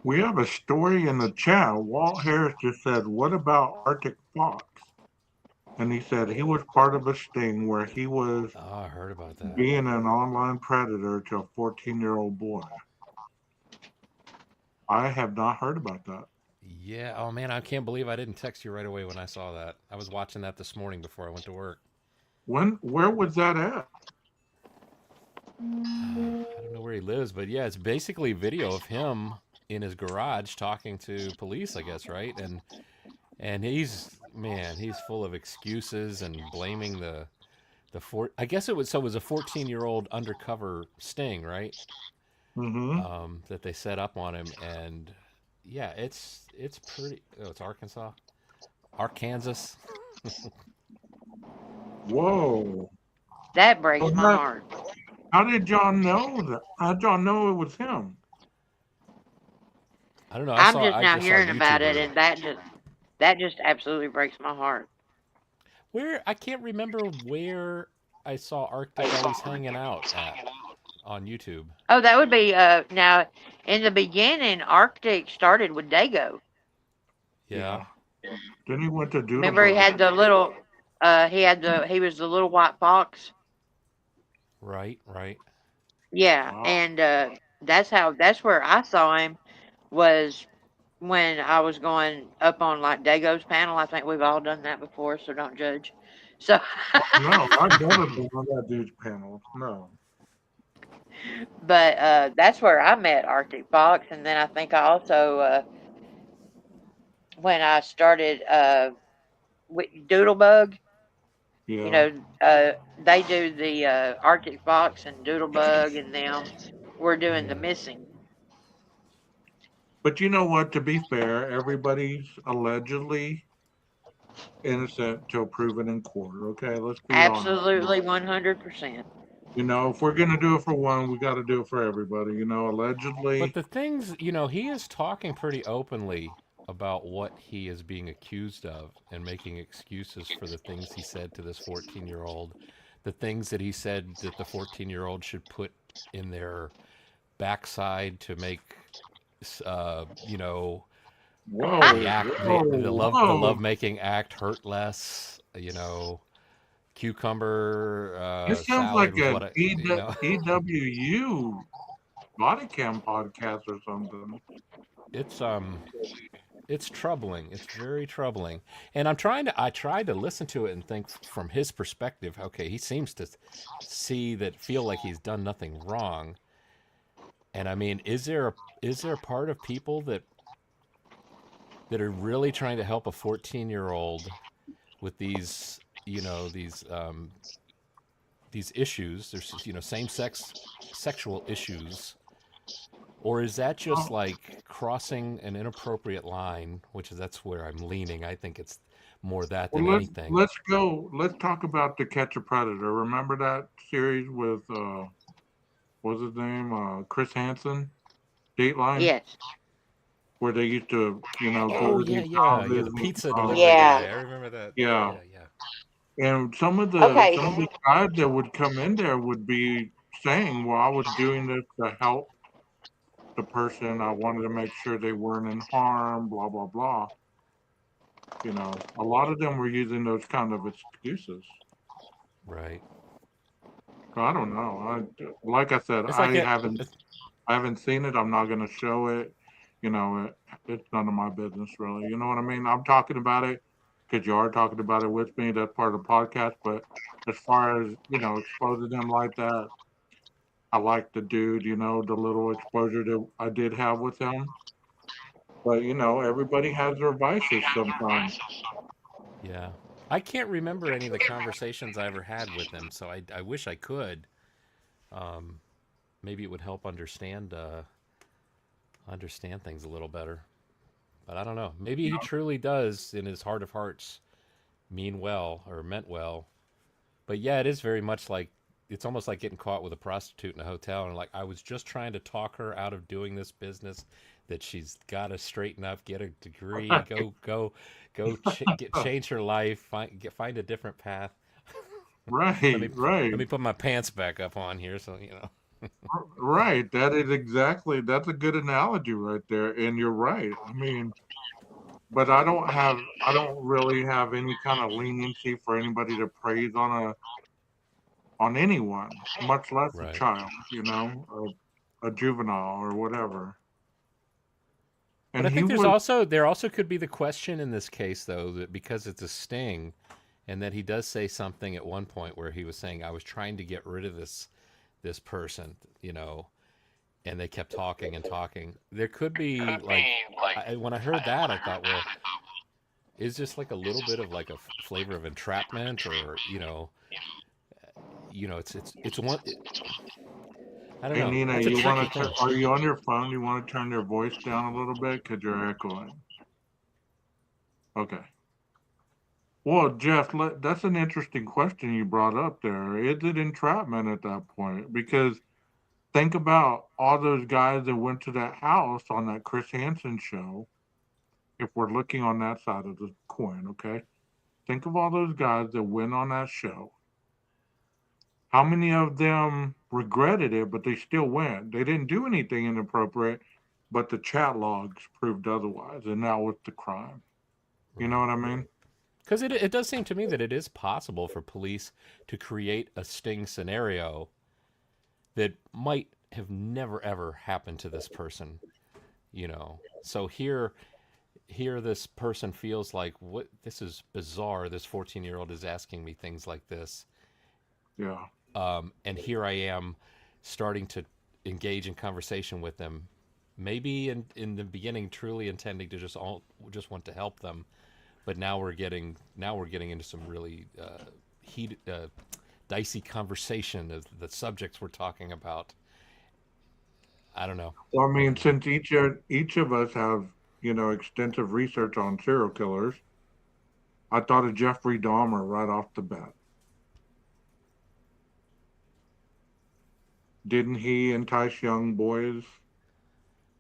We have a story in the chat. Walt Harris just said, "What about Arctic Fox?" And he said he was part of a sting where he was Oh, I heard about that. being an online predator to a 14-year-old boy. I have not heard about that. Yeah. Oh man, I can't believe I didn't text you right away when I saw that. I was watching that this morning before I went to work. Where was that at? I don't know where he lives, but yeah, it's basically video of him in his garage talking to police, I guess, right? And he's man, he's full of excuses and blaming the four. I guess it was a 14-year-old undercover sting, right? Mm-hmm. That they set up on him, and yeah, it's pretty. Oh, it's Arkansas, Arkansas. Whoa. That So breaks my that, heart. how did John know that? How did John know it was him? I don't know. I'm just I now just saw a hearing about it, YouTuber and that just absolutely breaks my heart. where I can't remember where I saw Arctic always hanging out at on YouTube. Oh, that would be now in the beginning. Arctic started with Dago. Yeah, Yeah. Then he went to Remember, he Doodlebug. had the little. He was the little white fox. right, right. Yeah, Wow. and that's where I saw him was when I was going up on like Dago's panel. I think we've all done that before, so don't judge. So, No, I've never been on that dude's panel. No. but that's where I met Arctic Fox, and then I think I also when I started with Doodlebug. You Yeah. know, they do the Arctic Fox and Doodlebug, and them. We're doing the Mm, missing. But you know what? To be fair, everybody's allegedly innocent till proven in court. Okay, let's be honest. Absolutely, 100%. If we're gonna do it for one, we got to do it for everybody. but Allegedly. the things, he is talking pretty openly about what he is being accused of and making excuses for the things he said to this 14-year-old, the things that he said that the 14-year-old should put in their backside to make uh, you know, the Whoa, act whoa, the whoa! love making act hurt less, cucumber This sounds salad like was an what I EWU body cam podcast or something. it's it's troubling. It's very troubling. And I tried to listen to it and think from his perspective, okay, he seems to feel like he's done nothing wrong. And I mean, is there a part of people that are really trying to help a 14-year-old with these issues? There's same sex sexual issues, or is that just Oh, like crossing an inappropriate line? Which is that's where I'm leaning. I think it's more that than well, let's anything. let's go. Let's talk about To Catch a Predator. Remember that series with what's his name? Chris Hansen, Dateline, Yes. where they used to, go Oh to yeah, these yeah, yeah. houses The and pizza delivery Yeah. guy. I remember that. Yeah, yeah. yeah, yeah. And Okay. some of the guys that would come in there would be saying, "Well, I was doing this to help the person. I wanted to make sure they weren't in harm." Blah blah blah. A lot of them were using those kind of excuses. Right. So I don't know. Like I said, It's like it. It's, I haven't seen it. I'm not going to show it. It's none of my business, really. You know what I mean? I'm talking about it because you are talking about it with me. That's part of the podcast. But as far as exposing them like that, I like the dude. The little exposure that I did have with him. But everybody has their vices sometimes. yeah. I can't remember any of the conversations I ever had with him, so I wish I could. Um, Maybe it would help understand things a little better. But I don't know. Maybe he truly does, in his heart of hearts, mean well or meant well. But yeah, it is very much like it's almost like getting caught with a prostitute in a hotel, and like I was just trying to talk her out of doing this business that she's got to straighten up, get a degree, change her life, find a different path. Right, let me right. let me put my pants back up on here, so. Right. That's a good analogy right there. And you're right. I mean, but I don't really have any kind of leniency for anybody to praise on anyone, much less a Right. child, a juvenile or whatever. But And I he think was, there also could be the question in this case though that because it's a sting, and that he does say something at one point where he was saying, "I was trying to get rid of this person," and they kept talking and talking. There could be like, when I heard that, I thought, well, is this like a little bit of like a flavor of entrapment, or it's one. I don't hey know. Nina, It's a you tricky want to, thing. are you on your phone? You want to turn your voice down a little bit because you're echoing. Okay. Well, Jeff, that's an interesting question you brought up there. Is it entrapment at that point? Because think about all those guys that went to that house on that Chris Hansen show. If we're looking on that side of the coin, okay? Think of all those guys that went on that show. How many of them regretted it, but they still went? They didn't do anything inappropriate, but the chat logs proved otherwise, and that was the crime. You know Right. what I mean? Because it does seem to me that it is possible for police to create a sting scenario that might have never ever happened to this person. So here this person feels like, what, this is bizarre, this 14-year-old is asking me things like this, Yeah. and here I am starting to engage in conversation with them, maybe in the beginning truly intending to just want to help them, but now we're getting into some really heat dicey conversation of the subjects we're talking about. I don't know. Well, I I mean, don't know. since each of us have extensive research on serial killers, I thought of Jeffrey Dahmer right off the bat. Didn't he entice young boys?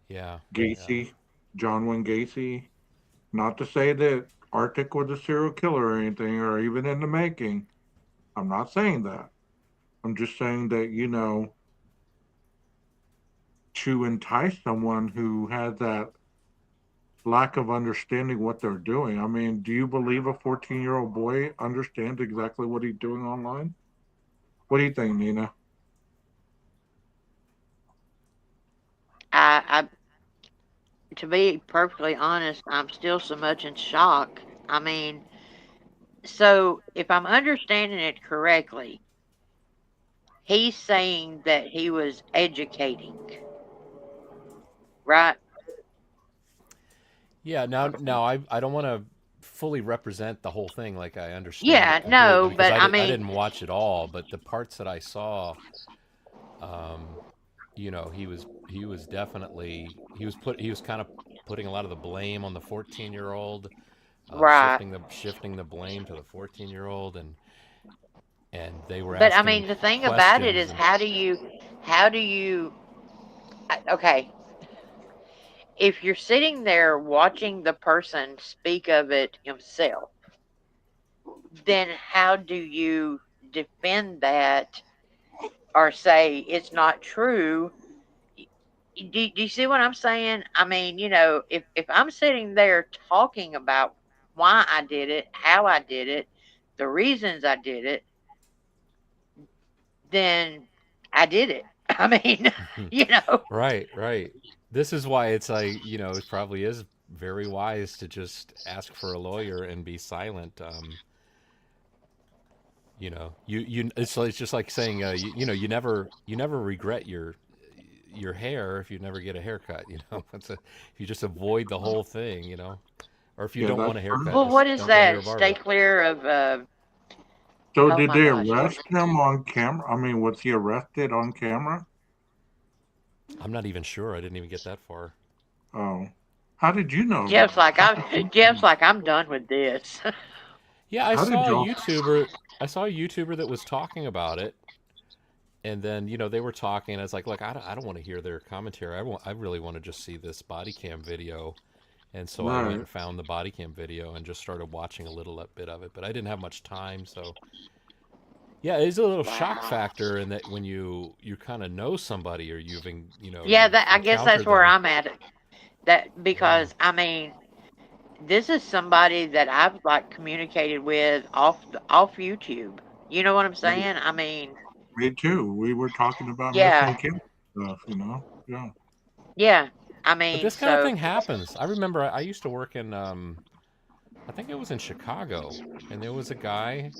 Yeah, yeah. Gacy, John Wayne Gacy. Not to say that Arctic was a serial killer or anything, or even in the making. I'm not saying that. I'm just saying that, to entice someone who has that lack of understanding what they're doing. I mean, do you believe a 14-year-old boy understands exactly what he's doing online? What do you think, Nina? I to be perfectly honest, I'm still so much in shock. I mean, so if I'm understanding it correctly, he's saying that he was educating, right? Yeah, now I don't want to fully represent the whole thing like I understand it Yeah, completely no, because but I I did I mean, didn't watch it all, but the parts that I saw, um, he was definitely he was kind of putting a lot of the blame on the 14-year-old, right. shifting the blame to the 14-year-old, and they were But I asking him mean, the thing about it questions is, and how do you, okay, if you're sitting there watching the person speak of it himself, then how do you defend that or say it's not true? Do you see what I'm saying? I mean, if I'm sitting there talking about why I did it, how I did it, the reasons I did it, then I did it. I mean, you know, right, right. This is why it's like, it probably is very wise to just ask for a lawyer and be silent. It's just like saying, you never regret your hair if you never get a haircut. If you just avoid the whole thing, or if you Yeah, don't that's want a true. haircut, well, what just is don't go to your that? Stay barber. clear of, So oh did my they gosh, arrest him on camera? I mean, was he arrested on camera? I'm not even sure. I didn't even get that far. Oh. How did you know about it? Jeff's like, I'm done with this. Yeah, I How did saw a y'all YouTuber. I saw a YouTuber that was talking about it, and then they were talking. And I was like, look, I don't want to hear their commentary. I really want to just see this body cam video. And so I went right. and found the body cam video and just started watching a little bit of it. But I didn't have much time, so Yeah, it's a little shock Wow. factor in that when you kind of know somebody or Yeah, you've that I guess that's encountered where them. I'm at. That Yeah. because I mean, this is somebody that I've like communicated with off YouTube. You know what I'm Me, saying? I mean, me too. We were talking about yeah, missing kids stuff, you know? Yeah. yeah. I But mean, this kind of so thing happens. I remember I used to work in I think it was in Chicago, and there was a guy,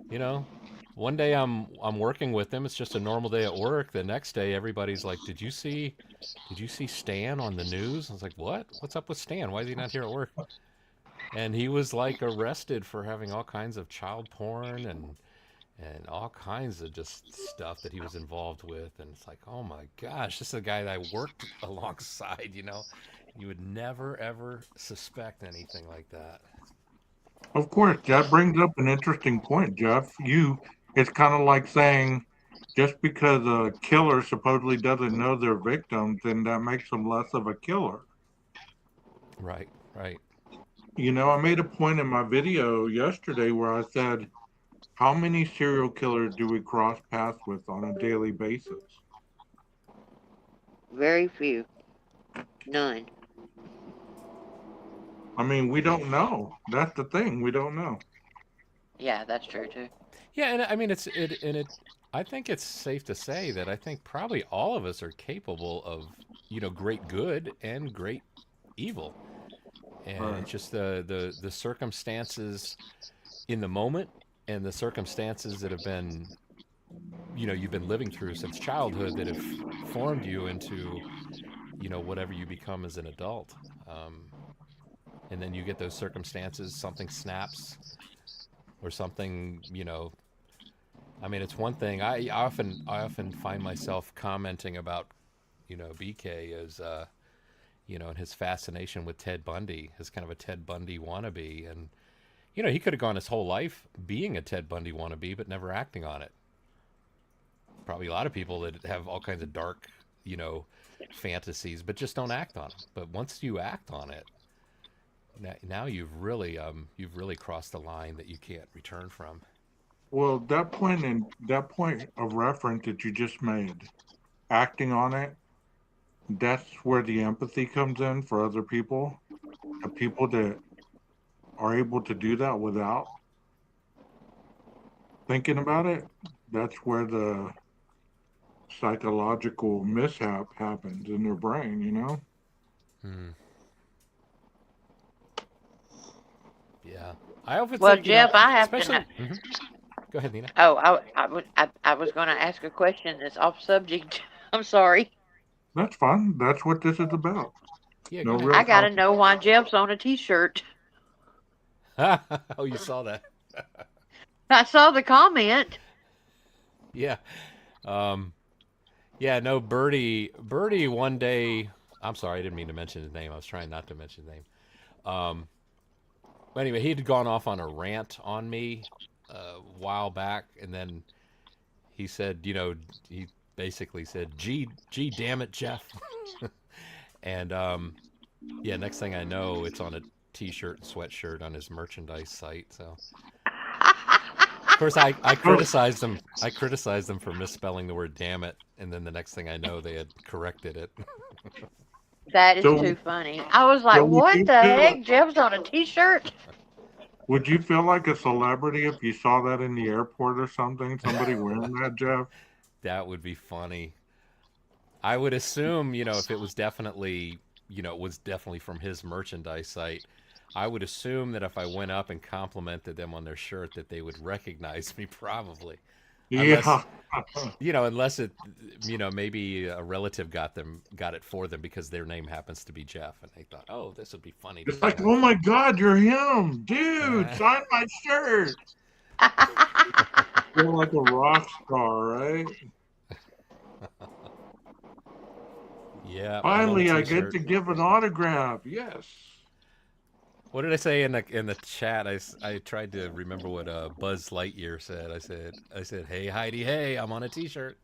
you know, one day I'm working with him. It's just a normal day at work. The next day everybody's like, did you see Stan on the news?" I was like, "What? What's up with Stan? Why is he not here at work?" And he was like arrested for having all kinds of child porn and all kinds of just stuff that he was involved with. And it's like, oh my gosh, this is a guy that I worked alongside, you know. You would never ever suspect anything like that. Of course, that brings up an interesting point, Jeff. It's kind of like saying just because a killer supposedly doesn't know their victims, then that makes them less of a killer. Right, right. You know, I made a point in my video yesterday where I said, how many serial killers do we cross paths with on a daily basis? very few, none. I mean, we don't know. That's the thing. We don't know. Yeah, that's true too. Yeah, and I mean it I think it's safe to say that I think probably all of us are capable of, great good and great evil. And Right. it's just the circumstances in the moment and the circumstances that have been you've been living through since childhood that have formed you into whatever you become as an adult. And then you get those circumstances, something snaps or something. I mean, it's one thing. I often find myself commenting about BK as and his fascination with Ted Bundy, his kind of a Ted Bundy wannabe. And he could have gone his whole life being a Ted Bundy wannabe but never acting on it. Probably a lot of people that have all kinds of dark you know fantasies but just don't act on them. But once you act on it, now you've really crossed a line that you can't return from. Well, that point of reference that you just made, acting on it, that's where the empathy comes in for other people. The people that are able to do that without thinking about it, that's where the psychological mishap happens in their brain, you know? Hmm. Yeah, I often Well, think Jeff, I have to know. especially. Go ahead, Nina. Oh, I was going to ask a question that's off subject. I'm sorry. That's fun. That's what this is about. Yeah, No go ahead. real I got to topic. know why Jeff's on a T-shirt. Oh, you saw that? I saw the comment. Yeah. Um, yeah. No, Birdie. One day. I'm sorry, I didn't mean to mention his name. I was trying not to mention his name. Um, but anyway, he had gone off on a rant on me a while back, and then he said, he basically said, "Gee, damn it, Jeff." And yeah, next thing I know, it's on a T-shirt and sweatshirt on his merchandise site. So, of course, I Oh, criticized them. I criticized them for misspelling the word "damn it," and then the next thing I know, they had corrected it. That is so, too funny. I was so like, what the heck? Jeff's on a T-shirt? would you feel like a celebrity if you saw that in the airport or something? Somebody wearing that, Jeff? That would be funny. I would assume, if it was definitely, it was definitely from his merchandise site. I would assume that if I went up and complimented them on their shirt, that they would recognize me probably, unless Yeah. unless it, maybe a relative got it for them because their name happens to be Jeff, and they thought, oh, this would be funny to It's put like, on. oh my God, you're him. Dude, Uh, sign my shirt. Feel like a rock star, right? yeah, I'm on the Finally, I get T-shirt. to give an autograph. Yes. What did I say in the chat? I tried to remember what Buzz Lightyear said. I said, "Hey Heidi, hey, I'm on a T-shirt."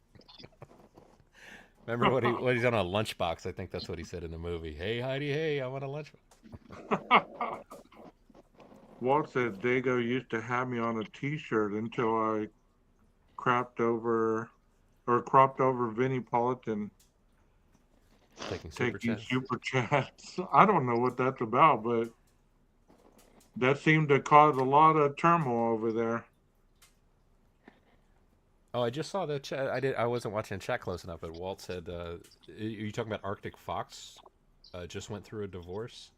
Remember what he's on a lunchbox? I think that's what he said in the movie. Hey Heidi, hey, I'm on a lunchbox. Walt says Dago used to have me on a T-shirt until I crapped over or cropped over Vinnie Politan Taking super taking chats. super chats. I don't know what that's about, but that seemed to cause a lot of turmoil over there. Oh, I just saw the chat. I wasn't watching the chat close enough, but Walt said, "Are you talking about Arctic Fox? Just went through a divorce."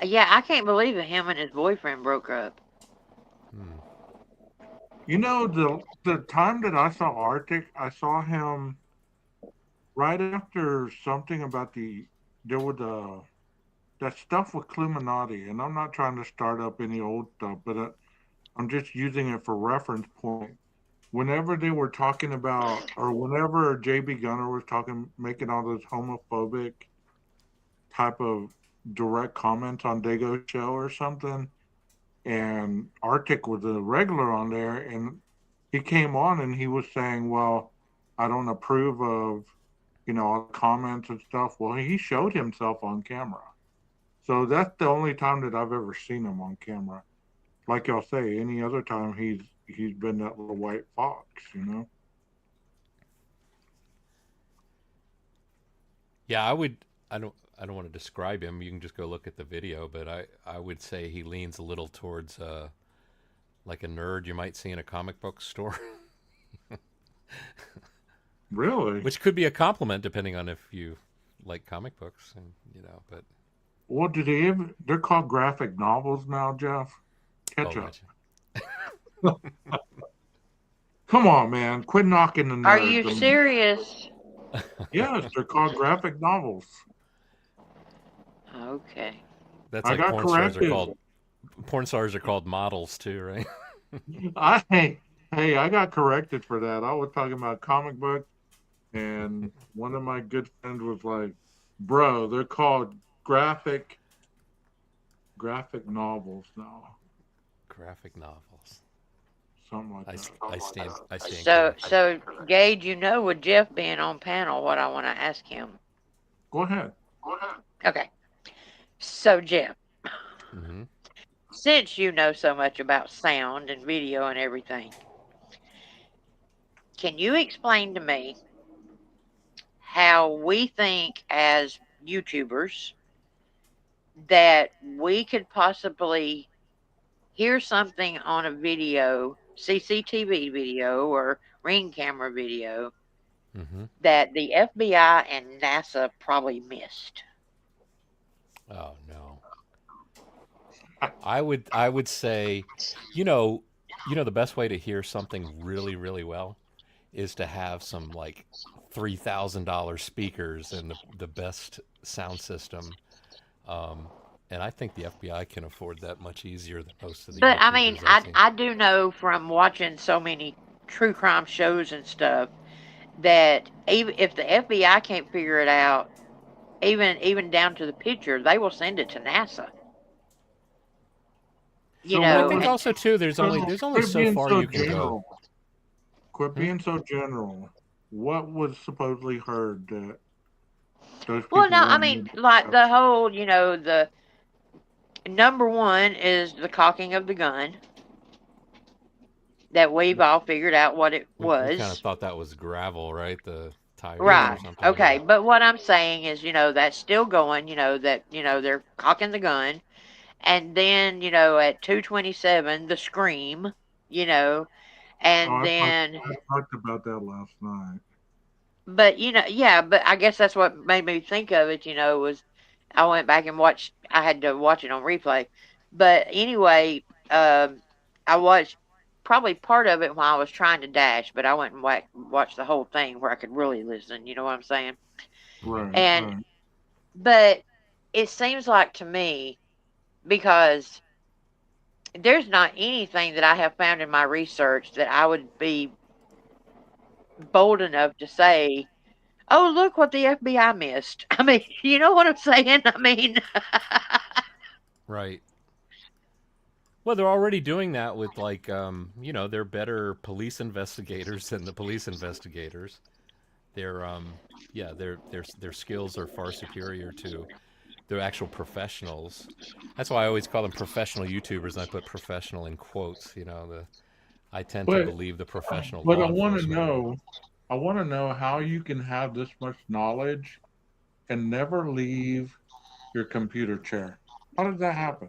Yeah, I can't believe that him and his boyfriend broke up. Hmm. You know, the time that I saw Arctic, I saw him right after something about there was that stuff with Illuminati, and I'm not trying to start up any old stuff, but I'm just using it for reference point. Whenever they were talking about, or whenever JB Gunner was talking, making all those homophobic type of direct comments on Dago's show or something, and Arctic was a regular on there, and he came on and he was saying, "Well, I don't approve of, all the comments and stuff." Well, he showed himself on camera, so that's the only time that I've ever seen him on camera. Like y'all say, any other time he's been that little white fox. Yeah, I would. I don't want to describe him. You can just go look at the video, but I would say he leans a little towards like a nerd you might see in a comic book store, Really? which could be a compliment depending on if you like comic books, and But Well, do they even? They're called graphic novels now, Jeff. oh, Catch up. gotcha. Come on, man. Quit knocking the Are nerds. you serious? Yes, they're called graphic novels. Okay. That's I like got corrected. porn stars are called models too, right? I hey, I got corrected for that. I was talking about comic book, and one of my good friends was like, "Bro, they're called graphic novels now, Graphic novels. something like that." I stand So, corrected. so Gage, with Jeff being on panel, what I want to ask him. Go ahead. Okay. So, Jeff, Mm-hmm. since you know so much about sound and video and everything, can you explain to me how we think as YouTubers that we could possibly hear something on a video, CCTV video or ring camera video, Mm-hmm. that the FBI and NASA probably missed? Oh no. I would say, you know, the best way to hear something really really well is to have some like $3,000 speakers and the best sound system. Um, and I think the FBI can afford that much easier than most of the But I mean, YouTubers I've seen. I do know from watching so many true crime shows and stuff that even if the FBI can't figure it out, even down to the picture, they will send it to NASA. So Well, I what think was? And also too So there's only quit so being far so you can go. general. Quit Hmm? being so general. What was supposedly heard that those well, people no, I wanted mean, to like discuss? the whole, the number one is the cocking of the gun that we've all figured out what it We kind of was. thought that was gravel, right? The tires or Right. something. Okay. Yeah. But what I'm saying is, that's still going, that, they're cocking the gun. And then, at 2:27, the scream, you know, Oh, and then, I talked about that last night. but, yeah, but I guess that's what made me think of it, was I went back and I had to watch it on replay. But anyway, I watched probably part of it while I was trying to dash, but I went and watched the whole thing where I could really listen, you know what I'm saying? Mm-hmm. Right, And, right. but it seems like to me, because there's not anything that I have found in my research that I would be bold enough to say, "Oh, look what the FBI missed." I mean, you know what I'm saying? I mean, Right. Well, they're already doing that with like, they're better police investigators than the police investigators. They're, yeah, their skills are far superior to the actual professionals. That's why I always call them professional YouTubers, and I put professional in quotes. I tend to But believe the professional but law enforcement. I want to know how you can have this much knowledge and never leave your computer chair. How does that happen?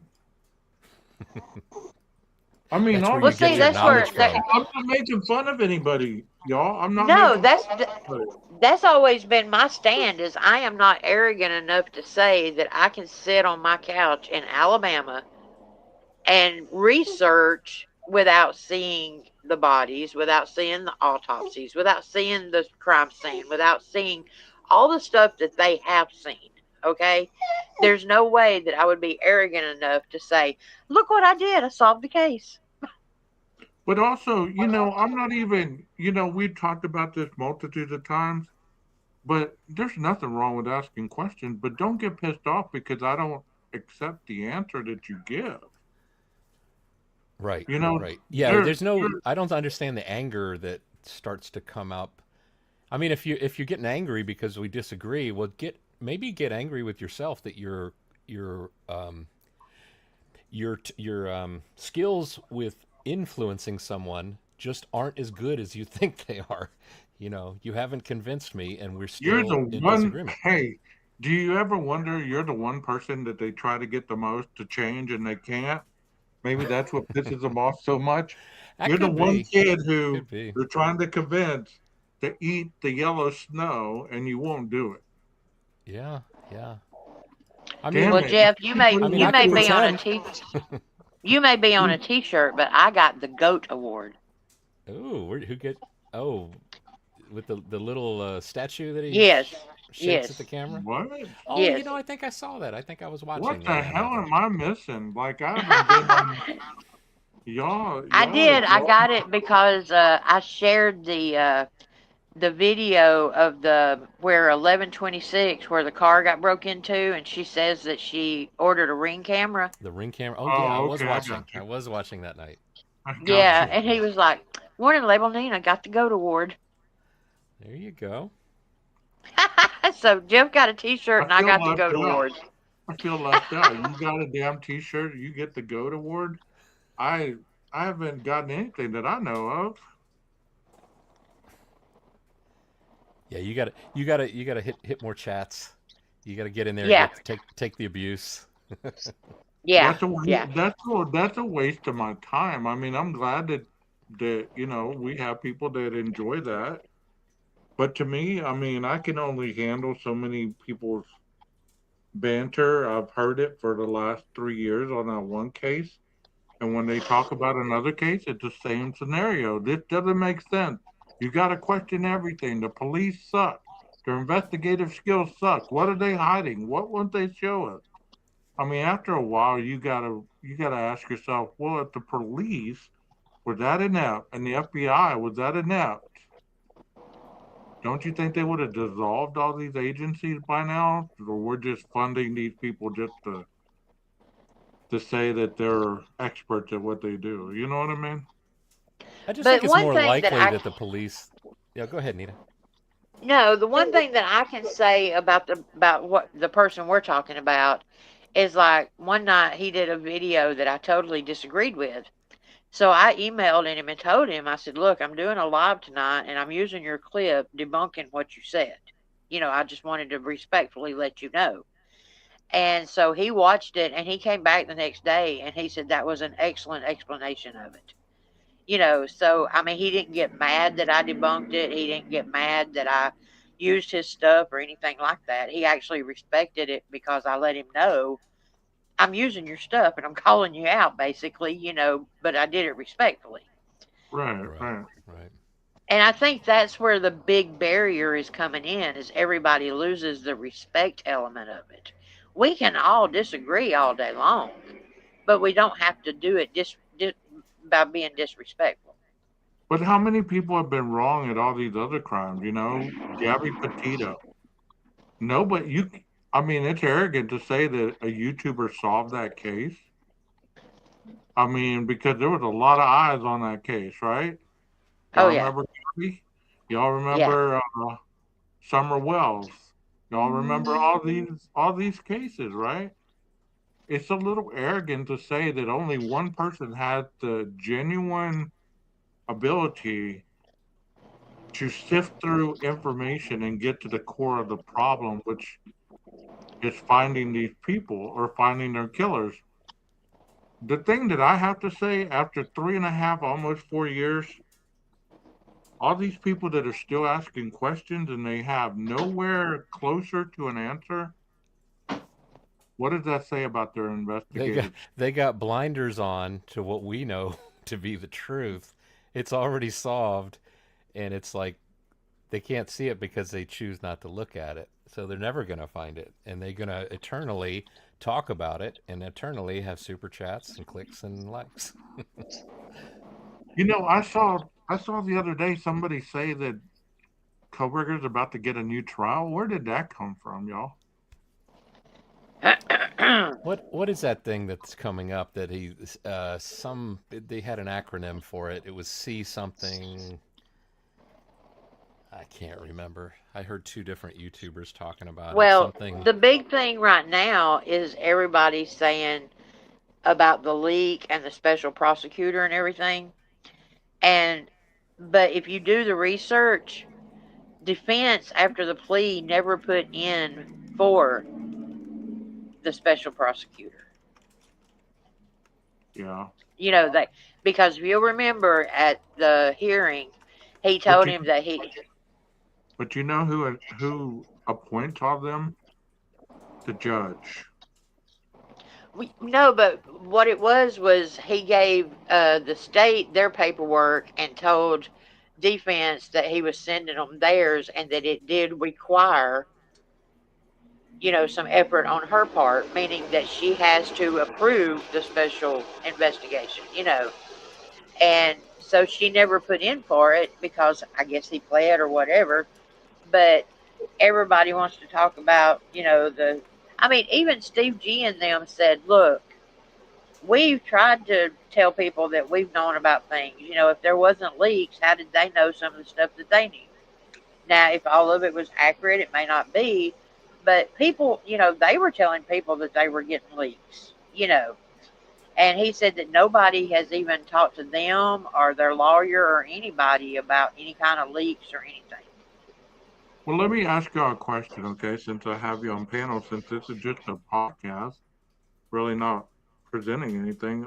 I mean, That's where Well, you see, get your that's where knowledge that. from. I'm not making fun of anybody, y'all. I'm not No, making fun of anybody. that's always been my stand. Is I am not arrogant enough to say that I can sit on my couch in Alabama and research without seeing the bodies, without seeing the autopsies, without seeing the crime scene, without seeing all the stuff that they have seen. Okay? There's no way that I would be arrogant enough to say, look what I did. I solved the case. But also, I'm not even, we've talked about this multitudes of times, but there's nothing wrong with asking questions, but don't get pissed off because I don't accept the answer that you give. Right, You know, right. Yeah, there, there's no. I don't understand the anger that starts to come up. I mean, if you're getting angry because we disagree, well, get angry with yourself that your skills with influencing someone just aren't as good as you think they are. You haven't convinced me, and we're you're the still in one, disagreement. hey, do you ever wonder you're the one person that they try to get the most to change and they can't? Maybe that's what pisses them off so much. That You're the could one be, kid who could be. they're trying to convince to eat the yellow snow and you won't do it. Yeah, yeah. I mean, Damn Well, it. Jeff, I mean, you I can may be on a pretend. t you may be on a t-shirt, but I got the goat award. Oh, who get? Oh, with the little statue that he Yes. shakes at the Yes. camera. What? Oh, Yes. I think I saw that. I think I was What watching the that hell happen. am I missing? Like I haven't been on I did. I y'all. got it because I shared the video of the where 1126 where the car got broke into, and she says that she ordered a Ring camera. The Ring camera. Oh yeah, I Oh, was okay, I watching. got I you. was watching that night. I got Yeah, you. and he was like, "Morning, Label Nina, got the goat award." There you go. So Jeff got a T-shirt, I and I feel got the left goat out. award. I feel left out. You got a damn T-shirt. You get the GOAT award. I I haven't gotten anything that I know of. Yeah, you got to hit more chats. You got to get in there and Yeah, take the abuse. yeah, yeah. That's a waste of my time. I mean, I'm glad that we have people that enjoy that. But to me, I mean, I can only handle so many people's banter. I've heard it for the last 3 years on that one case. And when they talk about another case, it's the same scenario. This doesn't make sense. You got to question everything. The police suck. Their investigative skills suck. What are they hiding? What won't they show us? I mean, after a while, you gotta ask yourself, well, if the police were that inept and the FBI was that inept, don't you think they would have dissolved all these agencies by now? Or we're just funding these people just to say that they're experts at what they do. You know what I mean? I just think But it's one more thing that likely I that the police. Yeah, go ahead, Nita. no, the one thing that I can say about what the person we're talking about is like one night he did a video that I totally disagreed with. So I emailed him and told him, I said, "Look, I'm doing a live tonight and I'm using your clip debunking what you said. I just wanted to respectfully let you know." And so he watched it and he came back the next day and he said that was an excellent explanation of it. So I mean, he didn't get mad that I debunked it. He didn't get mad that I used his stuff or anything like that. He actually respected it because I let him know I'm using your stuff and I'm calling you out basically, but I did it respectfully. Right, Right, right. right. And I think that's where the big barrier is coming in is everybody loses the respect element of it. We can all disagree all day long, but we don't have to do it by being disrespectful. But how many people have been wrong at all these other crimes? Gabby Petito. Nobody, I mean, it's arrogant to say that a YouTuber solved that case. I mean, because there was a lot of eyes on that case, right? Y'all Oh yeah. remember Gabby? Y'all Yeah. remember Summer Wells? Y'all remember all these cases, right? It's a little arrogant to say that only one person had the genuine ability to sift through information and get to the core of the problem, which is finding these people or finding their killers. The thing that I have to say, after 3.5, almost 4 years, all these people that are still asking questions and they have nowhere closer to an answer, what does that say about their They got investigative? they got blinders on to what we know to be the truth. It's already solved, and it's like they can't see it because they choose not to look at it. So they're never going to find it, and they're going to eternally talk about it and eternally have super chats and clicks and likes. I saw the other day somebody say that Koberger's about to get a new trial. Where did that come from, y'all? What is that thing that's coming up that he some they had an acronym for it. It was C something. I can't remember. I heard two different YouTubers talking about it. Well, Something. the big thing right now is everybody saying about the leak and the special prosecutor and everything. And but if you do the research, defense after the plea never put in for the special prosecutor. Yeah. You know that because if you'll remember at the hearing, he But told you him that he but you know who appoints all them? The judge. no, but what it was he gave the state their paperwork and told defense that he was sending them theirs and that it did require some effort on her part, meaning that she has to approve the special investigation. And so she never put in for it because I guess he pled or whatever. But everybody wants to talk about, I mean, even Steve G and them said, look, we've tried to tell people that we've known about things. If there wasn't leaks, how did they know some of the stuff that they knew? Now, if all of it was accurate, it may not be, but people, they were telling people that they were getting leaks. And he said that nobody has even talked to them or their lawyer or anybody about any kind of leaks or anything. Well, let me ask y'all a question, okay? Since I have you on panel, since this is just a podcast, really not presenting anything.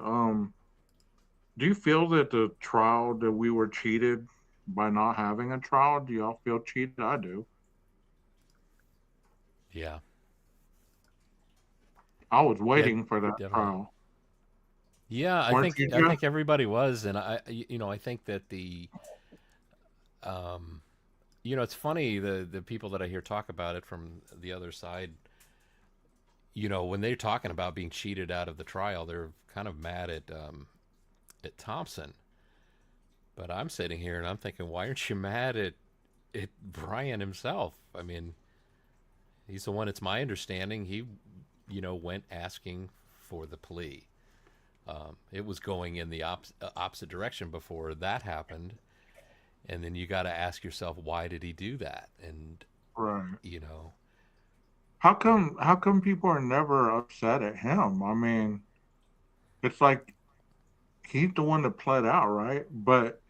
Do you feel that the trial that we were cheated by not having a trial? Do y'all feel cheated? I do. Yeah. I was Yeah. waiting for that Definitely. trial. Yeah. I Weren't think you, I Jeff? think everybody was, and I think that um, it's funny the people that I hear talk about it from the other side. When they're talking about being cheated out of the trial, they're kind of mad at Thompson. But I'm sitting here and I'm thinking, why aren't you mad at Brian himself? I mean, he's the one. It's my understanding he, went asking for the plea. It was going in the opposite direction before that happened, and then you got to ask yourself, why did he do that? And Right. you know, How come people are never upset at him? I mean, it's like he's the one that pled out, right? But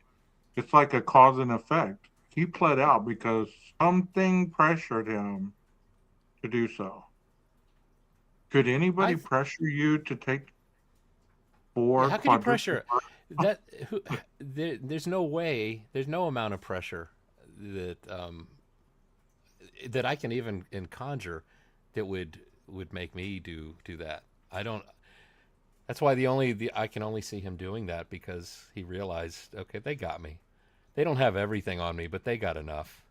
it's like a cause and effect. He pled out because something pressured him to do so. Could I anybody pressure you to take yeah, four how could you quadruple pressure that? There's no way. There's no amount of pressure that that I can even conjure that would make me do that. I don't. That's why the I can only see him doing that because he realized, okay, they got me. They don't have everything on me, but they got enough.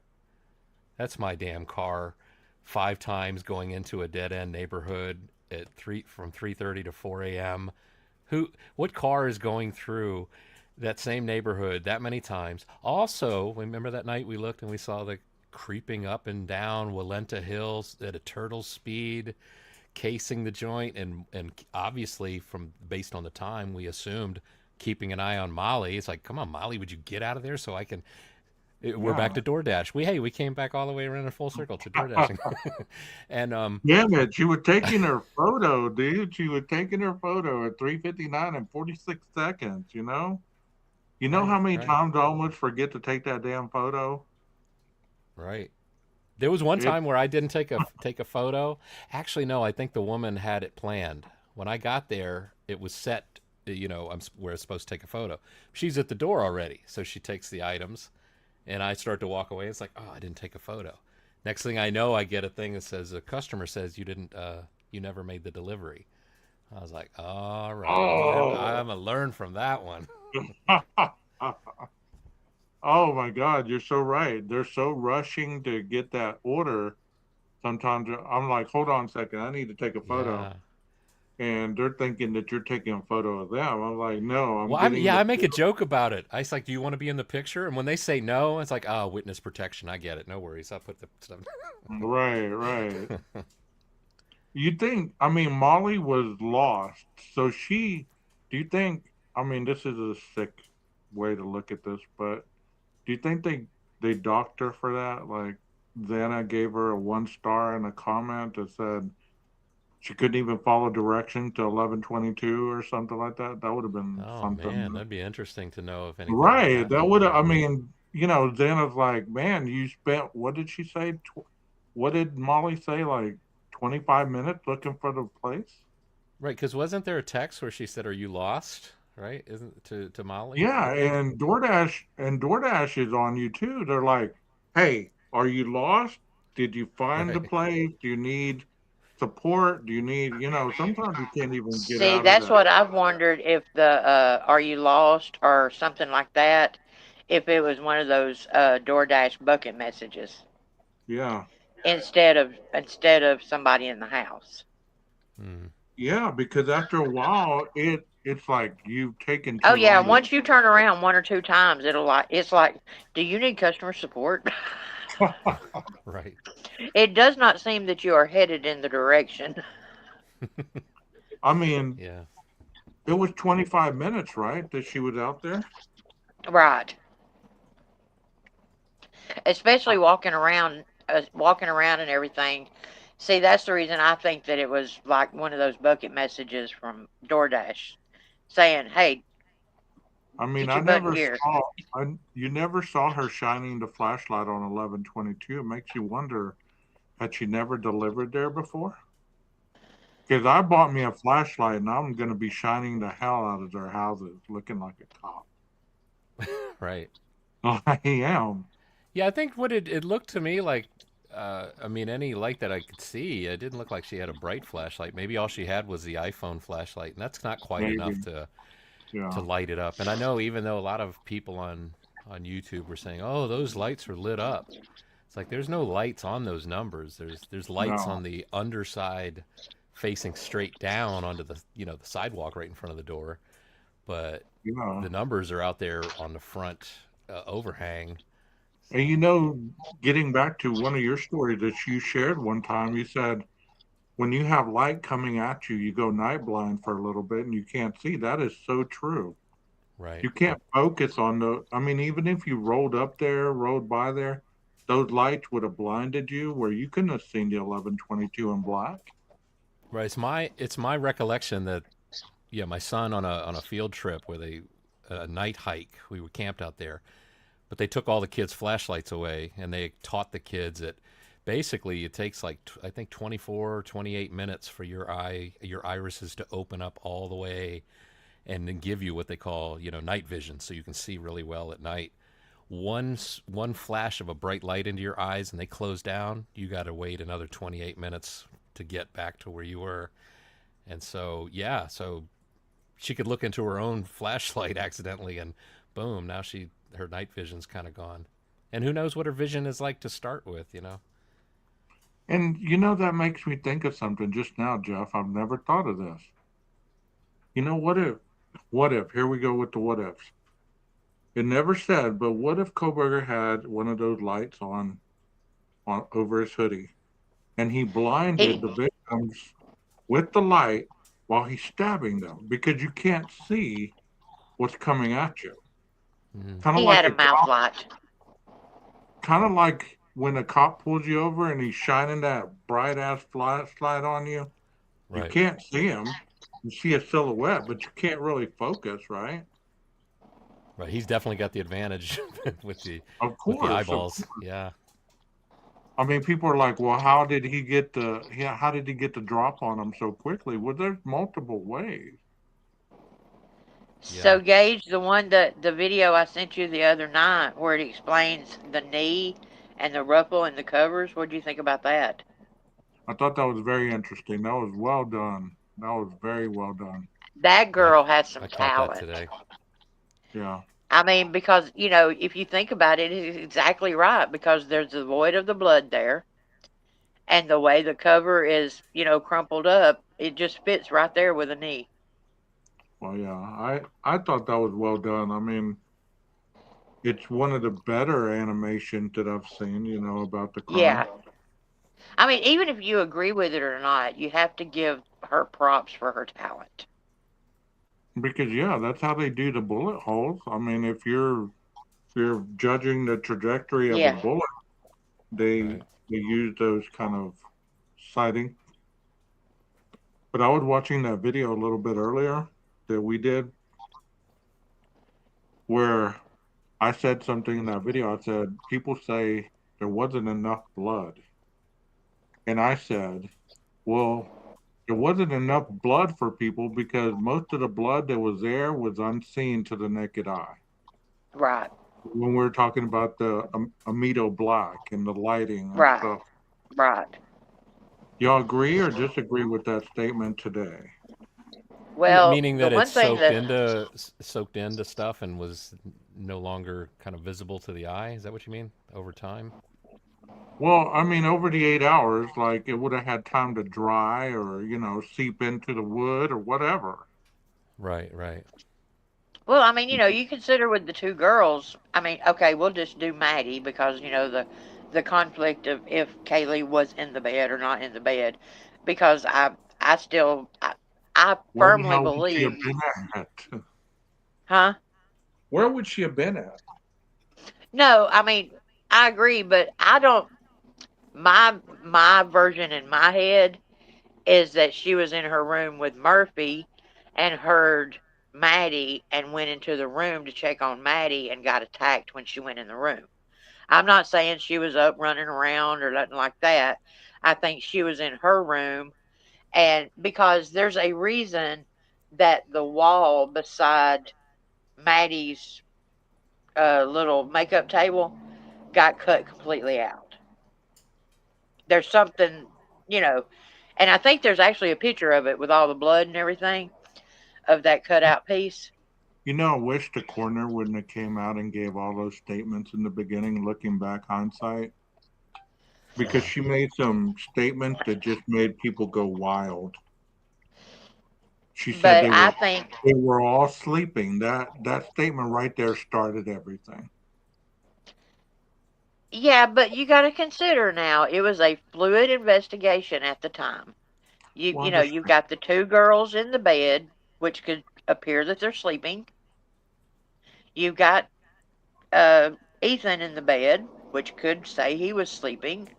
That's my damn car, 5 times going into a dead end neighborhood at 3 from 3:30 to 4 a.m. What car is going through that same neighborhood that many times? Also, remember that night we looked and we saw the creeping up and down Walenta Hills at a turtle speed, casing the joint, and obviously from based on the time we assumed keeping an eye on Molly. It's like, come on, Molly, would you get out of there so I can? We're back Yeah. to DoorDash. We came back all the way around in full circle to DoorDashing, and Damn it. She was taking her photo, dude. She was taking her photo at 3:59 and 46 seconds, you know? You know Right, how many right, times I almost forget to take that damn photo? right. There was one It time where I didn't take a photo. Actually, no, I think the woman had it planned. When I got there, it was set. Where it's supposed to take a photo. She's at the door already, so she takes the items, and I start to walk away. It's like, oh, I didn't take a photo. Next thing I know, I get a thing that says a customer says you didn't, you never made the delivery. I was like, all right, I'm oh. gonna learn from that one. Oh my God, you're so right. They're so rushing to get that order. Sometimes I'm like, hold on a second, I need to take a photo. Yeah. And they're thinking that you're taking a photo of them. I'm like, no, I'm Well, I'm getting yeah, the I make a joke about it. I was like, "Do you want to be in the picture?" And when they say no, it's like, "Oh, witness protection. I get it. No worries. I'll put the stuff." right, right. You think, I mean, Molly was lost. So do you think, I mean, this is a sick way to look at this, but do you think they docked her for that? Like, Xana gave her a 1 star and a comment that said she couldn't even follow direction to 1122 or something like that. That would have been Oh man, something. that'd be interesting to know if anything like Right. that That made would it have, I out. mean, Xana's like, man, you spent, what did she say? What did Molly say? Like 25 minutes looking for the place? Right? Because wasn't there a text where she said, "Are you lost?" Right? Isn't to Molly? I Yeah. think. And DoorDash is on you too. They're like, hey, are you lost? Did you find the Right. place? Do you need support? Do you need, sometimes you can't even get See, out of that's that. what I've wondered if the "Are you lost?" or something like that, if it was one of those DoorDash bucket messages Yeah. instead of somebody in the house. Hmm. Yeah, because after a while, it's like you've taken Oh too yeah, long to. once you turn around one or two times, it's like, do you need customer support? Right. It does not seem that you are headed in the direction. I mean, Yeah. it was 25 minutes, right, that she was out there? Right. Uh, Especially walking around and everything. See, that's the reason I think that it was like one of those bucket messages from DoorDash saying, "Hey, I mean, get your butt in gear." you never saw her shining the flashlight on 1122. It makes you wonder, had she never delivered there before? Because I bought me a flashlight and I'm going to be shining the hell out of their houses looking like a cop. Right. I am. Yeah, I think what it looked to me like. I mean, any light that I could see, it didn't look like she had a bright flashlight. Maybe all she had was the iPhone flashlight, and that's not quite enough Maybe. to Yeah. light it up. And I know even though a lot of people on YouTube were saying, "Oh, those lights are lit up," it's like there's no lights on those numbers. There's lights No. on the underside, facing straight down onto the sidewalk right in front of the door. But Yeah. the numbers are out there on the front overhang. And So getting back to one of your stories that you shared one time, you said when you have light coming at you, you go night blind for a little bit and you can't see. That is so true. right. You can't focus on I mean, even if you rode by there, those lights would have blinded you where you couldn't have seen the 1122 in black. Right. It's my recollection that yeah, my son on a field trip with a night hike, we were camped out there, but they took all the kids' flashlights away and they taught the kids that basically it takes like I think 24 or 28 minutes for your irises to open up all the way and then give you what they call night vision, so you can see really well at night. One flash of a bright light into your eyes and they close down, you got to wait another 28 minutes to get back to where you were. And so yeah, so she could look into her own flashlight accidentally and boom, now her night vision's kind of gone. And who knows what her vision is like to start with. And that makes me think of something just now, Jeff. I've never thought of this. What if, here we go with the what ifs. It never said, but what if Koberger had one of those lights on over his hoodie and he blinded He the victims with the light while he's stabbing them because you can't see what's coming at you. Hmm. Kind of he like had a a mouth cop, light. kind of like when a cop pulls you over and he's shining that bright ass flashlight on you. You Right. can't see him. You see a silhouette, but you can't really focus, right? Right. He's definitely got the advantage Of with the course, of eyeballs. course. Yeah. I mean, people are like, well, how did he get the drop on him so quickly? Well, there's multiple ways. Yeah. So Gage, the one that the video I sent you the other night where it explains the knee and the ruffle and the covers, what do you think about that? I thought that was very interesting. That was well done. That was very well done. That I girl has I some caught that talent. today. Yeah. I mean, because, if you think about it, it's exactly right because there's the void of the blood there, and the way the cover is, crumpled up, it just fits right there with a knee. Well, yeah. I thought that was well done. I mean, it's one of the better animations that I've seen. About the crime. Yeah. I mean, even if you agree with it or not, you have to give her props for her talent. Because yeah, that's how they do the bullet holes. I mean, if you're judging the trajectory of a Yeah. bullet, they Right. they use those kind of sighting. But I was watching that video a little bit earlier that we did where I said something in that video. I said people say there wasn't enough blood, and I said, well, there wasn't enough blood for people because most of the blood that was there was unseen to the naked eye. Right. When we were talking about the Amido black and the lighting and Right. stuff. Right. Y'all agree or disagree with that statement today? Well, Meaning the that it's one thing that soaked into stuff and was no longer kind of visible to the eye. Is that what you mean? Over time? Well, I mean, over the 8 hours, like it would have had time to dry or, seep into the wood or whatever. Right. Right. well, I mean, you consider with the two girls, I mean, okay, we'll just do Maddie because, the conflict of if Kaylee was in the bed or not in the bed because I still I Where the firmly hell would she have believe, been at? huh? Where would she have been at? No, I mean, I agree, but I don't my version in my head is that she was in her room with Murphy and heard Maddie and went into the room to check on Maddie and got attacked when she went in the room. I'm not saying she was up running around or nothing like that. I think she was in her room, and because there's a reason that the wall beside Maddie's little makeup table got cut completely out. There's something, you know, and I think there's actually a picture of it with all the blood and everything of that cutout piece. I wish the coroner wouldn't have came out and gave all those statements in the beginning, looking back hindsight, because she made some statements that just made people go wild. She said But they I were think, they were all sleeping. That statement right there started everything. yeah, but you got to consider now it was a fluid investigation at the time. You Well, I you know you've understand. got the two girls in the bed, which could appear that they're sleeping. You've got Ethan in the bed, which could say he was sleeping.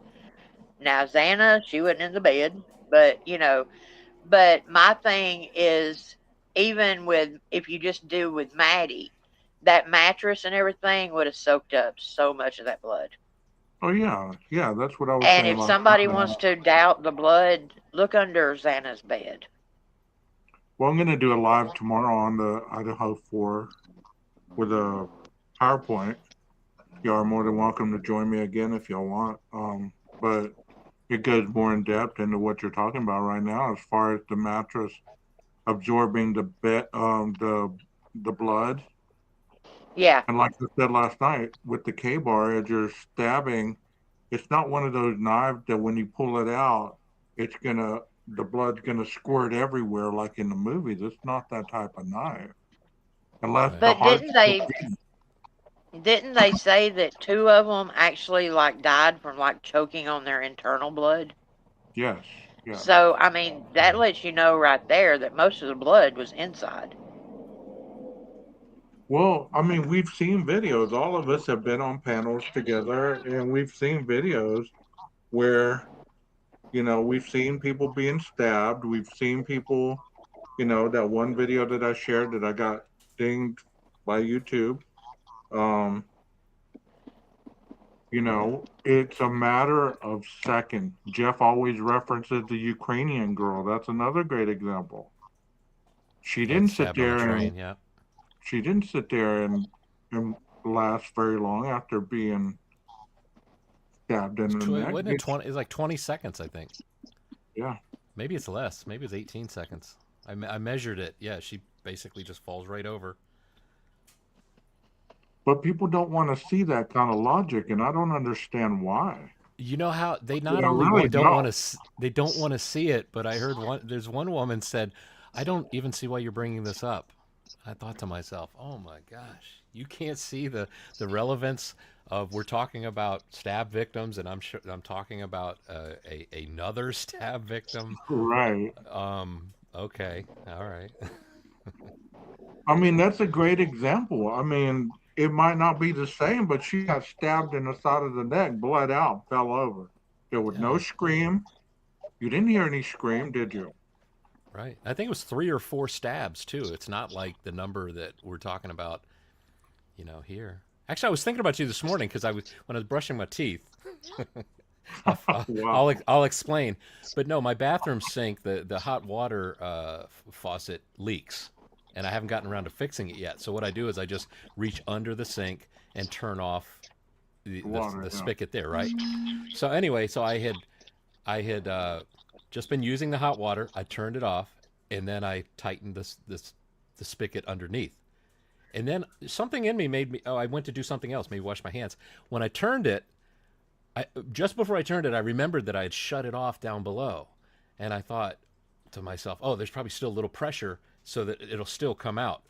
Now Xana, she wasn't in the bed, but But my thing is, even with if you just do with Maddie, that mattress and everything would have soaked up so much of that blood. Oh yeah, yeah. That's what I was And saying if last somebody night. wants to doubt the blood, look under Xana's bed. Well, I'm gonna do a live tomorrow on the Idaho 4 with a PowerPoint. Y'all are more than welcome to join me again if y'all want. But it goes more in depth into what you're talking about right now, as far as the mattress absorbing the blood. Yeah, And like I said last night, with the K bar, as you're stabbing, it's not one of those knives that when you pull it out, the blood's gonna squirt everywhere like in the movies. It's not that type of knife, unless Right. the but heart's still beating. didn't they say that two of them actually like died from like choking on their internal blood? Yes, yes. So I mean that lets you know right there that most of the blood was inside. Well, I mean, we've seen videos. All of us have been on panels together, and we've seen videos where, we've seen people being stabbed. We've seen people, that one video that I shared that I got dinged by YouTube. Um, it's a matter of seconds. Jeff always references the Ukrainian girl. That's another great example. She Yeah, didn't sit stabbed on the there and train. Yeah. she didn't sit there and last very long after being stabbed in the neck. Wasn't it 20? It's like 20 seconds, I think. Yeah, Maybe it's less. Maybe it's 18 seconds. I measured it. Yeah, she basically just falls right over. but people don't want to see that kind of logic, and I don't understand why. You know how they not I only really don't don't. want to they don't want to see it, but I heard there's one woman said, "I don't even see why you're bringing this up." I thought to myself, "Oh my gosh, you can't see the relevance of we're talking about stab victims, and I'm talking about another stab victim." Right. Okay, all right. I mean, that's a great example. I mean, it might not be the same, but she got stabbed in the side of the neck, bled out, fell over. There was no Yeah, scream. You didn't hear any scream, did you? right. I think it was 3 or 4 stabs too. It's not like the number that we're talking about, here. Actually, I was thinking about you this morning because I was when I was brushing my teeth. Wow. I'll explain. But no, my bathroom sink, the hot water faucet leaks, and I haven't gotten around to fixing it yet. So what I do is I just reach under the sink and turn off Water, the yeah. spigot there, right? So anyway, so I had just been using the hot water. I turned it off, and then I tightened this the spigot underneath. And then something in me made me. Oh, I went to do something else, maybe wash my hands. When I turned it, just before I turned it, I remembered that I had shut it off down below, and I thought to myself, "Oh, there's probably still a little pressure, so that it'll still come out."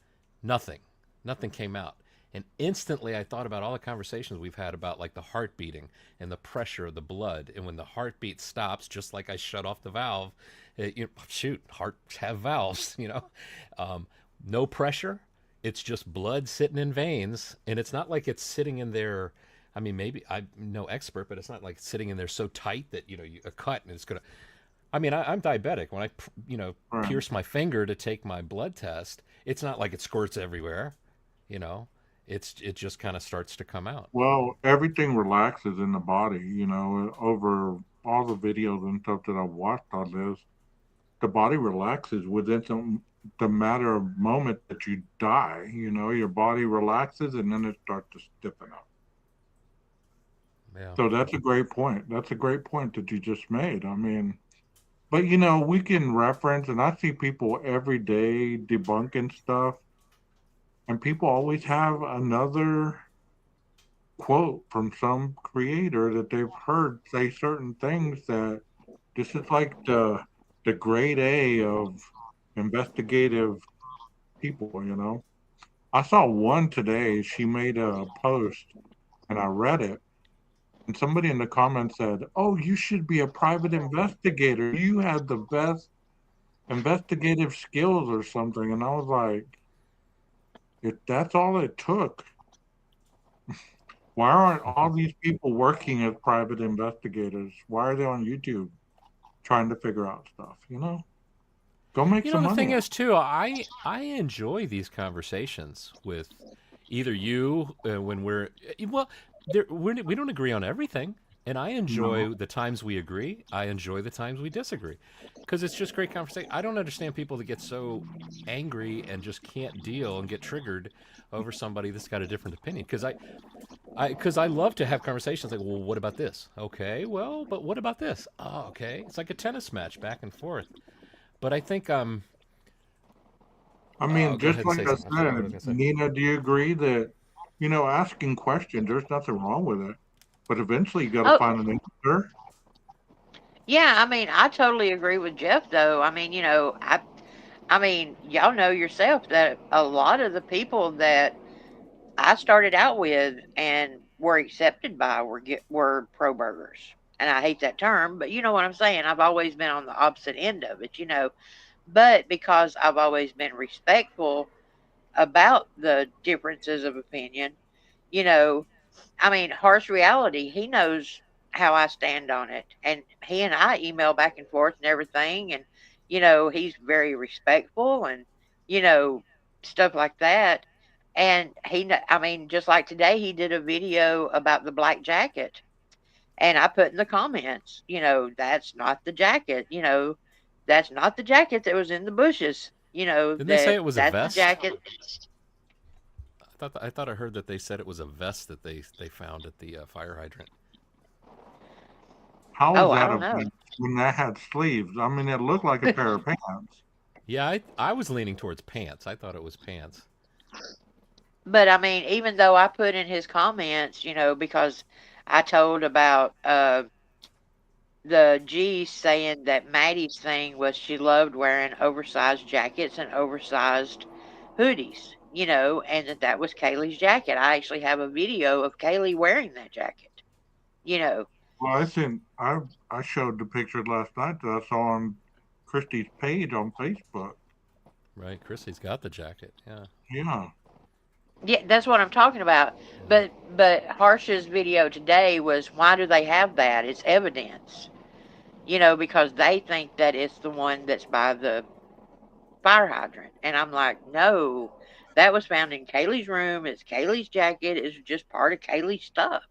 Nothing, nothing came out, and instantly I thought about all the conversations we've had about like the heart beating and the pressure of the blood, and when the heartbeat stops, just like I shut off the valve, shoot, hearts have valves, no pressure. It's just blood sitting in veins, and it's not like it's sitting in there. I mean, maybe I'm no expert, but it's not like sitting in there so tight that a cut and it's gonna. I mean, I'm diabetic. When I Right. pierce my finger to take my blood test, it's not like it squirts everywhere. You know, it just kind of starts to come out. Well, everything relaxes in the body, over all the videos and stuff that I've watched on this, the body relaxes within the matter of moment that you die, your body relaxes and then it starts to stiffen up. Yeah. So that's a great point. That's a great point that you just made. I mean, but we can reference, and I see people every day debunking stuff, and people always have another quote from some creator that they've heard say certain things that this is like the grade A of investigative people. I saw one today. She made a post, and I read it, and somebody in the comments said, "Oh, you should be a private investigator. You had the best investigative skills or something." And I was like, if that's all it took, why aren't all these people working as private investigators? Why are they on YouTube trying to figure out stuff? Go make some The money. thing is too, I enjoy these conversations with either you when well, we don't agree on everything, and I No, enjoy the times we agree. I enjoy the times we disagree, because it's just great conversation. I don't understand people that get so angry and just can't deal and get triggered over somebody that's got a different opinion. Because I love to have conversations like, well, what about this? Okay, well, but what about this? Oh, okay. It's like a tennis match back and forth. But I think I oh, mean, go just ahead and like say I something. I forgot what I said, was gonna say. Nina, do you agree that, asking questions, there's nothing wrong with it, but eventually you got to Oh, find an answer. yeah. I mean, I totally agree with Jeff, though. I mean, I mean, y'all know yourself that a lot of the people that I started out with and were accepted by were pro burgers. And I hate that term, but you know what I'm saying. I've always been on the opposite end of it. But because I've always been respectful about the differences of opinion, you know, I mean, harsh reality, he knows how I stand on it. And he and I email back and forth and everything. And, he's very respectful and, you know, stuff like that. And I mean, just like today, he did a video about the black jacket. And I put in the comments, that's not the jacket, that's not the jacket that was in the bushes, Didn't they say it was a that's the vest? jacket. I thought I heard that they said it was a vest that they found at the fire hydrant. How Oh, was I that don't a know. vest when that had sleeves? I mean, it looked like a pair of pants. Yeah, I was leaning towards pants. I thought it was pants. But I mean, even though I put in his comments, because I told about the G saying that Maddie's thing was she loved wearing oversized jackets and oversized hoodies, and that was Kaylee's jacket. I actually have a video of Kaylee wearing that jacket, you know. Well, I showed the picture last night that I saw on Christie's page on Facebook. Right, Chrissy's got the jacket. Yeah. Yeah. Yeah, that's what I'm talking about. Mm. But Harsh's video today was why do they have that? It's evidence. Because they think that it's the one that's by the fire hydrant. And I'm like, no, that was found in Kaylee's room. It's Kaylee's jacket. It's just part of Kaylee's stuff.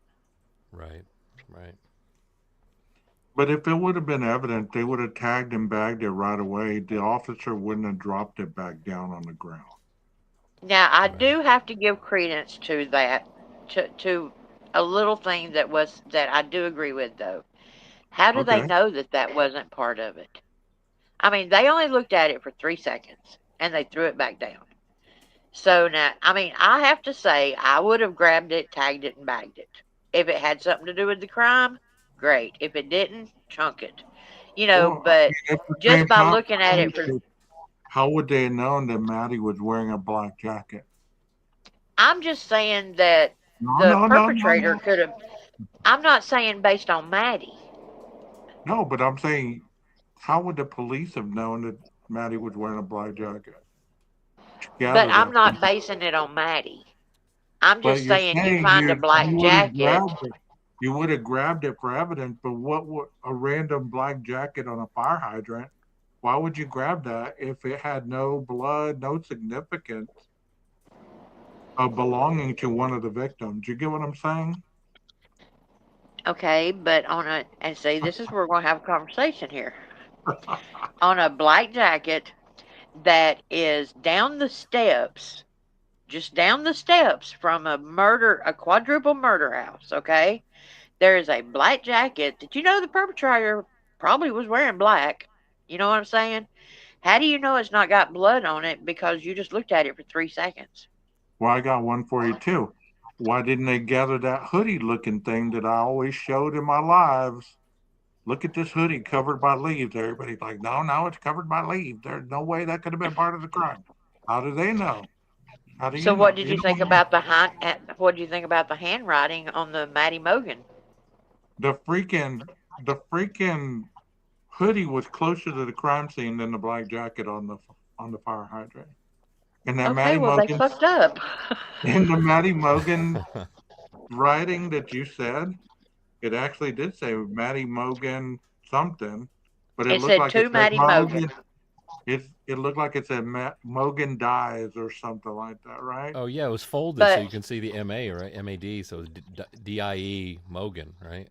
Right. Right. But if it would have been evident, they would have tagged and bagged it right away. The officer wouldn't have dropped it back down on the ground. Now, I Right. do have to give credence to that, to a little thing that I do agree with, though. How do they Okay. know that that wasn't part of it? I mean, they only looked at it for 3 seconds and they threw it back down. So now, I mean, I have to say, I would have grabbed it, tagged it, and bagged it. If it had something to do with the crime, great. If it didn't, chunk it. Well, I But mean, at the just same by time, looking at it for, how would they have known that Maddie was wearing a black jacket? I'm just saying that No, the no, no, no, perpetrator no. could have, I'm not saying based on Maddie, No, but I'm saying, how would the police have known that Maddie was wearing a black jacket to but gather I'm that? not basing it on Maddie. I'm But just you're saying you saying find a you black would have jacket. grabbed it. You would have grabbed it for evidence, but what would a random black jacket on a fire hydrant? Why would you grab that if it had no blood, no significance of belonging to one of the victims? You get what I'm saying? Okay, but and see, this is where we're going to have a conversation here. On a black jacket that is down the steps, just down the steps from a quadruple murder house, okay? There is a black jacket that the perpetrator probably was wearing black. You know what I'm saying? How do you know it's not got blood on it because you just looked at it for 3 seconds? Well, I got one for you too. Why didn't they gather that hoodie looking thing that I always showed in my lives? Look at this hoodie covered by leaves. Everybody's like, no, no, it's covered by leaves. There's no way that could have been part of the crime. How do they know? How do you So what know? did You you think don't know. about what did you think about the handwriting on the Maddie Mogan? The freaking hoodie was closer to the crime scene than the black jacket on the fire hydrant. And that Okay, Maddie well they Mogan fucked up. in the Maddie Mogan writing that you said, it actually did say Maddie Mogan something, but it It looked said like it to said Maddie Mogan. Mogan. It looked like it said Mogan dies or something like that, right? Oh yeah, it was folded so But you can see the MA, right? MAD, so it was DIE Mogan, right?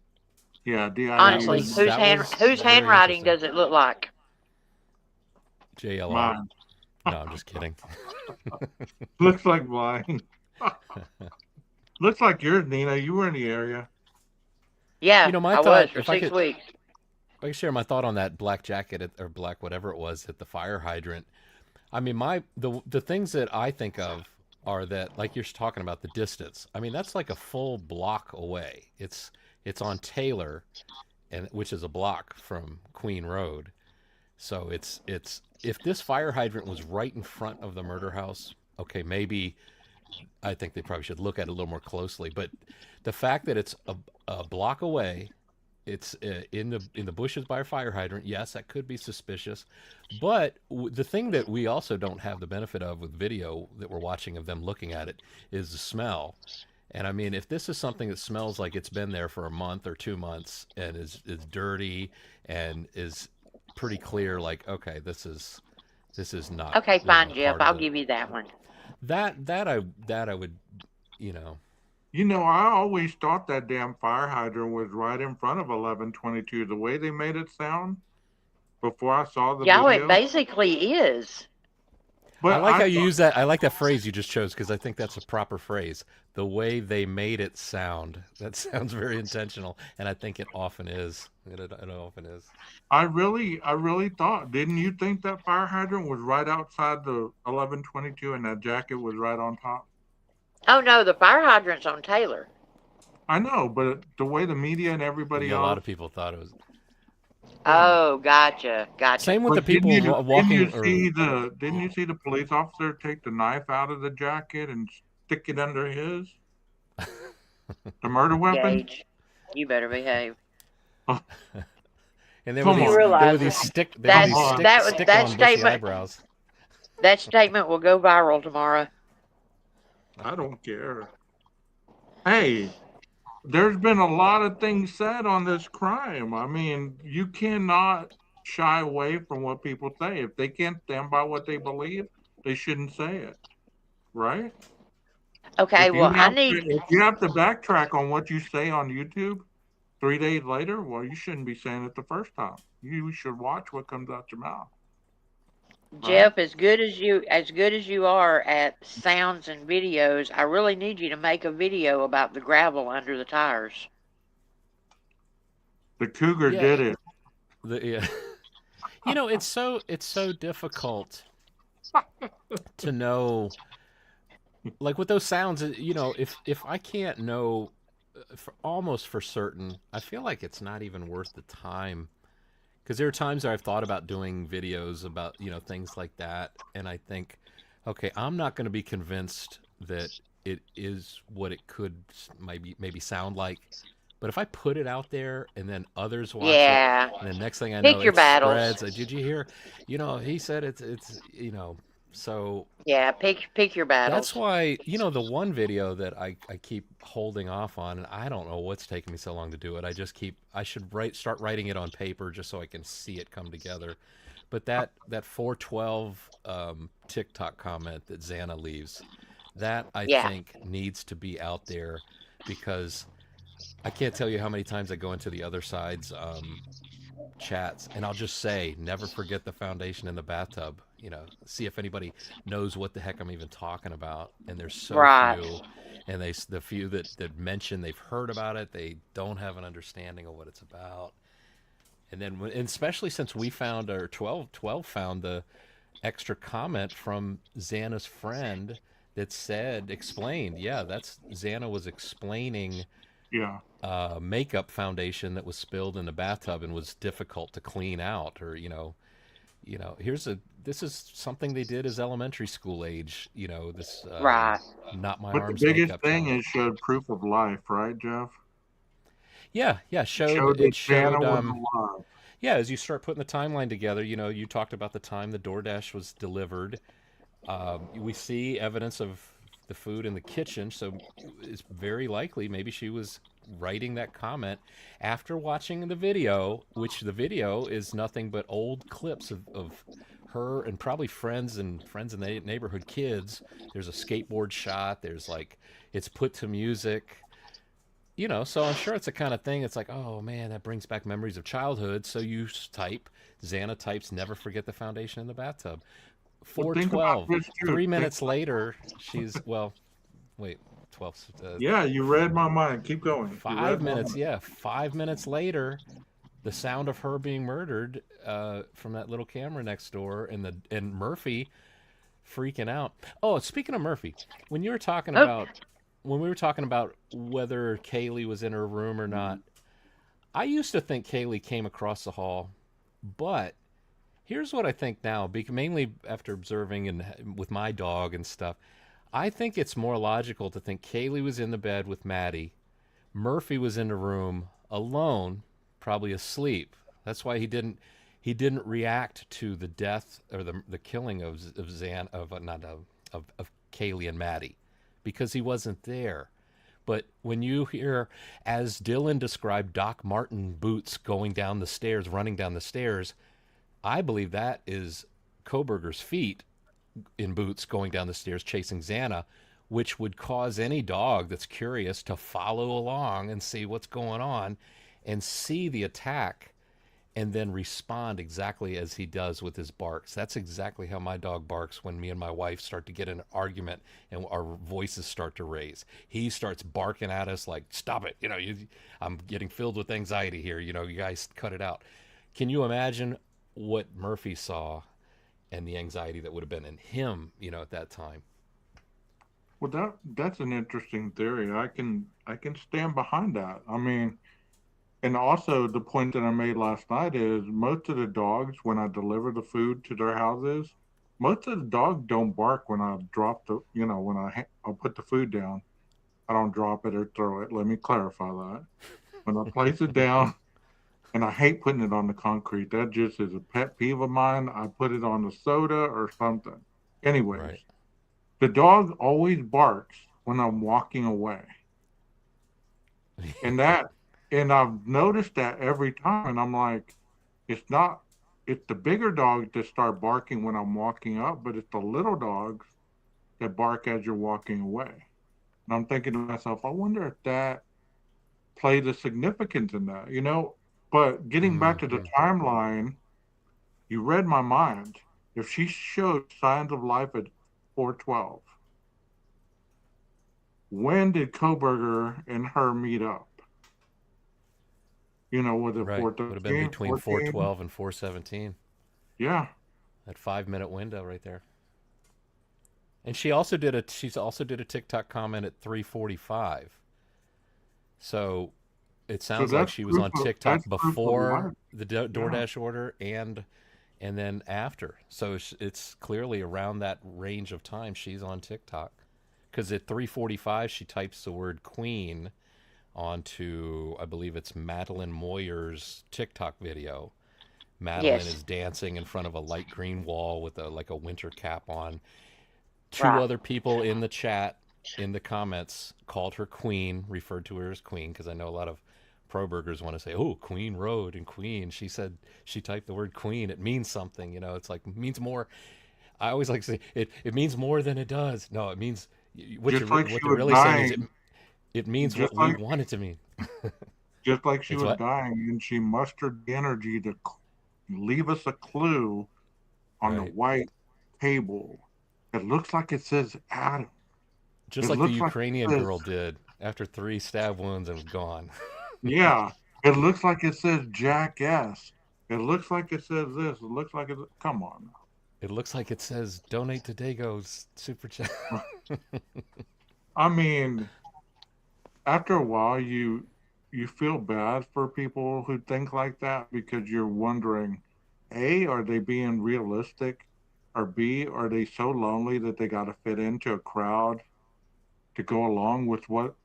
Yeah, That honestly, DIE was that was whose very handwriting interesting. does it look like? JLR. mine. No, I'm just kidding. Looks like mine. Looks like yours, Nina. You were in the area. Yeah, My I was thought, for 6 weeks. if I could share my thought on that black jacket or black whatever it was at the fire hydrant. I mean, the things that I think of are that, like you're talking about the distance. I mean, that's like a full block away. It's on Taylor, and which is a block from Queen Road. So it's if this fire hydrant was right in front of the murder house, okay, maybe I think they probably should look at it a little more closely. But the fact that it's a block away, it's in the bushes by a fire hydrant. Yes, that could be suspicious. But the thing that we also don't have the benefit of with video that we're watching of them looking at it is the smell. And I mean, if this is something that smells like it's been there for a month or 2 months and is dirty and is pretty clear, like okay, this is not Okay, fine, Jeff. part of I'll the. give you that one. that I would, you know. I always thought that damn fire hydrant was right in front of 1122. The way they made it sound before I saw the Yeah, it video, basically is. I but like I how you thought use that. I like that phrase you just chose because I think that's a proper phrase. The way they made it sound. That sounds very intentional, and I think it often is. It often is. I really thought. Didn't you think that fire hydrant was right outside the 1122 and that jacket was right on top? Oh no, the fire hydrant's on Taylor. I know, but the way the media and everybody Yeah, a lot else, of people thought it was. yeah. Oh, gotcha. Same with the But didn't people you didn't you walking or. see the didn't you see the police officer take the knife out of the jacket and stick it under his the murder weapon? Gage, you better behave. Oh, And there were come You these on, there were realize these stick there were come that these on. stick that stick that on bushy statement eyebrows. that statement will go viral tomorrow. I don't care. Hey, there's been a lot of things said on this crime. I mean, you cannot shy away from what people say. If they can't stand by what they believe, they shouldn't say it, right? Okay, well, I need. If you have to backtrack on what you say on YouTube 3 days later, well, you shouldn't be saying it the first time. You should watch what comes out your mouth, right? Jeff, as good as you are at sounds and videos, I really need you to make a video about the gravel under the tires. The cougar Yeah, did it. yeah. It's so difficult to know, like with those sounds. If I can't know almost for certain, I feel like it's not even worth the time. Because there are times where I've thought about doing videos about things like that, and I think, okay, I'm not going to be convinced that it is what it could maybe sound like. But if I put it out there and then others watch it, Yeah, and the next thing I know, pick your it battles. spreads. Did you hear? He said it's. So Yeah, pick your that's battles. why, the one video that I keep holding off on, and I don't know what's taking me so long to do it. I should start writing it on paper just so I can see it come together. But that 412 TikTok comment that Xana leaves, that I Yeah, think needs to be out there because I can't tell you how many times I go into the other side's chats and I'll just say, never forget the foundation in the bathtub. See if anybody knows what the heck I'm even talking about. And there's so right. few, and the few that mention they've heard about it, they don't have an understanding of what it's about. And then, and especially since we found, or 12 found the extra comment from Xana's friend that explained, yeah, that's Xana was explaining Yeah. makeup foundation that was spilled in the bathtub and was difficult to clean out, or this is something they did as elementary school age. This Right. not my But the arms biggest makeup thing challenge. is showed proof of life, right, Jeff? Yeah, yeah, Showed it that Santa showed. was alive. Yeah, as you start putting the timeline together, you talked about the time the DoorDash was delivered. We see evidence of the food in the kitchen, so it's very likely maybe she was writing that comment after watching the video, which the video is nothing but old clips of her and probably friends and the neighborhood kids. There's a skateboard shot. There's like it's put to music. So I'm sure it's the kind of thing. It's like, oh man, that brings back memories of childhood. So you Xana types, never forget the foundation in the bathtub. Well, think about 412. this too. 3 minutes later, well, wait, 12, Yeah, you read my mind. Keep going. You read five my minutes, mind. yeah, 5 minutes later, the sound of her being murdered from that little camera next door, and Murphy freaking out. Oh, speaking of Murphy, when you were talking Oh, about when we were talking about whether Kaylee was in her room or not, I used to think Kaylee came across the hall, but here's what I think now, mainly after observing and with my dog and stuff. I think it's more logical to think Kaylee was in the bed with Maddie. Murphy was in the room alone, probably asleep. That's why he didn't react to the death or the killing of Zan of not of Kaylee and Maddie because he wasn't there. But when you hear, as Dylan described, Doc Martin boots going down the stairs, running down the stairs, I believe that is Koberger's feet in boots going down the stairs chasing Xana, which would cause any dog that's curious to follow along and see what's going on and see the attack and then respond exactly as he does with his barks. That's exactly how my dog barks when me and my wife start to get in an argument and our voices start to raise. He starts barking at us like, "Stop it. I'm getting filled with anxiety here. You guys cut it out." Can you imagine what Murphy saw and the anxiety that would have been in him, at that time? Well, that's an interesting theory. I can stand behind that. I mean, and also the point that I made last night is most of the dogs, when I deliver the food to their houses, most of the dogs don't bark when I drop when I'll put the food down. I don't drop it or throw it. Let me clarify that. When I place it down, and I hate putting it on the concrete. That just is a pet peeve of mine. I put it on the soda or something. Anyways, Right. the dog always barks when I'm walking away. And I've noticed that every time, and I'm like, it's not, it's the bigger dogs that start barking when I'm walking up, but it's the little dogs that bark as you're walking away. And I'm thinking to myself, I wonder if that plays a significance in that. But getting back to the Hmm. timeline, you read my mind. If she showed signs of life at 412, when did Koberger and her meet up? Was it Right. Would have been 413, between 14? 412 and 417. Yeah. That 5 minute window right there. And she's also did a TikTok comment at 3:45. So it So sounds like she was on TikTok that's proof of before life. the Yeah. DoorDash order and then after. So it's clearly around that range of time she's on TikTok. Because at 3:45 she types the word queen onto, I believe it's Madeline Moyer's TikTok video. Madeline Yes. is dancing in front of a light green wall with a winter cap on. Two Right. other people in the chat, in the comments, called her queen, referred to her as queen, because I know a lot of pro burgers want to say, "Oh, Queen Road and Queen." She said she typed the word queen. It means something, it's like it means more. I always like to say it means more than it does. No, it means Just like she what they're was really saying is dying, it means just what we like want it to mean. just like she It's was what? dying, and she mustered the energy to leave us a clue on the Right. white table. It looks like it says Adam. Just It like the looks like Ukrainian it says, girl did after 3 stab wounds and was gone. yeah. It looks like it says Jackass. It looks like it says this. It looks like it. Come on. It looks like it says donate to Dago's super chat. I mean, after a while, you feel bad for people who think like that because you're wondering, A, are they being realistic? Or B, are they so lonely that they got to fit into a crowd to go along with what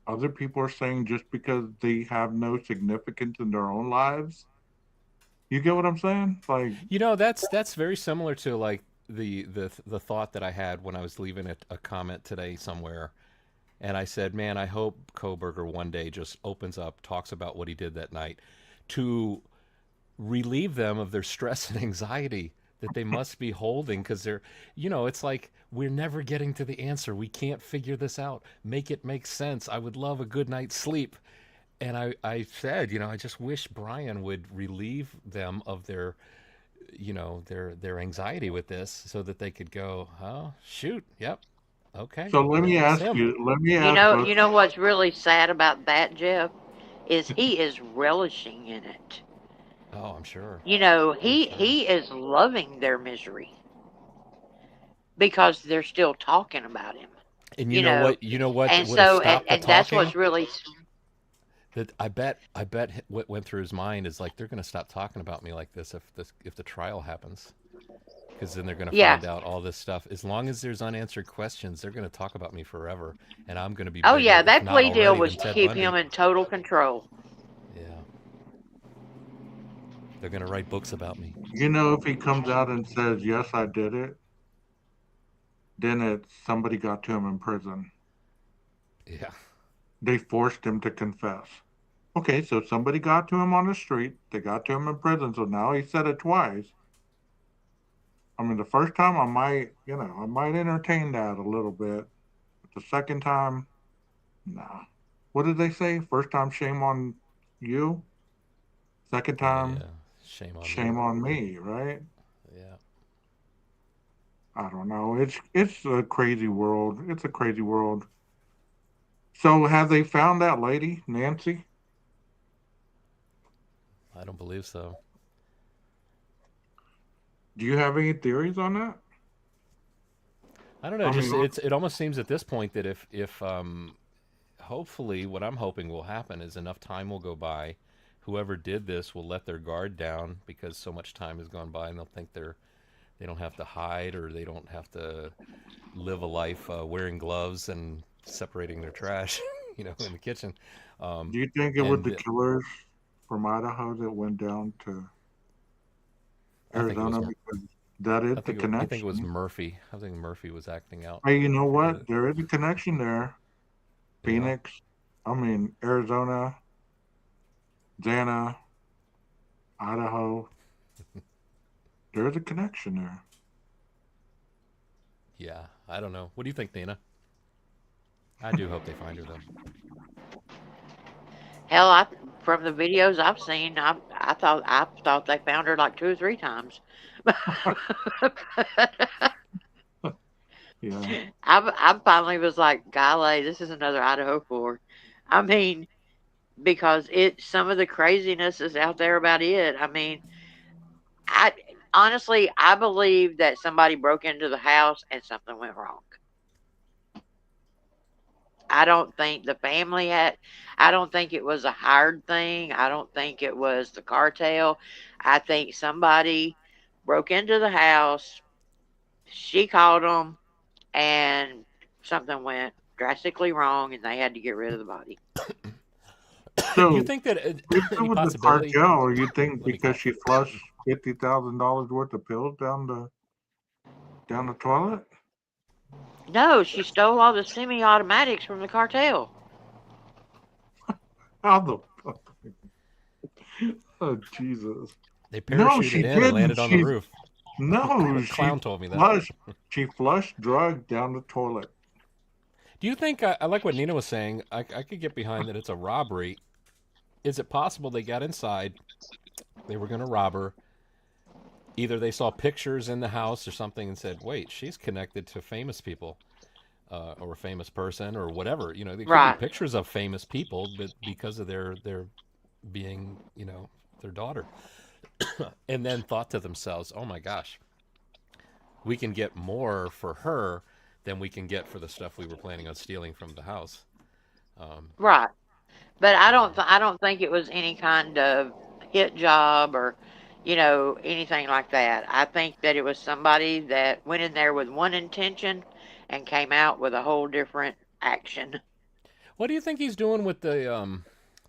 other people are saying just because they have no significance in their own lives? You get what I'm saying? Like, That's very similar to like the thought that I had when I was leaving a comment today somewhere, and I said, "Man, I hope Koberger one day just opens up, talks about what he did that night, to relieve them of their stress and anxiety that they must be holding because it's like we're never getting to the answer. We can't figure this out. Make it make sense. I would love a good night's sleep." And I said, I just wish Brian would relieve them of their anxiety with this so that they could go, "Oh, shoot. Yep. Okay. so let Yep. me It's ask him." you, let me You ask know, both. you know what's really sad about that, Jeff, is he is relishing in it. Oh, I'm sure. I'm He sure. he is loving their misery because they're still talking about him. And you You know know, what? You know what and would have so stopped the that's what's talking? really That I bet what went through his mind is like they're going to stop talking about me like this if the trial happens, because then they're going to yeah. find out all this stuff. As long as there's unanswered questions, they're going to talk about me forever, and I'm going to be Oh yeah, bigger, if that not plea deal already, was than to Ted keep him Bundy. in total control. Yeah, they're going to write books about me. If he comes out and says, yes, I did it, then it's somebody got to him in prison. Yeah, They forced him to confess. Okay, so somebody got to him on the street. They got to him in prison. So now he said it twice. I mean, the first time I might entertain that a little bit. But the second time, nah. What did they say? First time, shame on you. Second time, Yeah. Shame on me. shame on me. Right? Yeah. I don't know. It's a crazy world. It's a crazy world. So have they found that lady, Nancy? I don't believe so. Do you have any theories on that? I don't know. I mean, Just it almost seems at this point that if hopefully what I'm hoping will happen is enough time will go by. Whoever did this will let their guard down because so much time has gone by, and they'll think they don't have to hide or they don't have to live a life wearing gloves and separating their trash, in the kitchen. Um, do you think it was the and killers from Idaho that went down to I think it was Arizona because that is the I think it was connection? Murphy. I think Murphy was acting out. Hey, you know Uh, what? There is a connection there. yeah. Phoenix, I mean Arizona, Zana, Idaho. There is a connection there. Yeah. I don't know. What do you think, Nina? I do hope they find her though. Hell, from the videos I've seen, I thought they found her like 2 or 3 times. Yeah. I finally was like, golly, this is another Idaho 4. I mean, because some of the craziness is out there about it. I mean, I honestly I believe that somebody broke into the house and something went wrong. I don't think the family had. I don't think it was a hired thing. I don't think it was the cartel. I think somebody broke into the house. She called them, and something went drastically wrong, and they had to get rid of the body. Do you So think that if it any was the possibility? cartel, or you think Let me because cough. she flushed $50,000 worth of pills down the toilet? No, she stole all the semi-automatics from the cartel. How the fuck? Oh Jesus! They No, she parachuted in and didn't. landed on the She's roof. no, A she clown told me that. flushed. She flushed drugs down the toilet. Do you think I like what Nina was saying? I could get behind that it's a robbery. Is it possible they got inside? They were going to rob her. Either they saw pictures in the house or something and said, "Wait, she's connected to famous people." Or a famous person or whatever. There could be Right. pictures of famous people, but because of their being, their daughter, and then thought to themselves, "Oh my gosh, we can get more for her than we can get for the stuff we were planning on stealing from the house." Um, Right. But I don't think it was any kind of hit job or anything like that. I think that it was somebody that went in there with one intention and came out with a whole different action. what do you think he's doing with the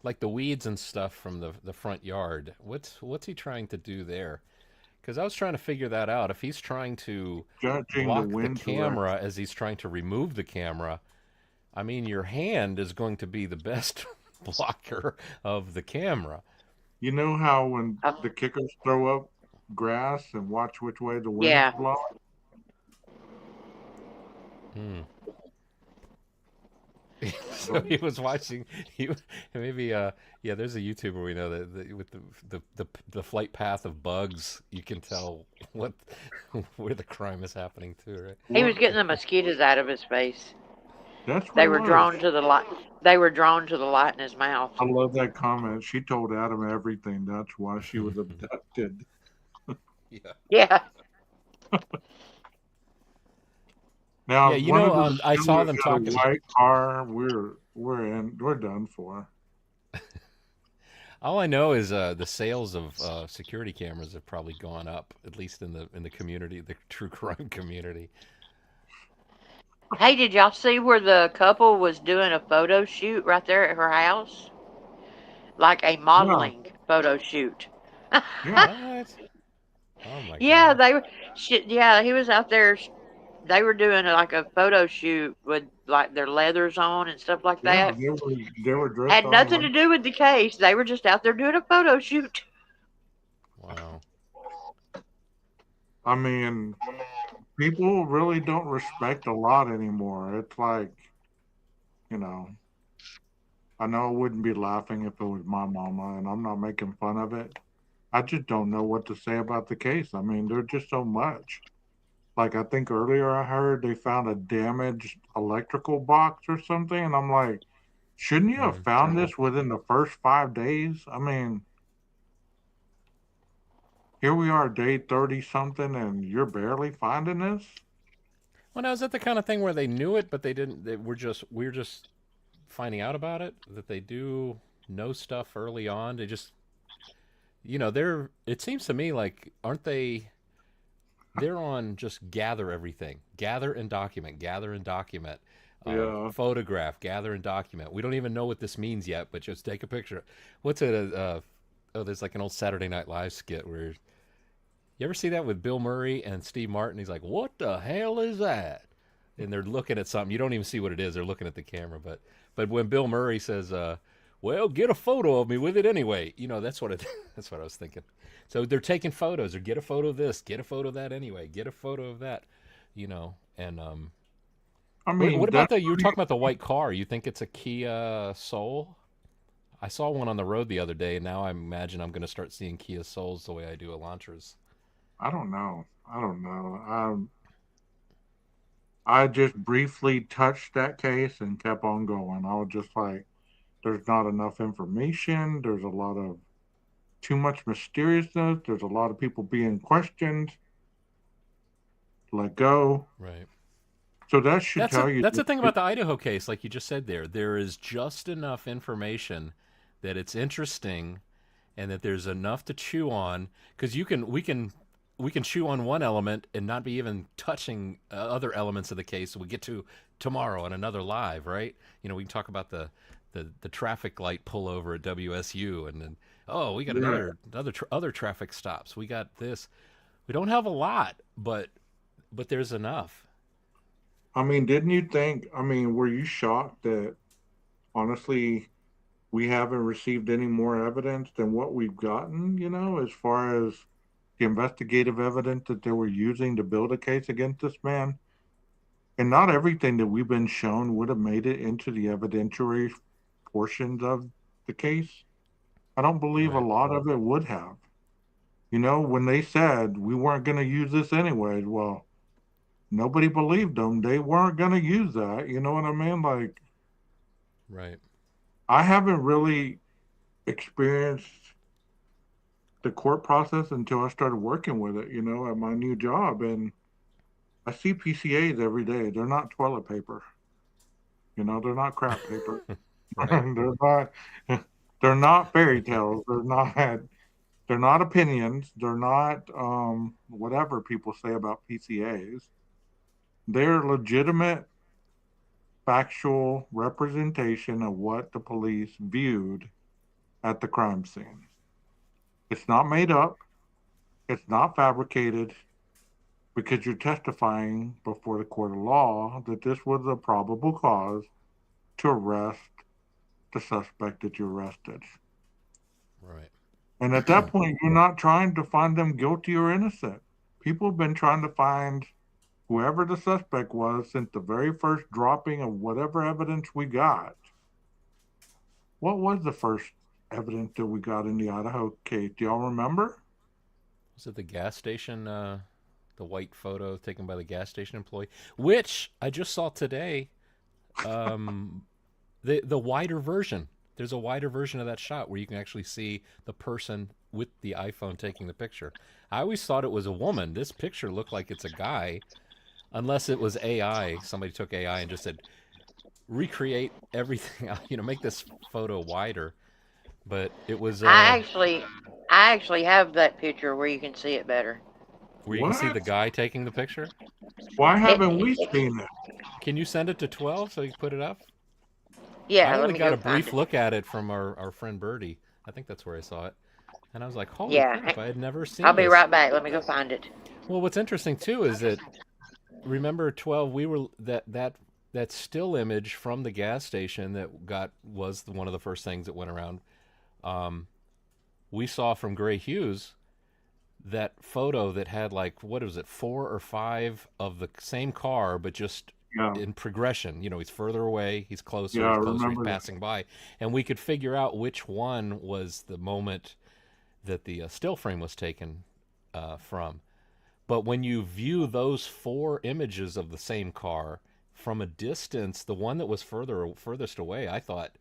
like the weeds and stuff from the front yard? What's he trying to do there? Because I was trying to figure that out. If he's trying to Judging the block the wind direction. camera as he's trying to remove the camera, I mean, your hand is going to be the best blocker of the camera. You know how when Uh, the kickers throw up grass and watch which way the wind's yeah. blowing? Hmm. So So he was watching. He maybe yeah. There's a YouTuber we know that with the flight path of bugs, you can tell what where the crime is happening too, right? He was what? getting the mosquitoes out of his face. That's what They it were was. drawn to the light. They were drawn to the light in his mouth. I love that comment. She told Adam everything. That's why she was abducted. Yeah. Yeah. Yeah, Now, if one of the I saw killers them had a talking. white car, we're done for. All I know is the sales of security cameras have probably gone up, at least in the community, the true crime community. Hey, did y'all see where the couple was doing a photo shoot right there at her house? Like a Yeah, modeling photo shoot. yeah. What? Oh my Yeah, gosh. they were. Yeah, he was out there. They were doing like a photo shoot with like their leathers on and stuff like Yeah, that. they were dressed Had all nothing like to do with the case. They were just out there doing a photo shoot. Wow. I mean, people really don't respect a lot anymore. It's like, you know, I know I wouldn't be laughing if it was my mama, and I'm not making fun of it. I just don't know what to say about the case. I mean, there's just so much. Like, I think earlier I heard they found a damaged electrical box or something, and I'm like, shouldn't you have Mm. found this within the first 5 days? I mean, here we are, day 30 something, and you're barely finding this? Well, now is that the kind of thing where they knew it, but they didn't? We're just finding out about it. That they do know stuff early on. They just, they're. It seems to me like aren't they? They're on just gather everything, gather and document, Yeah. photograph, gather and document. We don't even know what this means yet, but just take a picture. What's it? Oh, there's like an old Saturday Night Live skit where you ever see that with Bill Murray and Steve Martin? He's like, "What the hell is that?" And they're looking at something. You don't even see what it is. They're looking at the camera. But when Bill Murray says, "Well, get a photo of me with it anyway," that's what it. That's what I was thinking. So they're taking photos, or get a photo of this, get a photo of that anyway, get a photo of that, And I what mean, about that's the? You were talking about the white car. You think it's a Kia Soul? I saw one on the road the other day, and now I imagine I'm going to start seeing Kia Souls the way I do Elantras. I don't know. I don't know. I just briefly touched that case and kept on going. I was just like, there's not enough information. There's a lot of too much mysteriousness. There's a lot of people being questioned. Let go. Right. So that should tell you That's the that thing about the Idaho case, like you just said there. There is just enough information that it's interesting, and that there's enough to chew on because we can chew on one element and not be even touching other elements of the case. We get to tomorrow on another live, right? We can talk about the traffic light pullover at WSU, and then we got yeah. other traffic stops. We got this. We don't have a lot, but there's enough. I mean, didn't you think? I mean, were you shocked that honestly we haven't received any more evidence than what we've gotten? As far as the investigative evidence that they were using to build a case against this man. And not everything that we've been shown would have made it into the evidentiary portions of the case. I don't believe a Right. lot of it would have. When they said we weren't going to use this anyways, well, nobody believed them. They weren't going to use that. You know what I mean? Like, Right. I haven't really experienced the court process until I started working with it, at my new job. And I see PCAs every day. They're not toilet paper. They're not crap paper. Right. they're not. They're not fairy tales. They're not opinions. They're not whatever people say about PCAs. They're legitimate, factual representation of what the police viewed at the crime scene. It's not made up. It's not fabricated because you're testifying before the court of law that this was a probable cause to arrest the suspect that you arrested. Right. And at that point, you're not trying to find them guilty or innocent. People have been trying to find whoever the suspect was since the very first dropping of whatever evidence we got. What was the first evidence that we got in the Idaho case? Do y'all remember? Was it the gas station? The white photo taken by the gas station employee, which I just saw today. Um, the wider version. There's a wider version of that shot where you can actually see the person with the iPhone taking the picture. I always thought it was a woman. This picture looked like it's a guy, unless it was AI. Somebody took AI and just said recreate everything. Make this photo wider. But it was I actually, I actually have that picture where you can see it better. where you can see What? the guy taking the picture. Why It, haven't we it, seen it? Can you send it to 12 so you can put it up? I yeah, let only me got go a find brief it. look at it from our friend Birdie. I think that's where I saw it. And I was like, holy Yeah, crap, I had never I'll seen be this. right back. Let me go find it. Well, what's interesting too is that remember 12 we were that still image from the gas station that was one of the first things that went around. Um, we saw from Gray Hughes that photo that had like what was it, 4 or 5 of the same car, but just Yeah, in progression. You know, he's further away, yeah, he's I closer, he's remember that. passing by, and we could figure out which one was the moment that the still frame was taken from. But when you view those 4 images of the same car from a distance, the one that was furthest away, I thought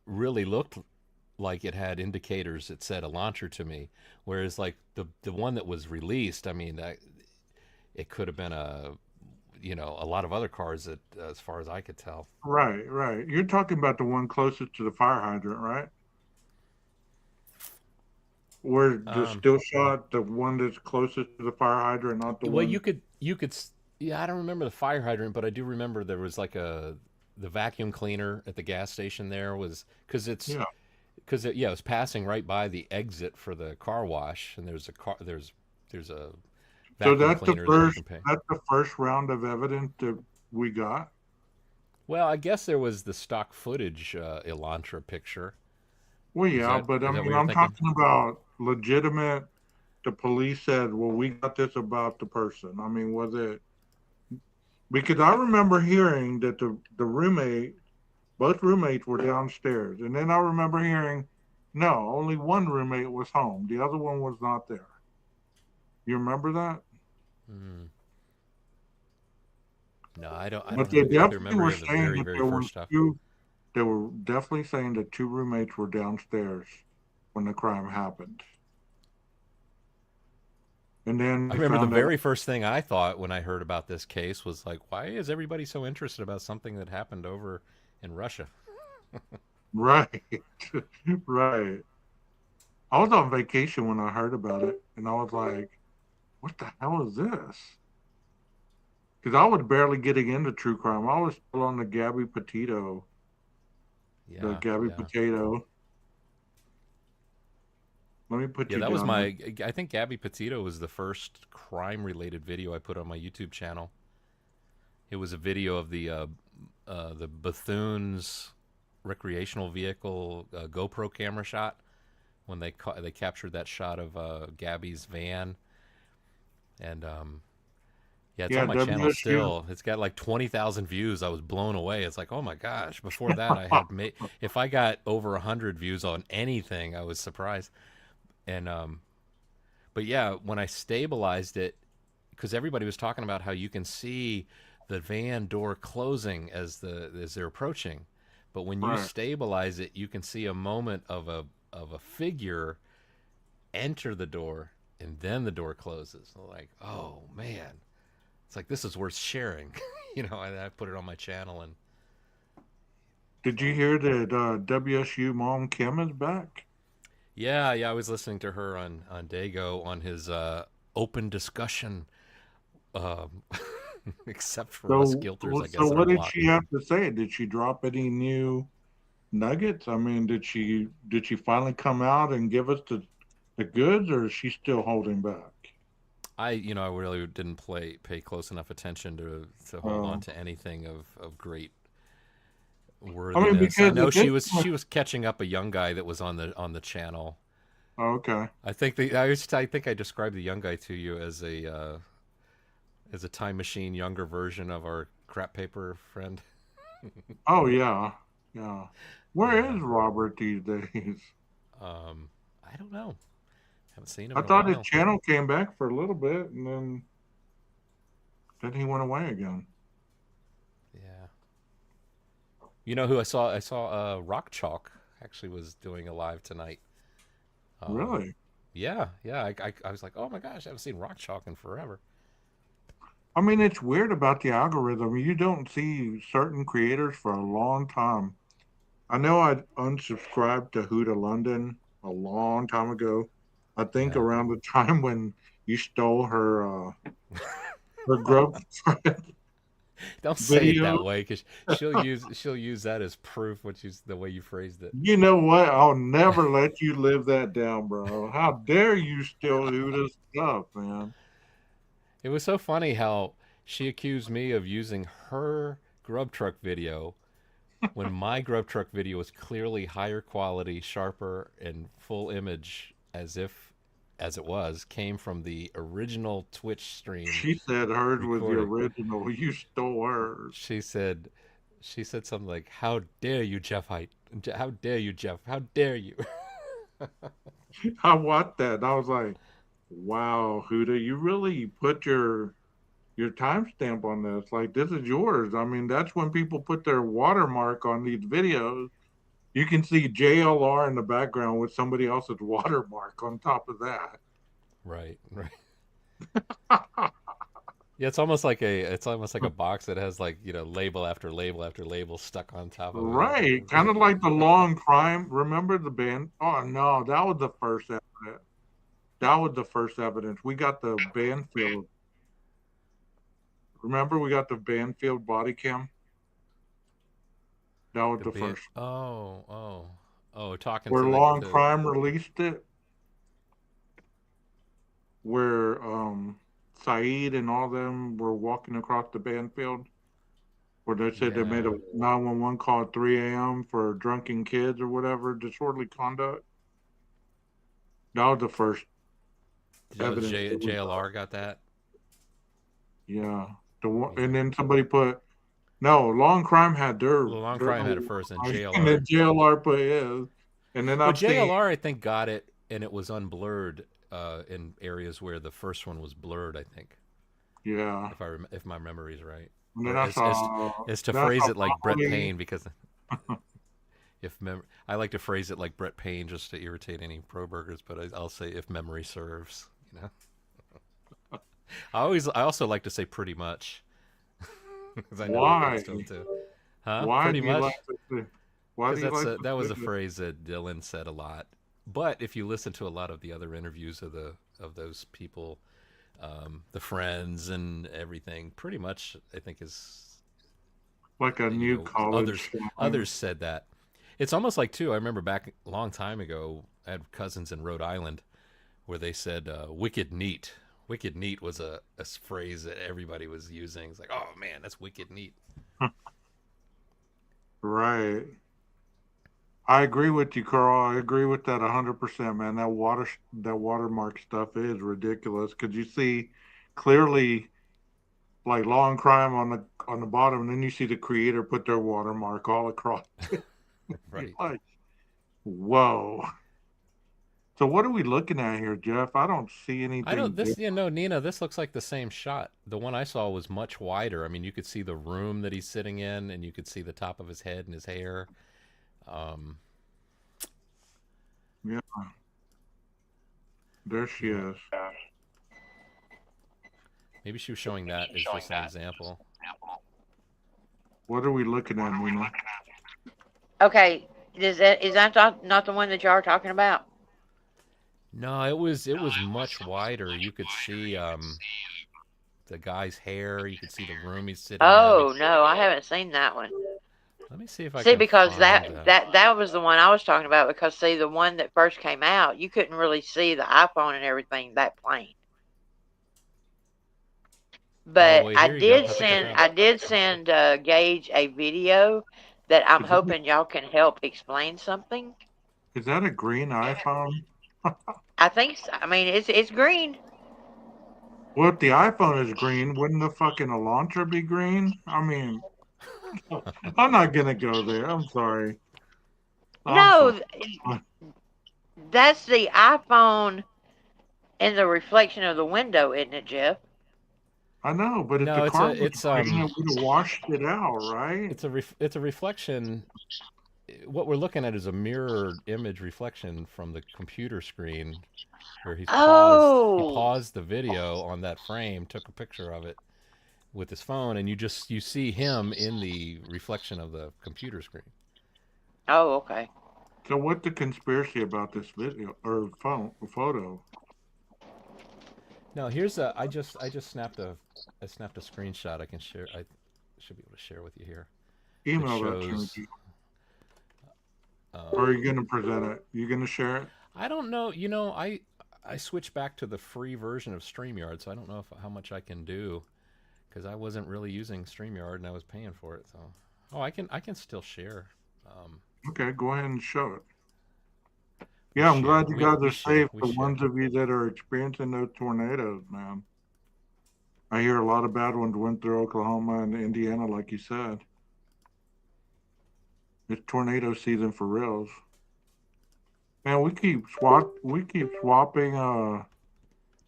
really looked like it had indicators that said Elantra to me, whereas like the one that was released, I mean, it could have been a lot of other cars that, as far as I could tell. Right, right. You're talking about the one closest to the fire hydrant, right? Where the Um, still shot, the one that's closest to the fire hydrant, not the well, one. yeah, I don't remember the fire hydrant, but I do remember there was like the vacuum cleaner at the gas station. There was Yeah. yeah, it was passing right by the exit for the car wash, and there's a So vacuum cleaner that you can pay. that's the first round of evidence that we got. Well, I guess there was the stock footage Elantra picture. Well, yeah, but I Is that what mean, you're I'm thinking? talking about legitimate. The police said, "Well, we got this about the person." I mean, was it because I remember hearing that the roommate, both roommates were downstairs, and then I remember hearing, no, only one roommate was home. The other one was not there. You remember that? Hmm. No, I don't. I But don't they have any clear definitely memory were of the saying very, that very there first was stuff. two. They were definitely saying that two roommates were downstairs when the crime happened, and then I they remember the found out. very first thing I thought when I heard about this case was like, why is everybody so interested about something that happened over in Russia? Right, right. I was on vacation when I heard about it, and I was like, "What the hell is this?" Because I was barely getting into true crime. I was still on the Yeah, Gabby yeah, Potato. Let me put yeah. you That was down there. my. I think Gabby Petito was the first crime-related video I put on my YouTube channel. It was a video of the Bethune's recreational vehicle GoPro camera shot when they captured that shot of Gabby's van, and yeah, it's Yeah, on my channel WSU. still. It's got like 20,000 views. I was blown away. It's like, oh my gosh! Before that, I had made. If I got over 100 views on anything, I was surprised. And but yeah, when I stabilized it, because everybody was talking about how you can see the van door closing as they're approaching, but when you Right. stabilize it, you can see a moment of a figure enter the door, and then the door closes. Like, oh man, it's like this is worth sharing. I put it on my channel, and Did you hear that WSU mom Kim is back? yeah, yeah, I was listening to her on Dago on his open discussion, um, except for us guilters, I So guess, that are what did blocked. she have to say? Did she drop any new nuggets? I mean, did she finally come out and give us the goods, or is she still holding back? I really didn't pay close enough attention to hold on Uh, to anything of great I mean, worthiness. I because know at this she was catching up a young guy that was on the channel. oh, okay. I think I described the young guy to you as a time machine younger version of our crap paper friend. Oh yeah, yeah. Where Yeah. is Robert these days? Um, I don't know. Haven't seen him I in a thought his while. channel came back for a little bit, and then he went away again. Yeah. You know who I saw? I saw Rock Chalk actually was doing a live tonight. Um, Really? yeah, yeah. I was like, oh my gosh, I haven't seen Rock Chalk in forever. I mean, it's weird about the algorithm. You don't see certain creators for a long time. I know I unsubscribed to Huda London a long time ago. I think Yeah. around the time when you stole her grub Don't say it video. that way, because she'll use that as proof. The way you phrased it. You know what? I'll never let you live that down, bro. How dare you steal Huda's stuff, man? It was so funny how she accused me of using her grub truck video when my grub truck video was clearly higher quality, sharper, and full image, as if as it was, came from the original Twitch stream She said hers was the recording. original. You stole hers. She said, she said something like, "How dare you, Jeff? How dare you, Jeff? How dare you?" I watched that. And I was like, wow, Huda, you really put your timestamp on this. Like, this is yours. I mean, that's when people put their watermark on these videos. You can see JLR in the background with somebody else's watermark on top of that. Right, right. Yeah, it's almost like a box that has like, label after label after label stuck on top of it. Right. Kind of like the long crime. Remember the band? Oh, no, that was the first evidence. That was the first evidence. We got the Banfield. Remember, we got the Banfield body cam? That was The the band. first. Oh, talking Where to Long the Crime released it, where Saeed and all them were walking across the Banfield, where they said they made yeah. a 911 call at 3 a.m. for drunken kids or whatever, disorderly conduct. That was the first Oh, evidence that we got. JLR got that. Yeah. The one, Yeah. and then somebody put, no, Long Crime had Well, Long their Crime had it own, first, and and then JLR. JLR put his. And then Well, I've seen, JLR I think got it, and it was unblurred in areas where the first one was blurred. I think, yeah. if my memory is right, And or as to then I phrase saw it like Brett Polly. Payne, because I like to phrase it like Brett Payne just to irritate any pro burgers, but I'll say if memory serves. I also like to say pretty much because I know that Why? gets to him too. Huh? Why Pretty do you like much. to say, why do Because you like to that was say a that? phrase that Dylan said a lot. But if you listen to a lot of the other interviews of those people, the friends and everything, pretty much I think is Like a new college slang. others said that. It's almost like too. I remember back a long time ago, I had cousins in Rhode Island where they said "wicked neat." Wicked neat was a phrase that everybody was using. It's like, oh man, that's wicked neat. Right. I agree with you, Carl. I agree with that 100%, man. That watermark stuff is ridiculous because you see clearly like Long Crime on the bottom, and then you see the creator put their watermark all across it. You're Right. like, whoa. So what are we looking at here, Jeff? I don't see I don't anything this different. you know Nina, this looks like the same shot. The one I saw was much wider. I mean, you could see the room that he's sitting in, and you could see the top of his head and his hair. Um, Yeah, there she yeah, is. maybe she was showing that as just an example. What are we looking at, Nina? Okay, is that not the one that y'all are talking about? No, it was much wider. You could see the guy's hair. You could see the room he's sitting in. Oh no, I haven't seen that one. Let me see if I See, can because find that that. that that was the one I was talking about. Because see, the one that first came out, you couldn't really see the iPhone and everything that plain. Oh But wait, here you go. I think I found I it. did send Gage a video that I'm Is that, hoping y'all can help explain something. is that a green iPhone? I think I mean it's green. Well, if the iPhone is green, wouldn't the fucking launcher be green? I mean, I'm not gonna go there. I'm sorry. I'm sorry. No, that's the iPhone in the reflection of the window, isn't it, Jeff? I know, but if the No, car was green, it would have washed it out, right? it's a reflection. What we're looking at is a mirrored image reflection from the computer screen where he Oh, paused the video on that frame, took a picture of it with his phone, and you see him in the reflection of the computer screen. oh, okay. So, what's the conspiracy about this video or photo? Now here's I just snapped a screenshot. I can share. I should be able to share with you here. That Email that to me. shows. Or are Um, you gonna present it? You gonna share it? I don't know. I switched back to the free version of StreamYard, so I don't know how much I can do because I wasn't really using StreamYard and I was paying for it. So, I can still share. Um, Okay, go ahead and show it. We Yeah, I'm glad should. you We guys we are should. safe. We The should. ones of you that are experiencing those tornadoes, man. I hear a lot of bad ones went through Oklahoma and Indiana, like you said. It's tornado season for reals. Man, we keep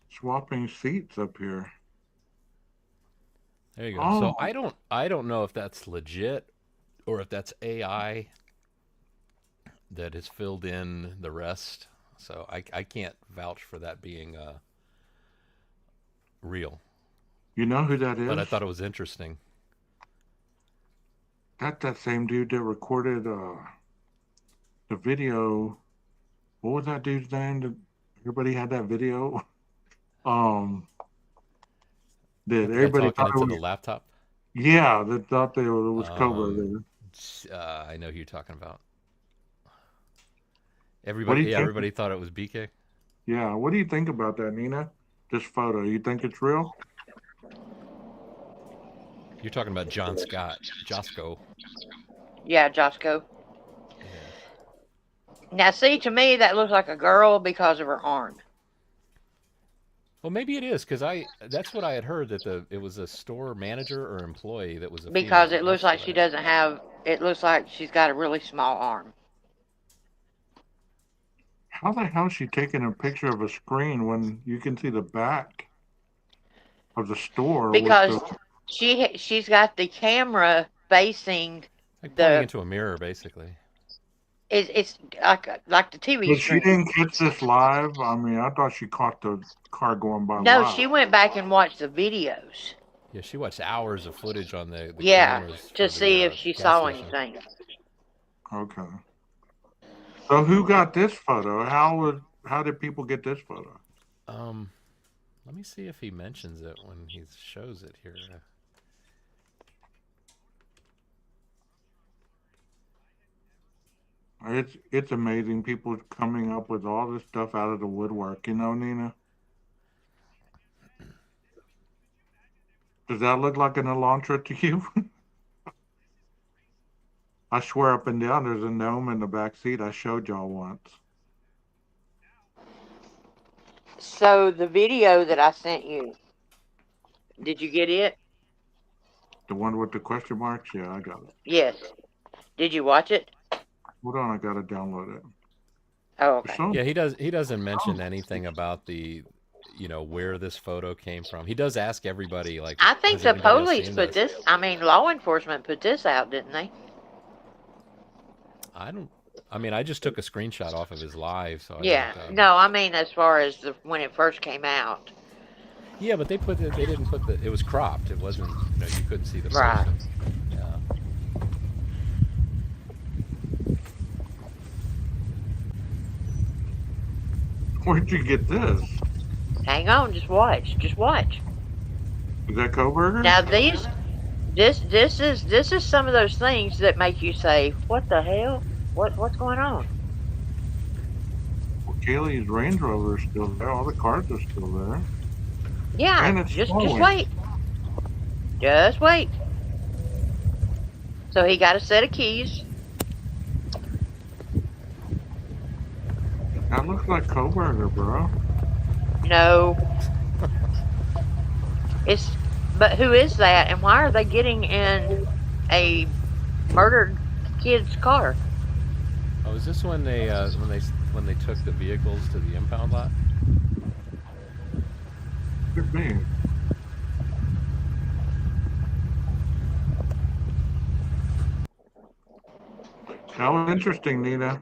swapping seats up here. There you go. So Oh, I don't know if that's legit or if that's AI that has filled in the rest. So I can't vouch for that being real. you know who that But I is? thought it was interesting. That's that same dude that recorded the video. What was that dude's name? That everybody had that video. Um, that What, the guy everybody talking thought it into the was. laptop? Yeah, that thought it was Um, Koberger. I know who you're talking about. What do Everybody, you yeah, think? everybody thought it was BK. Yeah, what do you think about that, Nina? This photo, you think it's real? You're talking about John Scott, Josco. Yeah, Josco. Yeah. Now, see, to me, that looks like a girl because of her arm. Well, maybe it is because that's what I had heard that it was a store manager or employee that was a Because female. it looks That's like what she I. doesn't have, it looks like she's got a really small arm. How the hell is she taking a picture of a screen when you can see the back of the store with Because the she's got the camera facing Like pointing the, into a mirror, basically. it's like the TV but she screen. didn't catch this live? I mean, I thought she caught the car going by No, live. she went back and watched the videos. Yeah, she watched hours of footage on the Yeah, cameras to for the see if she gas saw station. anything. Okay. So who got this photo? How did people get this photo? Um, Let me see if he mentions it when he shows it here. It's amazing people coming up with all this stuff out of the woodwork, you know, Nina? Does that look like an Elantra to you? I swear up and down there's a gnome in the back seat. I showed y'all once. So the video that I sent you, did you get it? The one with the question marks? Yeah, I got it. Yes. Did you watch it? Hold on, I gotta download it. Oh, There's okay. some, Yeah, he doesn't mention anything about where this photo came from. He does ask everybody like, I think has the anybody else police seen put this? this, I mean, law enforcement put this out, didn't they? I don't. I mean, I just took a screenshot off of his live, so I Yeah. don't. No, I mean, as far as when it first came out. Yeah, but they didn't put the. It was cropped. It wasn't. You couldn't see the Right. person. Yeah. where'd you get this? Hang on, just watch. Just watch. Is that Coburger? Now this is some of those things that make you say, "What the hell? What's going on?" Well, Kaylee's Range Rover is still there. All the cars are still there. Yeah, And it's just snowing. wait. Just wait. So he got a set of keys. That looks like Coburger, bro. No. But who is that and why are they getting in a murdered kid's car? Oh, is this when they took the vehicles to the impound lot? Could be. That was interesting, Nina.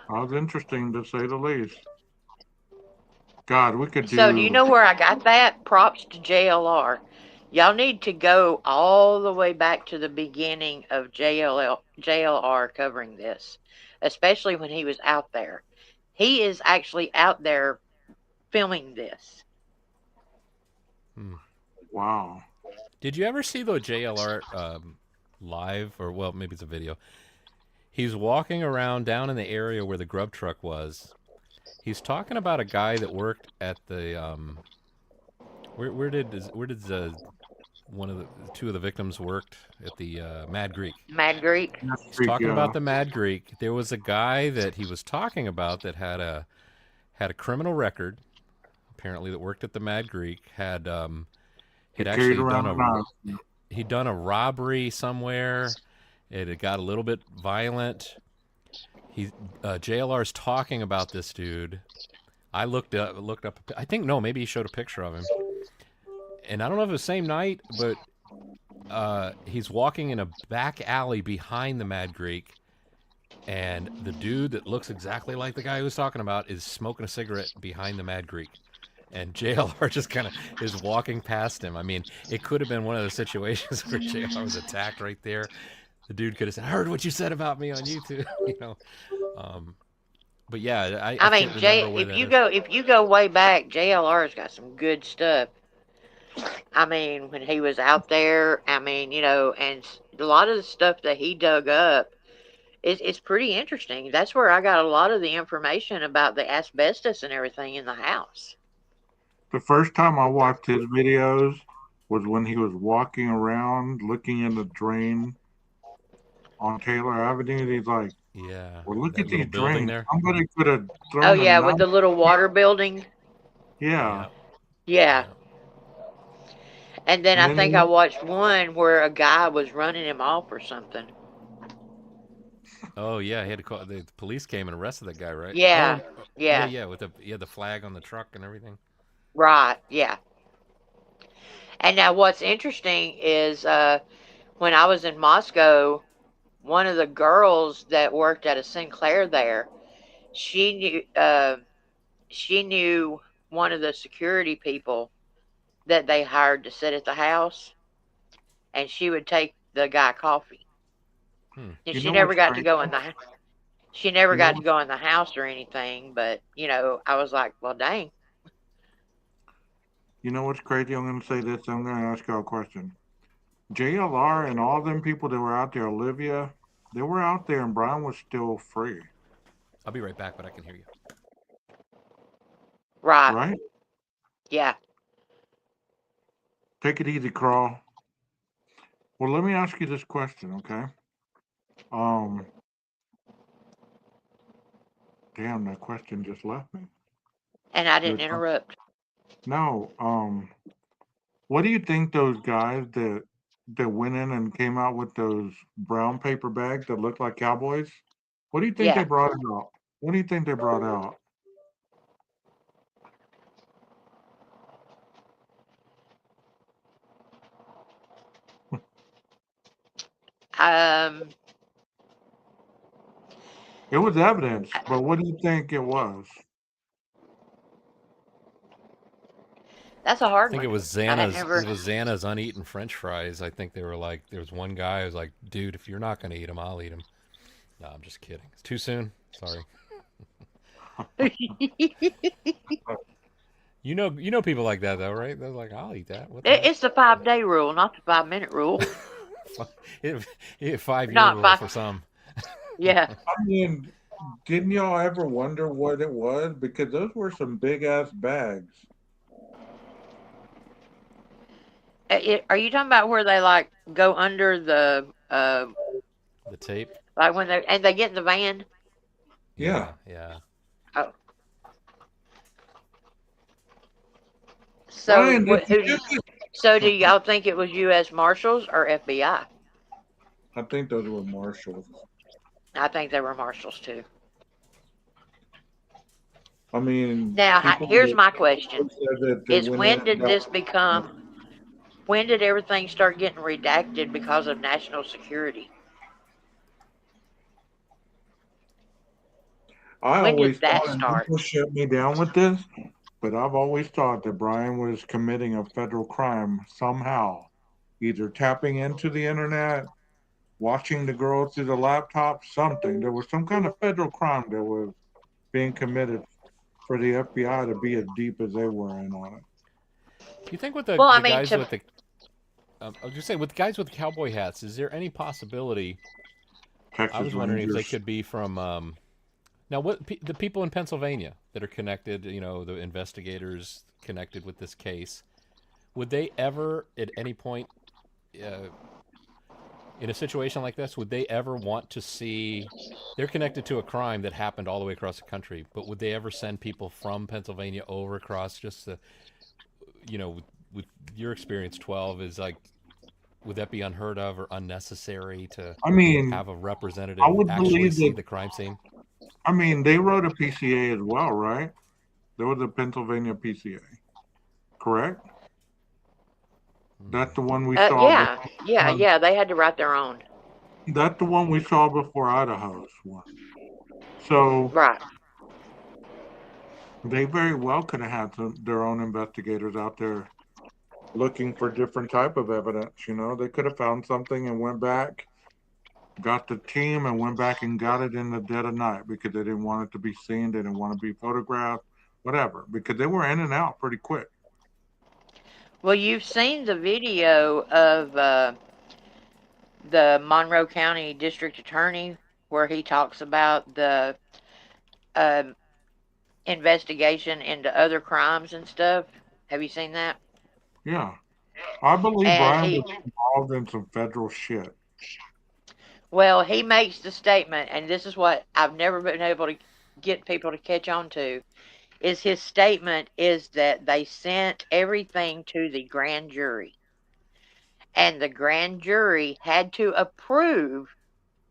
That was interesting to say the least. God, we could So do you do. know where I got that? Props to JLR. Y'all need to go all the way back to the beginning of JLR covering this, especially when he was out there. He is actually out there filming this. Wow. Did you ever see the JLR live, or well, maybe it's a video? He's walking around down in the area where the grub truck was. He's talking about a guy that worked at the where did two of the victims worked at the Mad Greek. Mad Greek. That's He's freaky. talking about the Mad Greek. There was a guy that he was talking about that had a criminal record, apparently, that worked at the Mad Greek. He Had carried actually around a knife. he'd done a robbery somewhere. It had got a little bit violent. JLR's talking about this dude. I looked up. I think no, maybe he showed a picture of him. And I don't know if it was the same night, but he's walking in a back alley behind the Mad Greek, and the dude that looks exactly like the guy who was talking about is smoking a cigarette behind the Mad Greek. And JLR just kind of is walking past him. I mean, it could have been one of those situations where JLR was attacked right there. The dude could have said, "I heard what you said about me on YouTube," you know. But yeah, I mean, can't remember where if you go way back, JLR's got some good stuff. I mean, when he was out there, I mean, and a lot of the stuff that he dug up it's pretty interesting. That's where I got a lot of the information about the asbestos and everything in the house. The first time I watched his videos was when he was walking around looking in the drain on Taylor Avenue. He's like, Yeah. "Well, look That at little these building drains. there. Somebody could have thrown Oh a yeah, with knife." the little water building. Yeah. Yeah. Yeah. And then And I then think I watched one where a guy was running him off or something. Oh yeah, he had to call. The police came and arrested that guy, right? Yeah. Oh, Yeah. yeah. With the flag on the truck and everything. Right. Yeah. And now what's interesting is when I was in Moscow, one of the girls that worked at a Sinclair there, she knew one of the security people that they hired to sit at the house, and she would take the guy coffee. And You she know never what's got to crazy? go in the she never You know got to go in the house or anything, but I was like, well, dang. You know what's crazy? I'm going to say this. I'm going to ask you a question. JLR and all them people that were out there, Olivia, they were out there, and Brian was still free, I'll be right back, but I can hear you. Right. right? Yeah. Take it easy, Crawl. Well, let me ask you this question, okay? Um, damn, that question just left me. And I You were didn't talking- interrupt. No, what do you think those guys that went in and came out with those brown paper bags that looked like cowboys? What do you think they Yeah. brought out? What do you think they brought out? Um, It was evidence, but what do you think it was? that's a I hard think one. it was I had Xana's. never. It was Xana's uneaten French fries. I think they were like. There was one guy who was like, "Dude, if you're not gonna eat them, I'll eat them." No, I'm just kidding. It's too soon. Sorry. You know people like that though, right? They're like, "I'll eat that." What the heck? It's the 5-day rule, not the 5-minute rule. It 5-year Not rule five. for some. Yeah. I mean, didn't y'all ever wonder what it was? Because those were some big ass bags. Are you talking about where they like go under the The tape. like when they get in the van? Yeah. Yeah. Oh. So Brian, what? did you just- So do y'all think it was U.S. Marshals or FBI? I think those were marshals. I think they were Marshals too. I mean, Now, people here's that my question: said that they is went when in did and got- this become? When did everything start getting redacted because of national security? I When always did that thought, and start? people shut me down with this, but I've always thought that Brian was committing a federal crime somehow, either tapping into the internet, watching the girl through the laptop, something. There was some kind of federal crime that was being committed for the FBI to be as deep as they were in on it. Do you think with the, Well, I the mean, guys with the I was just saying, with the guys with cowboy hats, is there any possibility? Texas I was wondering if they Rangers. could be from. Now, the people in Pennsylvania that are connected, the investigators connected with this case, would they ever, at any point, uh, in a situation like this, would they ever want to see? They're connected to a crime that happened all the way across the country, but would they ever send people from Pennsylvania over across just to, with your experience, 12 is like, would that be unheard of or unnecessary to I mean, have a I representative would actually believe see that. the crime scene? I mean, they wrote a PCA as well, right? There was a Pennsylvania PCA, correct? That's the one we saw Yeah, yeah, before. yeah. They had to write their own. That's the one we saw before Idaho's one. So Right. they very well could have had their own investigators out there looking for different type of evidence. They could have found something and went back, got the team, and went back and got it in the dead of night because they didn't want it to be seen, they didn't want to be photographed, whatever. Because they were in and out pretty quick. Well, you've seen the video of the Monroe County District Attorney where he talks about the um, investigation into other crimes and stuff. Have you seen that? Yeah, I believe And Brian he, was involved in some federal shit. well, he makes the statement, and this is what I've never been able to get people to catch on to, is his statement is that they sent everything to the grand jury, and the grand jury had to approve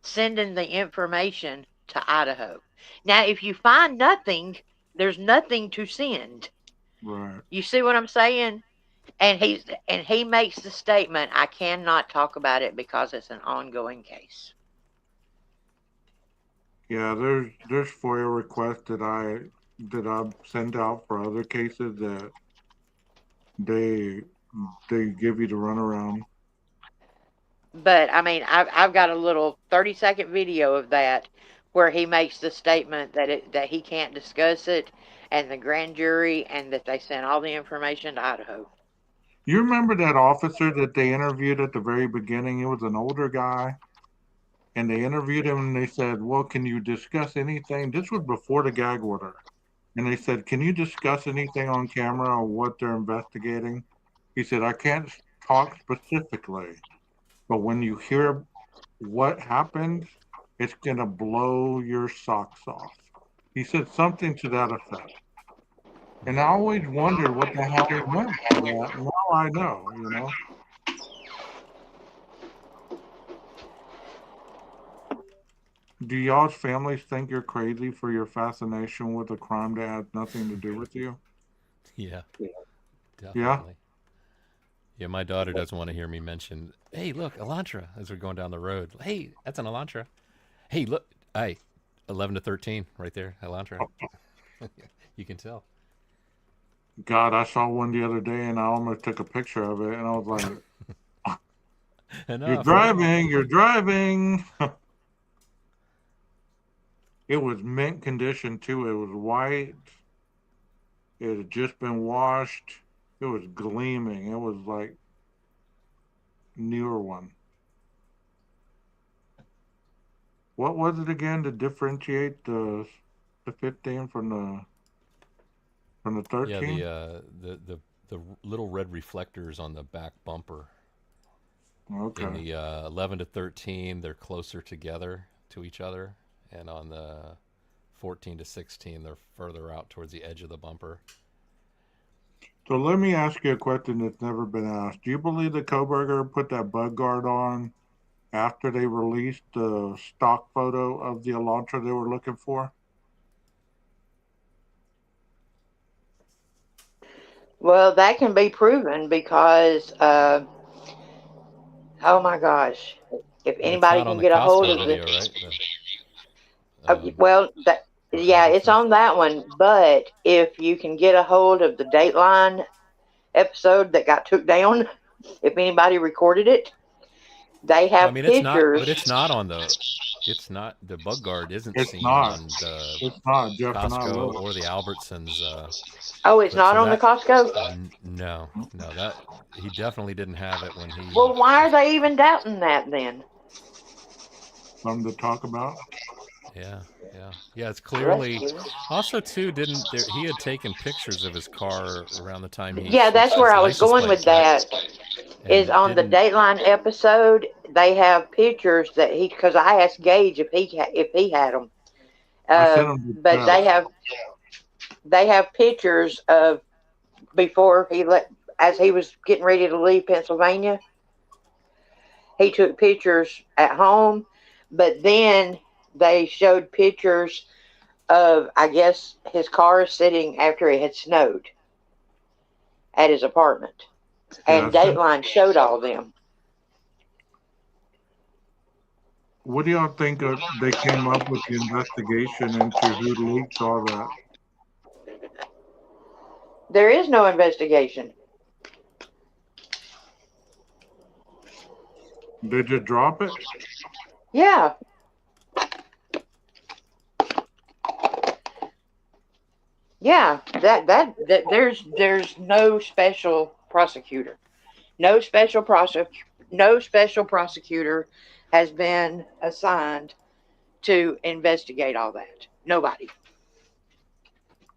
sending the information to Idaho. Now, if you find nothing, there's nothing to send. Right. You see what I'm saying? And he makes the statement, I cannot talk about it because it's an ongoing case. Yeah, there's FOIA requests that I send out for other cases that they they give you the runaround. But I mean, I've got a little 30-second video of that where he makes the statement that he can't discuss it, and the grand jury, and that they sent all the information to Idaho. You remember that officer that they interviewed at the very beginning? He was an older guy, and they interviewed him and they said, "Well, can you discuss anything?" This was before the gag order. And they said, "Can you discuss anything on camera or what they're investigating?" He said, "I can't talk specifically, but when you hear what happened, it's going to blow your socks off." He said something to that effect. And I always wondered what the hell he meant by that. Now I know. Do y'all's families think you're crazy for your fascination with a crime that has nothing to do with you? Yeah, Yeah? definitely. Yeah, my daughter doesn't want to hear me mention, hey, look, Elantra, as we're going down the road. Hey, that's an Elantra. Hey, look, hey, 11 to 13 right there, Elantra. You can tell. God, I saw one the other day and I almost took a picture of it and I was like, Enough. you're driving. It was mint condition too. It was white. It had just been washed. It was gleaming. It was like newer one. What was it again to differentiate the 15 from the Yeah, 13? the little red reflectors on the back bumper. In Okay. the 11 to 13, they're closer together to each other, and on the 14 to 16, they're further out towards the edge of the bumper. So let me ask you a question that's never been asked. Do you believe that Koberger put that bug guard on after they released the stock photo of the Elantra they were looking for? Well, that can be proven because, oh my gosh, if But it's anybody not on can the get a hold Costco of video, the, right? The well, yeah, it's Robertson. on that one. But if you can get a hold of the Dateline episode that got took down, if anybody recorded it, they Well, I have mean, it's not, but pictures. it's not on the. It's not the bug guard isn't It's seen not. on the It's not. Jeff and I Costco looked. or the Albertsons. Oh, it's But not so on the that Costco. no, no, that he definitely didn't have it when he Well, why are was. they even doubting that then? Something to talk about. Yeah, yeah, yeah. It's Well, clearly also too didn't there, he had taken pictures of his car around the time he yeah, that's switched where his I was license going with plates, right? that. is and on the didn't. Dateline episode. They have pictures that he, because I asked Gage if he had them, I sent him to but Jeff. they have pictures of before as he was getting ready to leave Pennsylvania. He took pictures at home, but then they showed pictures of, I guess, his car sitting after it had snowed at his apartment. Yeah, I And sent. Dateline showed all of them. What do y'all think they came up with the investigation into who leaked all that? There is no investigation. They just drop it? Yeah. Yeah. That there's no special prosecutor. No special prosecutor has been assigned to investigate all that. Nobody.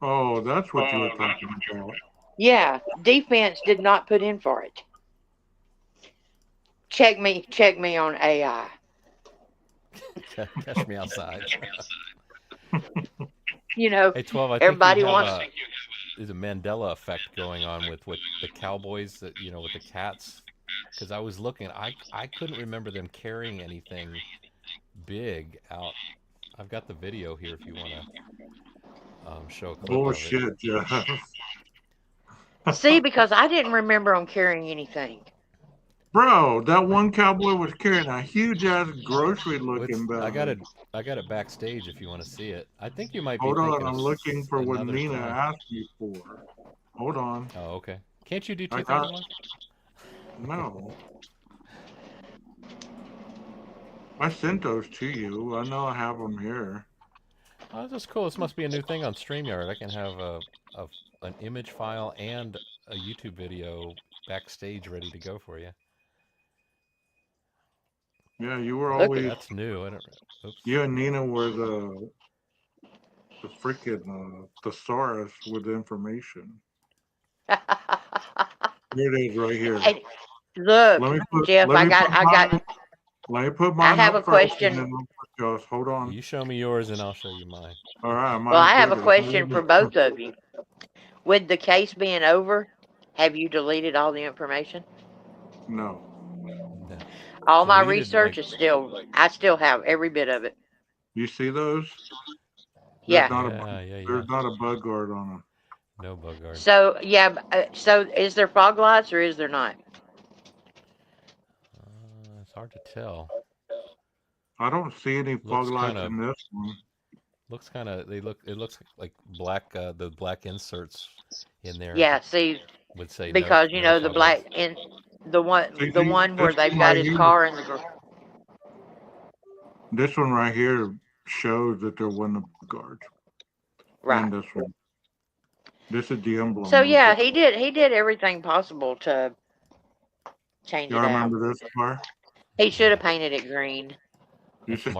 Oh, that's what you were talking about. Yeah, defense did not put in for it. Check me on AI. Catch me outside. You know, Hey, 12. I think you everybody have wants. a there's a Mandela effect going on with the cowboys that with the cats. Because I was looking, I couldn't remember them carrying anything big out. I've got the video here if you want to show a clip of it. Bullshit, Jeff. See, because I didn't remember them carrying anything. Bro, that one cowboy was carrying a huge ass grocery What's looking bag. I got it backstage if you want to see it. I think you might be Hold on, thinking of I'm looking for what another Nina thing. asked me for. Hold on. Oh, okay. Can't you do I two things got at once? no. I sent those to you. I know I have them here. Oh, that's cool. This must be a new thing on StreamYard. I can have a an image file and a YouTube video backstage ready to go for you. Yeah, you were Look at always That's new. I don't. Oops. you and Nina were the freaking thesaurus with the information. Here it is, right here. and look, Let me put Jeff, let me put I got mine. Let me put I mine have a up first, and question. then we'll put yours. Hold on. You show me yours and I'll show you mine. All right, Well, mine's I have a bigger. question for both of you. With the case being over, have you deleted all the information? No, No. All my Deleted research like is I still have every bit of it. you see those? There's Yeah. not a yeah. there's not a bug guard on them. No bug guard. So yeah. So is there fog lights or is there not? It's hard to tell. I don't see any fog Looks kind lights of in this one. looks kind of they look it looks like black the black inserts in there Yeah. See, would say because no the fog lights. black in See, the one where this they've one got right his here. car in the. This one right here shows that there wasn't a bug guard, Right. and this one. This is the So emblem of yeah, the. he did everything possible to change Y'all it out. remember this car? He should have Yeah. painted it green. You should.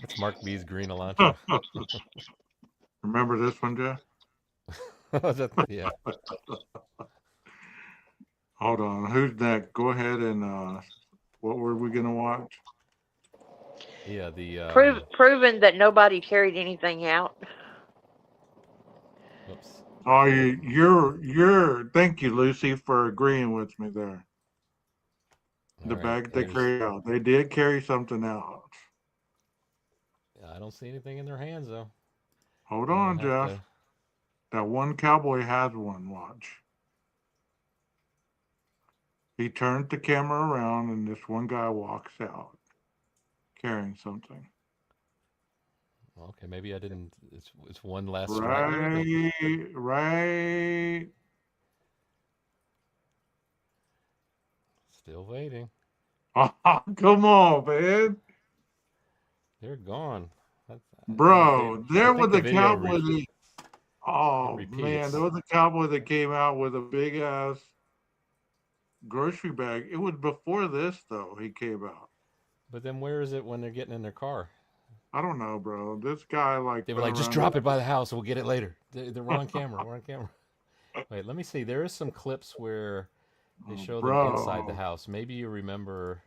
That's Mark B's green Elantra. Remember this one, Jeff? Yeah. Hold on. Who's next? Go ahead and what were we gonna watch? Yeah, the Proven that nobody carried anything out. whoops. Oh, you're. Thank you, Lucy, for agreeing with me there. All The right. bag they Here's carry out. They did carry something out. I don't see anything in their hands though. Hold I'm gonna on, have to Jeff. That one cowboy has one. Watch. He turns the camera around, and this one guy walks out carrying something. okay, maybe I didn't it's one last straggler. Right. Still waiting. Oh, come on, man. They're gone. Bro, I there think was the a video cowboy that, it oh man, there repeats. was a cowboy that came out with a big ass grocery bag. It was before this though, he came out. But then where is it when they're getting in their car? I don't know, bro. This guy like They were went like, just around drop it by the house. We'll get it later. We're on camera. We're on camera. Wait, let me see. There is some clips where They Oh, show them inside the bro. house. Maybe you remember